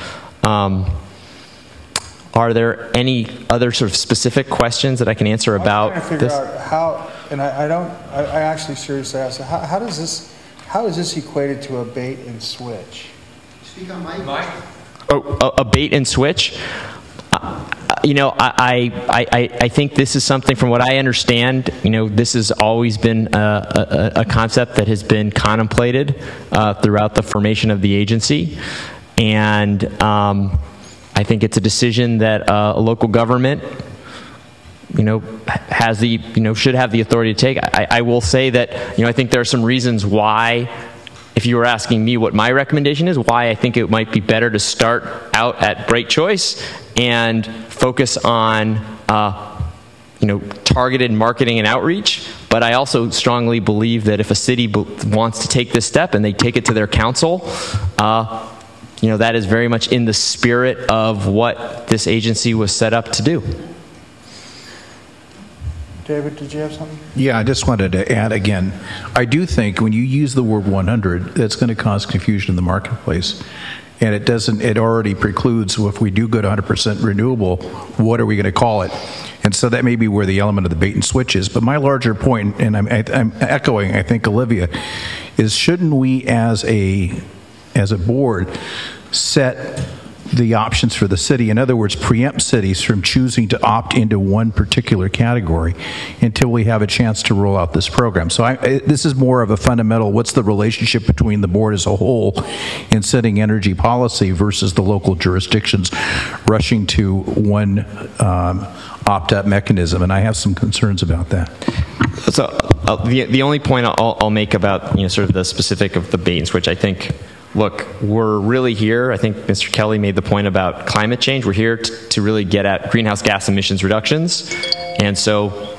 Are there any other sort of specific questions that I can answer about this? I'm trying to figure out how, and I actually seriously asked, how is this equated to a bait and switch? Speak on mic. Oh, a bait and switch? You know, I think this is something, from what I understand, you know, this has always been a concept that has been contemplated throughout the formation of the agency. And I think it's a decision that a local government, you know, has the, you know, should have the authority to take. I will say that, you know, I think there are some reasons why, if you were asking me what my recommendation is, why I think it might be better to start out at Bright Choice and focus on, you know, targeted marketing and outreach. But I also strongly believe that if a city wants to take this step and they take it to their council, you know, that is very much in the spirit of what this agency was set up to do. David, did you have something? Yeah, I just wanted to add again, I do think when you use the word 100, that's going to cause confusion in the marketplace. And it already precludes, well, if we do go to 100% renewable, what are we going to call it? And so that may be where the element of the bait and switch is. But my larger point, and I'm echoing, I think, Olivia, is shouldn't we as a board set the options for the city? In other words, preempt cities from choosing to opt into one particular category until we have a chance to roll out this program. So this is more of a fundamental, what's the relationship between the board as a whole in setting energy policy versus the local jurisdictions rushing to one opt-out mechanism, and I have some concerns about that. So the only point I'll make about, you know, sort of the specific of the bait and switch, I think, look, we're really here. I think Mr. Kelly made the point about climate change. We're here to really get at greenhouse gas emissions reductions. And so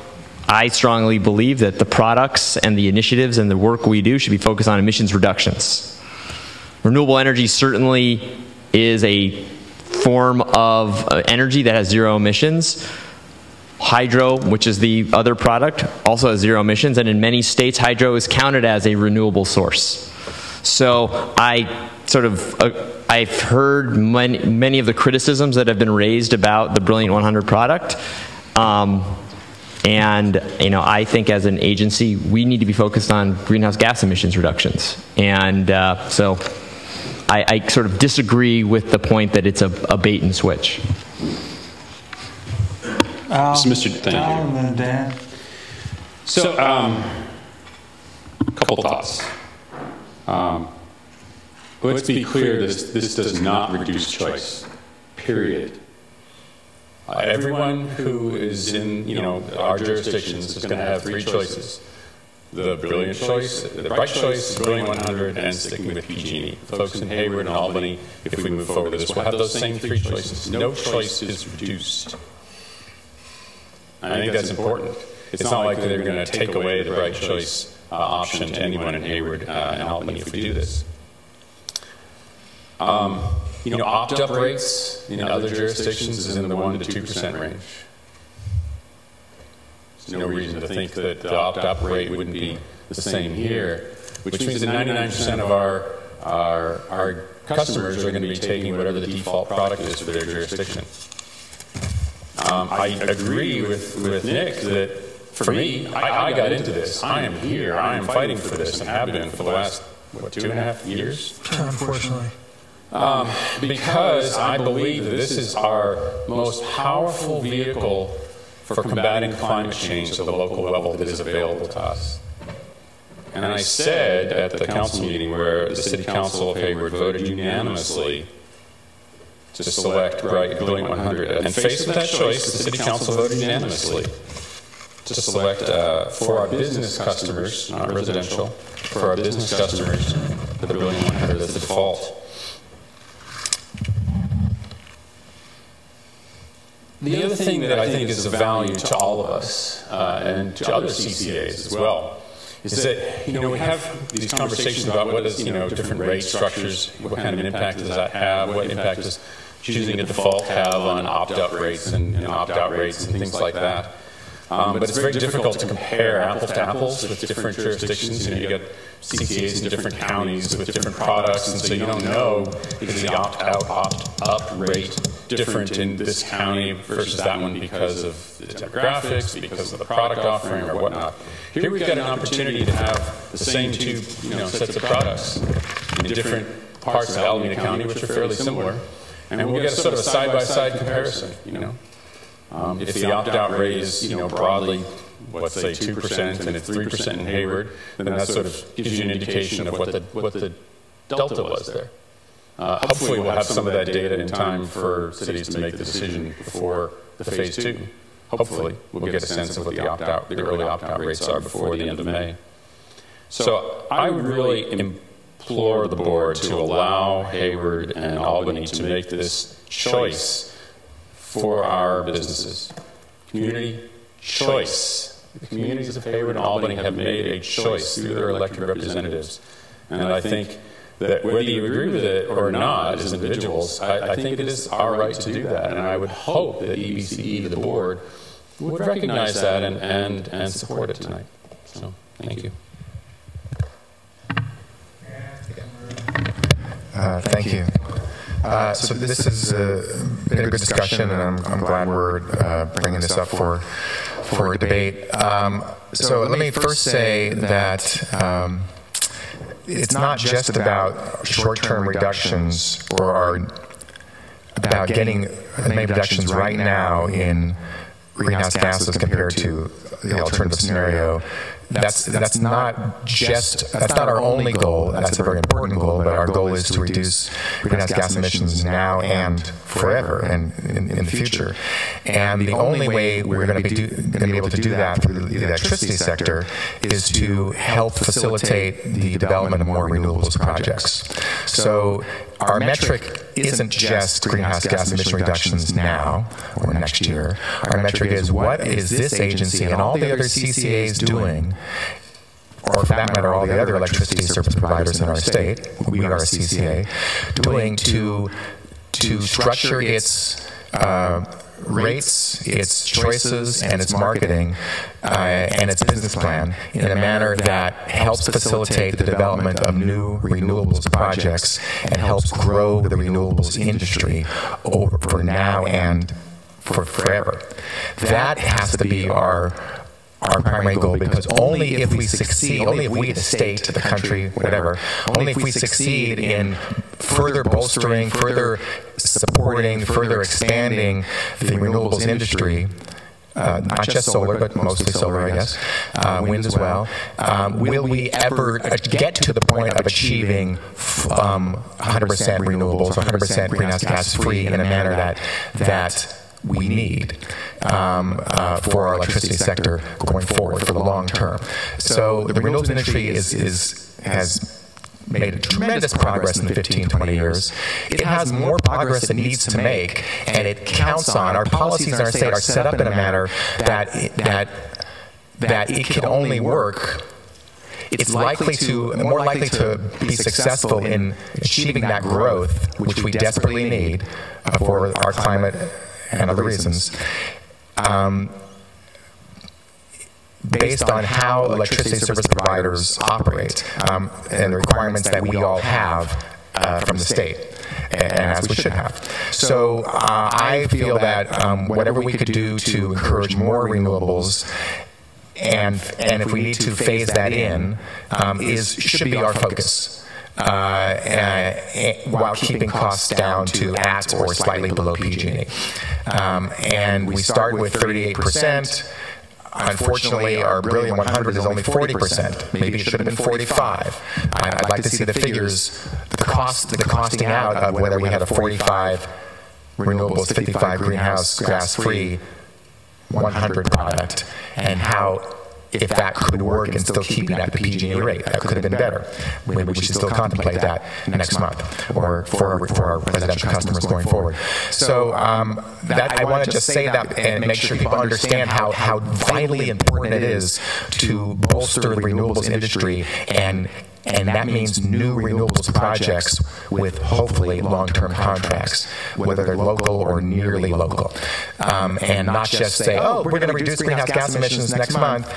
I strongly believe that the products and the initiatives and the work we do should be focused on emissions reductions. Renewable energy certainly is a form of energy that has zero emissions. Hydro, which is the other product, also has zero emissions, and in many states, hydro is counted as a renewable source. So I've heard many of the criticisms that have been raised about the Brilliant 100 product. And I think as an agency, we need to be focused on greenhouse gas emissions reductions. And so I sort of disagree with the point that it's a bait and switch. Thank you. And then Dan. So, a couple thoughts. Let's be clear, this does not reduce choice, period. Everyone who is in, our jurisdictions is going to have three choices. The brilliant choice, the right choice, Brilliant 100, and sticking with PG&E. Folks in Hayward and Albany, if we move forward with this, will have those same three choices. No choice is reduced. I think that's important. It's not like they're going to take away the right choice option to anyone in Hayward and Albany if we do this. Opt-up rates in other jurisdictions is in the 1% to 2% range. There's no reason to think that the opt-up rate wouldn't be the same here, which means that 99% of our customers are going to be taking whatever the default product is for their jurisdiction. I agree with Nick that for me, I got into this. I am here. I am fighting for this and have been for the last, 2.5 years? Unfortunately. Because I believe that this is our most powerful vehicle for combating climate change at the local level that is available to us. And I said at the council meeting where the City Council of Hayward voted unanimously to select Brilliant 100. And faced with that choice, the City Council voted unanimously to select for our business customers, not residential, for our business customers, the Brilliant 100 as the default. The other thing that I think is of value to all of us and to other CCAs as well is that, we have these conversations about what does, different rate structures, what kind of impact does that have, what impact does choosing a default have on opt-out rates and opt-out rates and things like that. But it's very difficult to compare apples to apples with different jurisdictions. You get CCAs in different counties with different products, and so you don't know is the opt-out, opt-up rate different in this county versus that one because of the demographics, because of the product offering or whatnot. Here we've got an opportunity to have the same two sets of products in different parts of Alameda County, which are fairly similar, and we'll get sort of a side-by-side comparison. If the opt-out rate is broadly, let's say 2% and it's 3% in Hayward, then that sort of gives you an indication of what the delta was there. Hopefully we'll have some of that data in time for cities to make the decision before the phase 2. Hopefully we'll get a sense of what the early opt-out rates are before the end of May. So I would really implore the board to allow Hayward and Albany to make this choice for our businesses. Community choice. The communities of Hayward and Albany have made a choice through their elected representatives. And I think that whether you agree with it or not as individuals, I think it is our right to do that. And I would hope that EBCE, the board, would recognize that and support it tonight. So, thank you. Thank you. So this has been a good discussion, and I'm glad we're bringing this up for debate. So let me first say that it's not just about short-term reductions or about getting many reductions right now in greenhouse gases compared to the alternative scenario. That's not our only goal. That's a very important goal, but our goal is to reduce greenhouse gas emissions now and forever and in the future. And the only way we're going to be able to do that through the electricity sector is to help facilitate the development of more renewables projects. So our metric isn't just greenhouse gas emission reductions now or next year. Our metric is what is this agency and all the other CCAs doing, or for that matter, all the other electricity service providers in our state, we are a CCA, doing to structure its rates, its choices, and its marketing and its business plan in a manner that helps facilitate the development of new renewables projects and helps grow the renewables industry for now and for forever. That has to be our primary goal, because only if we succeed, only if we, the state, the country, whatever, only if we succeed in further bolstering, further supporting, further expanding the renewables industry, not just solar, but mostly solar, I guess, wind as well, will we ever get to the point of achieving 100% renewables, 100% greenhouse gas free in a manner that we need for our electricity sector going forward for the long term. So the renewables industry has made tremendous progress in the 15, 20 years. It has more progress it needs to make, and it counts on, our policies in our state are set up in a manner that it can only work. It's more likely to be successful in achieving that growth, which we desperately need for our climate and other reasons, based on how electricity service providers operate and the requirements that we all have from the state, and as we should have. So I feel that whatever we could do to encourage more renewables, and if we need to phase that in, should be our focus. While keeping costs down to at or slightly below PG&E. And we start with 38%. Unfortunately, our Brilliant 100 is only 40%. Maybe it should have been 45. I'd like to see the figures, the costing out of whether we had a 45 renewables, 55 greenhouse gas-free 100 product, and how, if that could work and still keeping at the PG&E rate. That could have been better. Maybe we should still contemplate that next month, or for our residential customers going forward. So that I want to just say that and make sure people understand how vitally important it is to bolster the renewables industry, and that means new renewables projects with hopefully long-term contracts, whether they're local or nearly local. And not just say, oh, we're going to reduce greenhouse gas emissions next month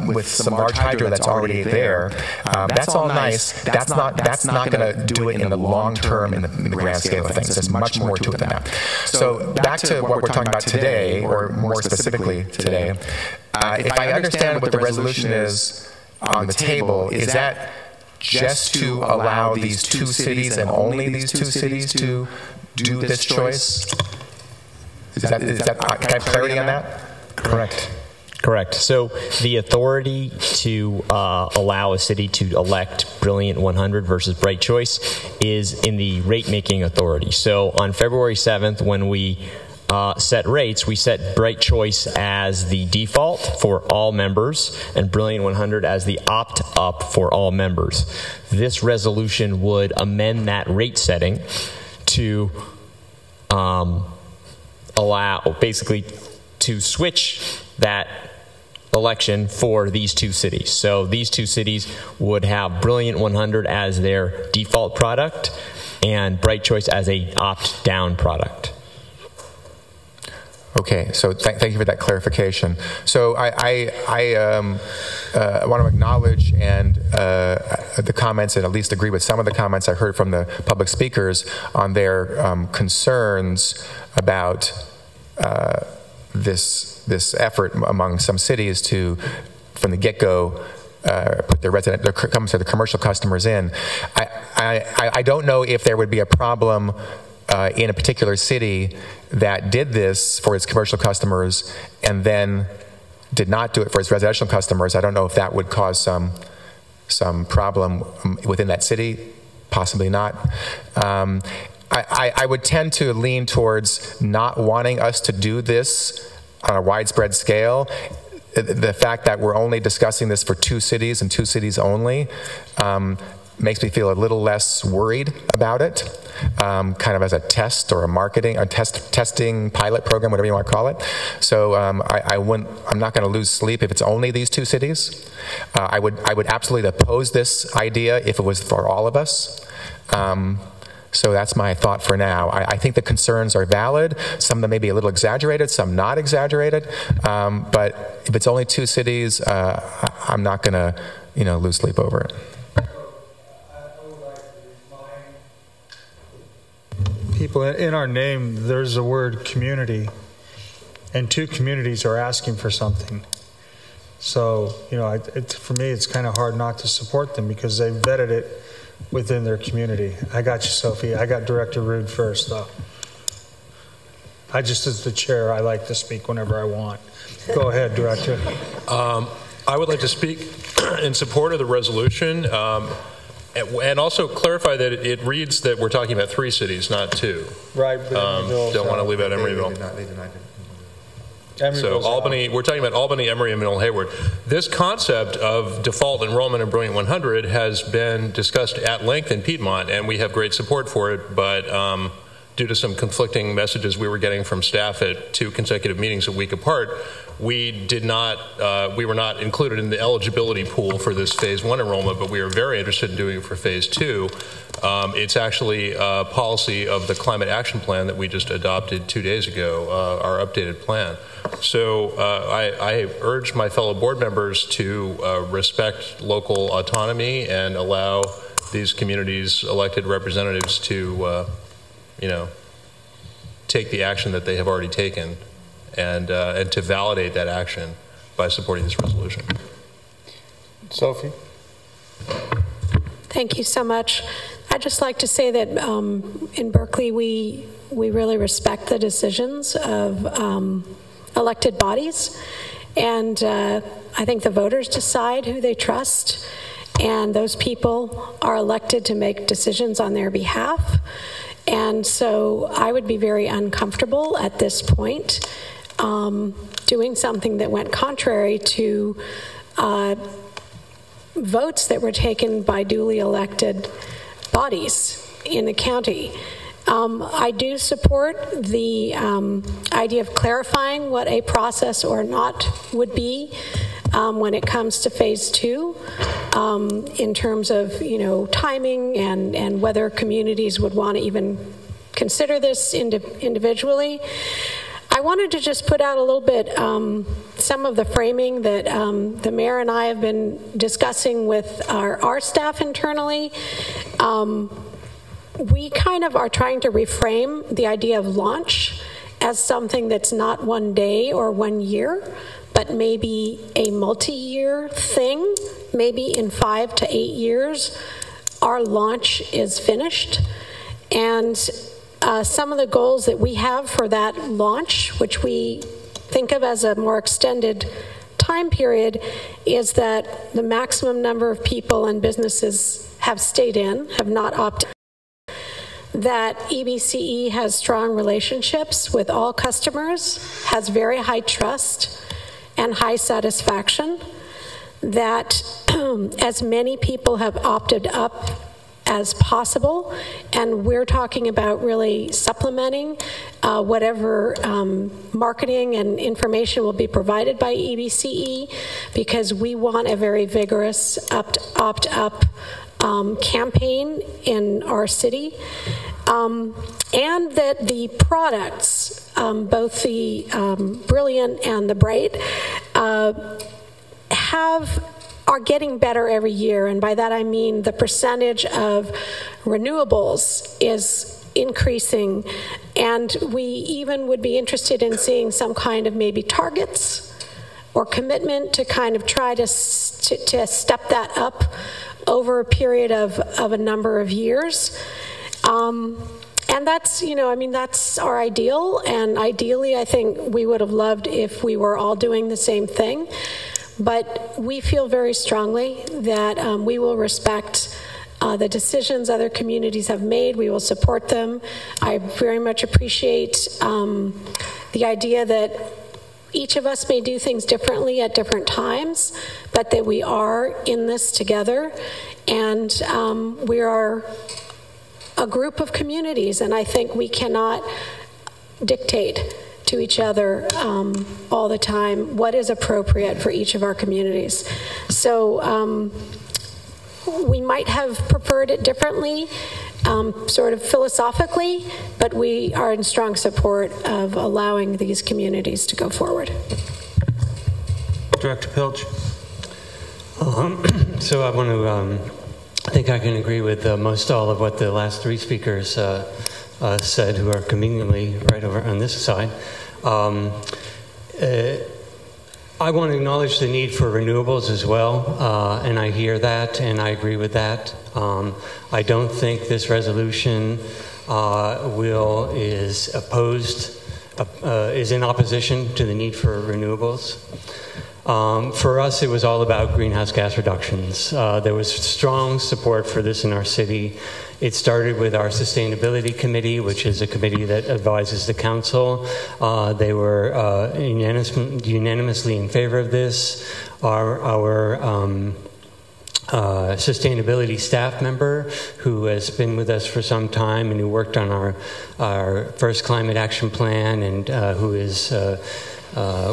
with some large hydro that's already there. That's all nice. That's not going to do it in the long term in the grand scale of things. There's much more to it than that. So back to what we're talking about today, or more specifically today, if I understand what the resolution is on the table, is that just to allow these two cities and only these two cities to do this choice? Can I have clarity on that? Correct. So the authority to allow a city to elect Brilliant 100 versus Bright Choice is in the rate-making authority. So on February 7th, when we set rates, we set Bright Choice as the default for all members and Brilliant 100 as the opt-up for all members. This resolution would amend that rate setting to allow, basically, to switch that election for these two cities. So these two cities would have Brilliant 100 as their default product and Bright Choice as a opt-down product. Okay, so thank you for that clarification. So I want to acknowledge the comments, and at least agree with some of the comments I heard from the public speakers on their concerns about this effort among some cities to, from the get-go, put their commercial customers in. I don't know if there would be a problem in a particular city that did this for its commercial customers and then did not do it for its residential customers. I don't know if that would cause some problem within that city. Possibly not. I would tend to lean towards not wanting us to do this on a widespread scale. The fact that we're only discussing this for two cities and two cities only makes me feel a little less worried about it, kind of as a test or a testing pilot program, whatever you want to call it. So I'm not going to lose sleep if it's only these two cities. I would absolutely oppose this idea if it was for all of us. So that's my thought for now. I think the concerns are valid. Some of them may be a little exaggerated, some not exaggerated. But if it's only 2 cities, I'm not going to, lose sleep over it. People, in our name, there's the word community, and 2 communities are asking for something. So, for me, it's kind of hard not to support them because they vetted it within their community. I got you, Sophie. I got Director Rude first, though. I just, as the chair, I like to speak whenever I want. Go ahead, Director. I would like to speak in support of the resolution and also clarify that it reads that we're talking about 3 cities, not 2. Right. Don't want to leave out Emeryville. So Albany, we're talking about Albany, Emory, and Middle Hayward. This concept of default enrollment in Brilliant 100 has been discussed at length in Piedmont, and we have great support for it, but due to some conflicting messages we were getting from staff at 2 consecutive meetings a week apart, we were not included in the eligibility pool for this phase 1 enrollment, but we are very interested in doing it for phase 2. It's actually a policy of the Climate Action Plan that we just adopted 2 days ago, our updated plan. So I urge my fellow board members to respect local autonomy and allow these communities' elected representatives to, take the action that they have already taken and to validate that action by supporting this resolution. Sophie? Thank you so much. I'd just like to say that in Berkeley, we really respect the decisions of elected bodies, and I think the voters decide who they trust, and those people are elected to make decisions on their behalf. And so I would be very uncomfortable at this point doing something that went contrary to votes that were taken by duly elected bodies in the county. I do support the idea of clarifying what a process or not would be when it comes to phase 2 in terms of timing and whether communities would want to even consider this individually. I wanted to just put out a little bit some of the framing that the mayor and I have been discussing with our staff internally. We kind of are trying to reframe the idea of launch as something that's not 1 day or 1 year, but maybe a multi-year thing. Maybe in 5 to 8 years, our launch is finished. And some of the goals that we have for that launch, which we think of as a more extended time period, is that the maximum number of people and businesses have stayed in, have not opted, that EBCE has strong relationships with all customers, has very high trust and high satisfaction, that as many people have opted up as possible, and we're talking about really supplementing whatever marketing and information will be provided by EBCE, because we want a very vigorous opt-up campaign in our city, and that the products, both the Brilliant and the Bright, are getting better every year. And by that I mean the percentage of renewables is increasing, and we even would be interested in seeing some kind of maybe targets or commitment to kind of try to step that up over a period of a number of years. And that's, that's our ideal, and ideally I think we would have loved if we were all doing the same thing. But we feel very strongly that we will respect the decisions other communities have made. We will support them. I very much appreciate the idea that each of us may do things differently at different times, but that we are in this together. And we are a group of communities, and I think we cannot dictate to each other all the time what is appropriate for each of our communities. So we might have preferred it differently. sort of philosophically, but we are in strong support of allowing these communities to go forward. Director Pilch. So I want to, I think I can agree with most all of what the last three speakers said, who are conveniently right over on this side. I want to acknowledge the need for renewables as well, and I hear that, and I agree with that. I don't think this resolution is in opposition to the need for renewables. For us, it was all about greenhouse gas reductions. There was strong support for this in our city. It started with our Sustainability Committee, which is a committee that advises the council. They were unanimously in favor of this. Our sustainability staff member, who has been with us for some time and who worked on our first climate action plan, and who is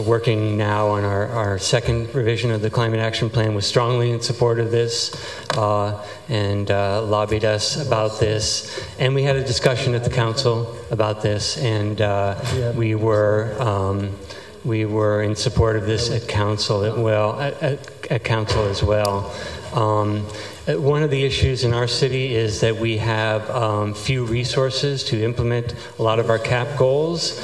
working now on our second revision of the Climate Action Plan, was strongly in support of this and lobbied us about this. And we had a discussion at the council about this, and we were in support of this at council as well. One of the issues in our city is that we have few resources to implement a lot of our CAP goals.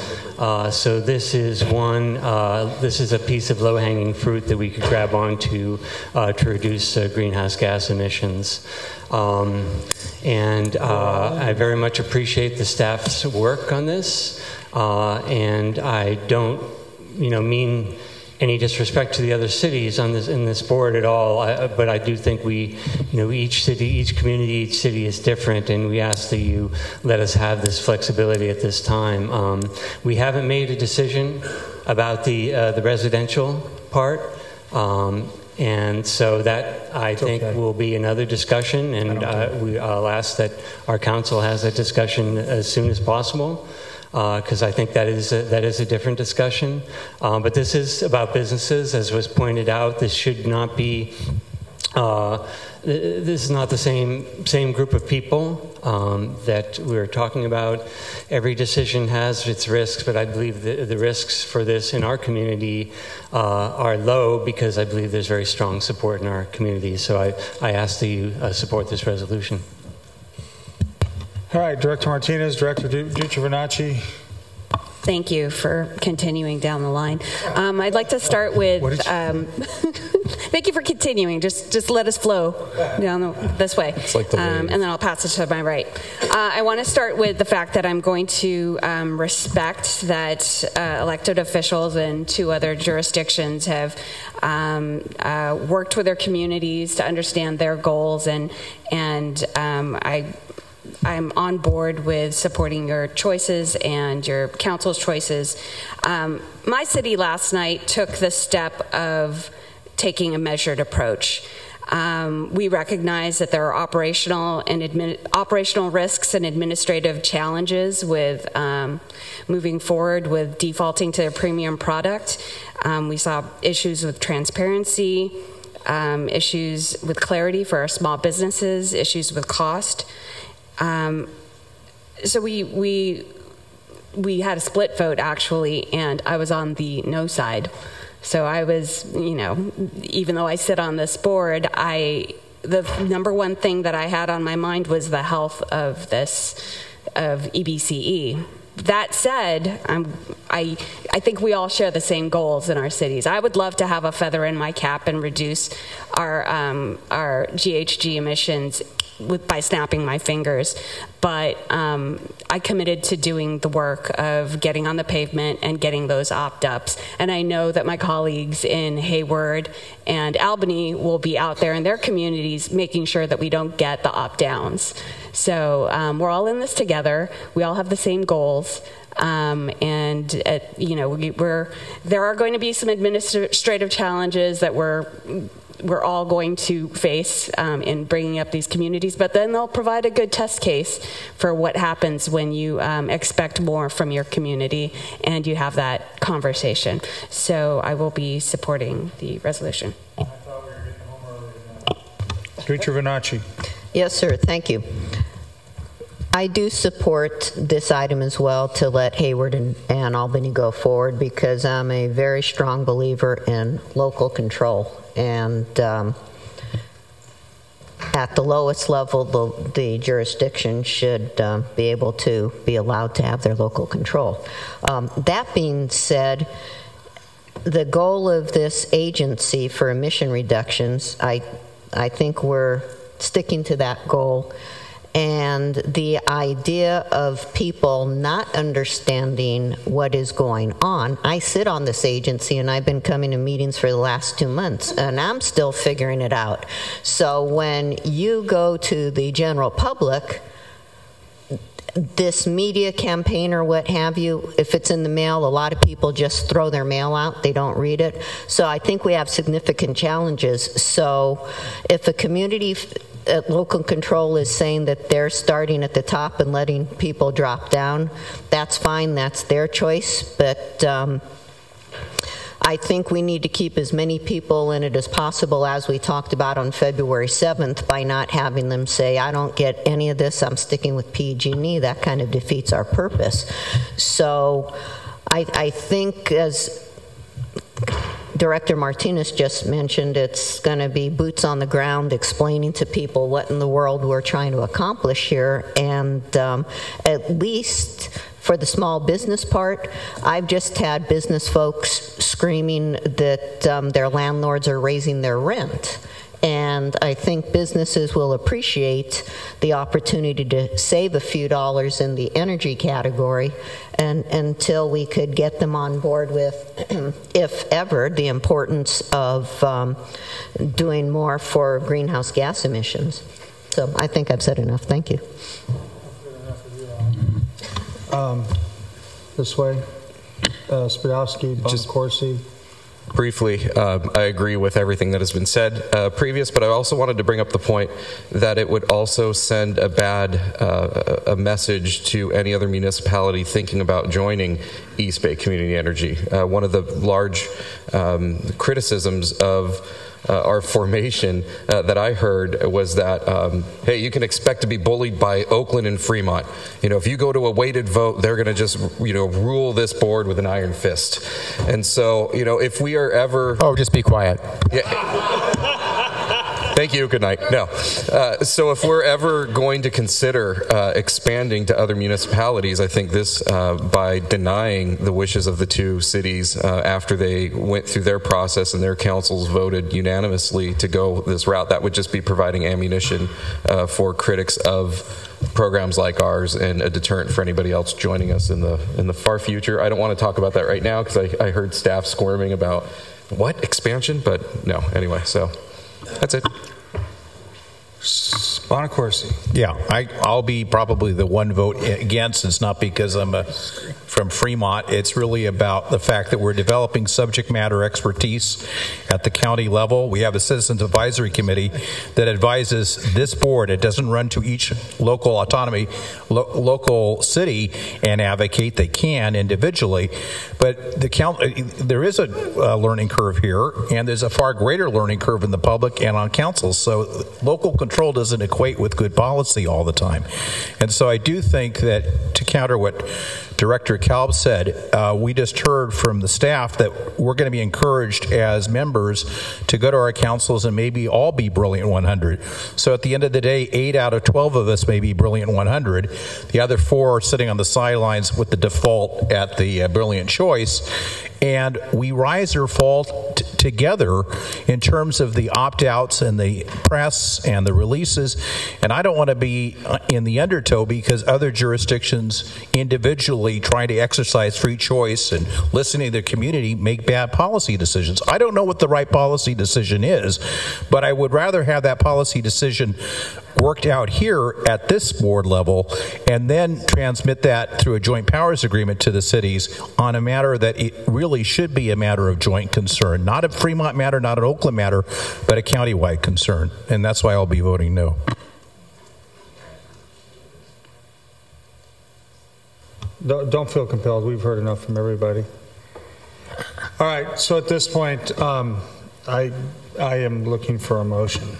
So this is this is a piece of low-hanging fruit that we could grab onto to reduce greenhouse gas emissions. And I very much appreciate the staff's work on this. And I don't, mean any disrespect to the other cities in this board at all, but I do think each community, each city is different, and we ask that you let us have this flexibility at this time. We haven't made a decision about the residential part, and so that I think will be another discussion, and I'll ask that our council has that discussion as soon as possible. Because I think that is a different discussion. But this is about businesses, as was pointed out. This should not be. This is not the same group of people that we're talking about. Every decision has its risks, but I believe the risks for this in our community are low, because I believe there's very strong support in our community. So I ask that you support this resolution. All right, Director Martinez, Director Ducci-Vernacci. Thank you for continuing down the line. I'd like to start with, thank you for continuing. Just let us flow down this way. It's like the and then I'll pass it to my right. I want to start with the fact that I'm going to respect that elected officials in 2 other jurisdictions have worked with their communities to understand their goals, and I'm on board with supporting your choices and your council's choices. My city last night took the step of taking a measured approach. We recognize that there are operational risks and administrative challenges with moving forward with defaulting to a premium product. We saw issues with transparency, issues with clarity for our small businesses, issues with cost. So we had a split vote, actually, and I was on the no side. So I was, even though I sit on this board, the number one thing that I had on my mind was the health of EBCE. That said, I think we all share the same goals in our cities. I would love to have a feather in my cap and reduce our GHG emissions by snapping my fingers, but I committed to doing the work of getting on the pavement and getting those opt-ups. And I know that my colleagues in Hayward and Albany will be out there in their communities making sure that we don't get the opt-downs. So we're all in this together. We all have the same goals. And there are going to be some administrative challenges that we're all going to face in bringing up these communities, but then they'll provide a good test case for what happens when you expect more from your community and you have that conversation. So I will be supporting the resolution. Ducci-Vernacci. Yes, sir. Thank you. I do support this item as well, to let Hayward and Albany go forward, because I'm a very strong believer in local control. And at the lowest level, the jurisdiction should be able to be allowed to have their local control. That being said, the goal of this agency for emission reductions, I think we're sticking to that goal. And the idea of people not understanding what is going on. I sit on this agency, and I've been coming to meetings for the last 2 months, and I'm still figuring it out. So when you go to the general public, this media campaign or what have you, if it's in the mail, a lot of people just throw their mail out. They don't read it. So I think we have significant challenges. So if a community local control is saying that they're starting at the top and letting people drop down, that's fine. That's their choice. But I think we need to keep as many people in it as possible, as we talked about on February 7th, by not having them say, I don't get any of this, I'm sticking with PG&E. That kind of defeats our purpose. So I think, as Director Martinez just mentioned, it's going to be boots on the ground, explaining to people what in the world we're trying to accomplish here. And at least for the small business part, I've just had business folks screaming that their landlords are raising their rent. And I think businesses will appreciate the opportunity to save a few dollars in the energy category, and until we could get them on board with, if ever, the importance of doing more for greenhouse gas emissions. So I think I've said enough. Thank you. This way. Spadowski, Boncorsi. Briefly, I agree with everything that has been said previous, but I also wanted to bring up the point that it would also send a bad a message to any other municipality thinking about joining East Bay Community Energy. One of the large criticisms of our formation that I heard was that, hey, you can expect to be bullied by Oakland and Fremont. You know, if you go to a weighted vote, they're going to just, you know, rule this board with an iron fist. And so, you know, if we are ever... Oh, just be quiet. Yeah. Thank you. Good night. No. So if we're ever going to consider expanding to other municipalities, I think this, by denying the wishes of the two cities after they went through their process and their councils voted unanimously to go this route, that would just be providing ammunition for critics of programs like ours and a deterrent for anybody else joining us in the far future. I don't want to talk about that right now because I heard staff squirming about what expansion, but no. Anyway, so. That's it. Bonaccorsi. Yeah, I'll be probably the one vote against. It's not because I'm from Fremont. It's really about the fact that we're developing subject matter expertise at the county level. We have a Citizens Advisory Committee that advises this board. It doesn't run to each local autonomy, local city and advocate. They can individually, but there is a learning curve here, and there's a far greater learning curve in the public and on councils. So local control doesn't equate with good policy all the time. And so I do think that, to counter what Director Kalb said, we just heard from the staff that we're going to be encouraged as members to go to our councils and maybe all be Brilliant 100. So at the end of the day, 8 out of 12 of us may be Brilliant 100. The other 4 are sitting on the sidelines with the default at the Brilliant Choice. And we rise or fall together in terms of the opt-outs and the press and the releases. And I don't want to be in the undertow because other jurisdictions individually trying to exercise free choice and listening to the community make bad policy decisions. I don't know what the right policy decision is, but I would rather have that policy decision worked out here at this board level and then transmit that through a joint powers agreement to the cities on a matter that it really should be a matter of joint concern. Not a Fremont matter, not an Oakland matter, but a countywide concern. And that's why I'll be voting no. Don't feel compelled. We've heard enough from everybody. All right. So at this point, I am looking for a motion.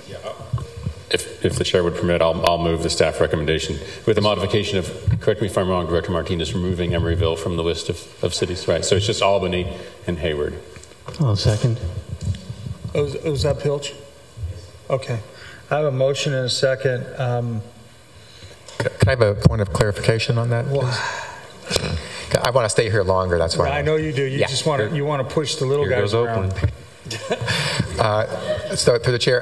if the chair would permit, I'll move the staff recommendation with the modification of, correct me if I'm wrong, Director Martinez, removing Emeryville from the list of cities, right? So it's just Albany and Hayward. I'll second. Was that Pilch? Okay. I have a motion and a second. Can I have a point of clarification on that? I want to stay here longer. That's why. I know you do. You just want to push the little guys around. So through the chair.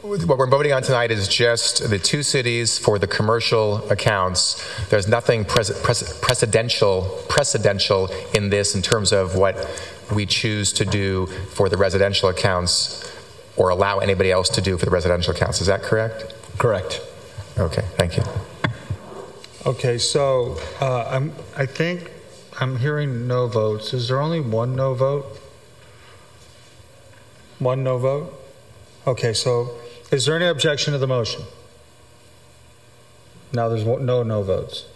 What we're voting on tonight is just the 2 cities for the commercial accounts. There's nothing precedential in this in terms of what we choose to do for the residential accounts or allow anybody else to do for the residential accounts. Is that correct? Correct. Okay, thank you. Okay, so I think I'm hearing no votes. Is there only one no vote? One no vote? Okay, so is there any objection to the motion? Now there's no votes.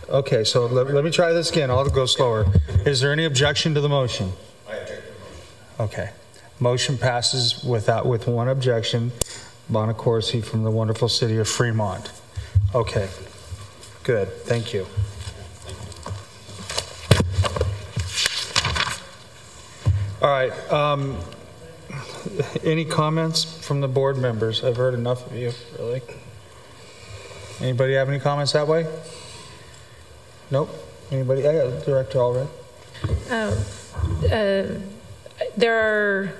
Okay, so let me try this again. I'll go slower. Is there any objection to the motion? I object to the motion. Okay. Motion passes with one objection. Bonacorsi from the wonderful city of Fremont. Okay. Good. Thank you. All right. Any comments from the board members? I've heard enough of you, really. Anybody have any comments that way? Nope. Anybody? I got Director Allred. There are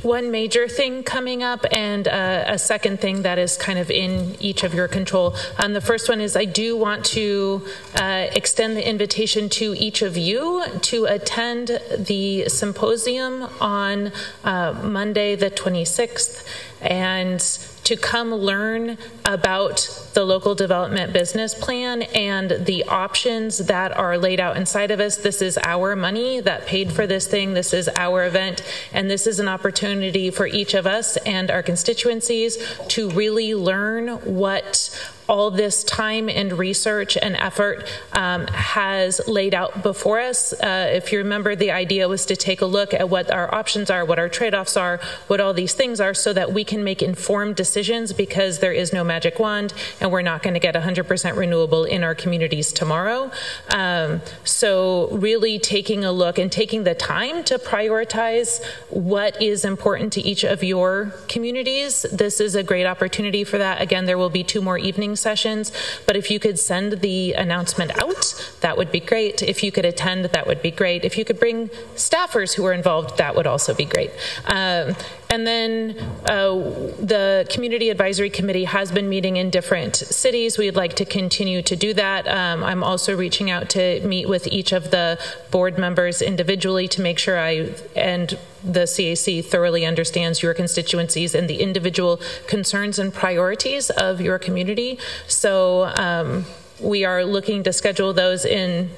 one major thing coming up and a second thing that is kind of in each of your control. The first one is I do want to extend the invitation to each of you to attend the symposium on Monday the 26th and to come learn about the local development business plan and the options that are laid out inside of us. This is our money that paid for this thing. This is our event. And this is an opportunity for each of us and our constituencies to really learn what all this time and research and effort has laid out before us. If you remember, the idea was to take a look at what our options are, what our trade-offs are, what all these things are, so that we can make informed decisions, because there is no magic wand and we're not going to get 100% renewable in our communities tomorrow. So really taking a look and taking the time to prioritize what is important to each of your communities. This is a great opportunity for that. Again, there will be 2 more evening sessions, but if you could send the announcement out, that would be great. If you could attend, that would be great. If you could bring staffers who are involved, that would also be great. And then the Community Advisory Committee has been meeting in different cities. We'd like to continue to do that. I'm also reaching out to meet with each of the board members individually to make sure I and the CAC thoroughly understands your constituencies and the individual concerns and priorities of your community. So we are looking to schedule those in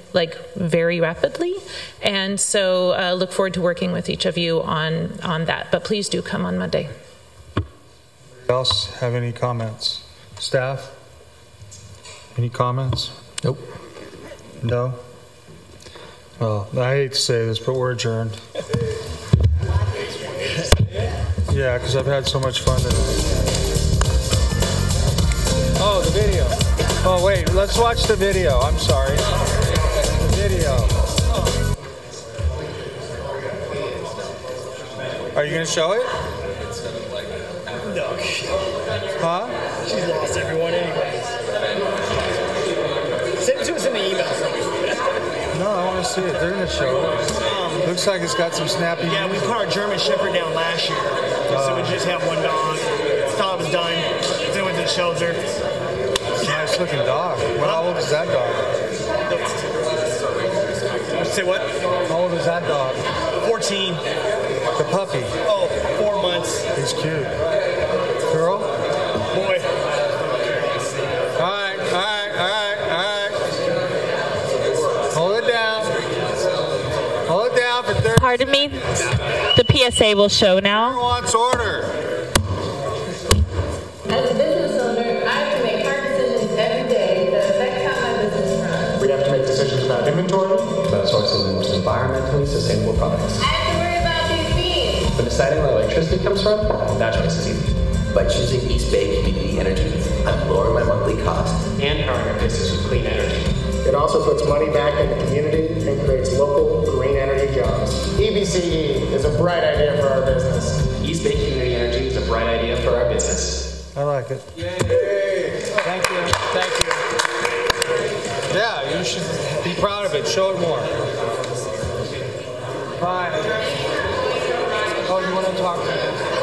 very rapidly, and so look forward to working with each of you on that. But please do come on Monday. Else have any comments? Staff? Any comments? Nope. No? Well, I hate to say this, but we're adjourned. Yeah, because I've had so much fun today. Oh, the video. Oh, wait, let's watch the video. I'm sorry. The video. Are you going to show it? No. Huh? She's lost everyone anyways. Send it to us in the email. No, I want to see it. They're going to show it. Looks like it's got some snappy. Yeah, we put our German Shepherd down last year. So we just have one dog. Thought it was done. Then went to the shelter. Nice looking dog. Well, how old is that dog? Say what? How old is that dog? 14. The puppy? Oh, 4 months. He's cute. Girl? Boy. All right. Hold it down. Hold it down for 30 Pardon me? The PSA will show now. Who wants order? As a business owner, I have to make hard decisions every day that affect how my business runs. We have to make decisions about inventory, about sourcing environmentally sustainable products. I have to worry about these beans. The deciding where electricity comes from, that choice is easy. By choosing East Bay Community Energy, I'm lowering my monthly cost And powering our business with clean energy. It also puts money back in the community and creates local green energy jobs. EBCE is a bright idea for our business. East Bay Community Energy is a bright idea for our business. I like it. Yay! Thank you. Thank you. Yeah, you should be proud of it. Show it more. Fine. Oh, you want to talk to me?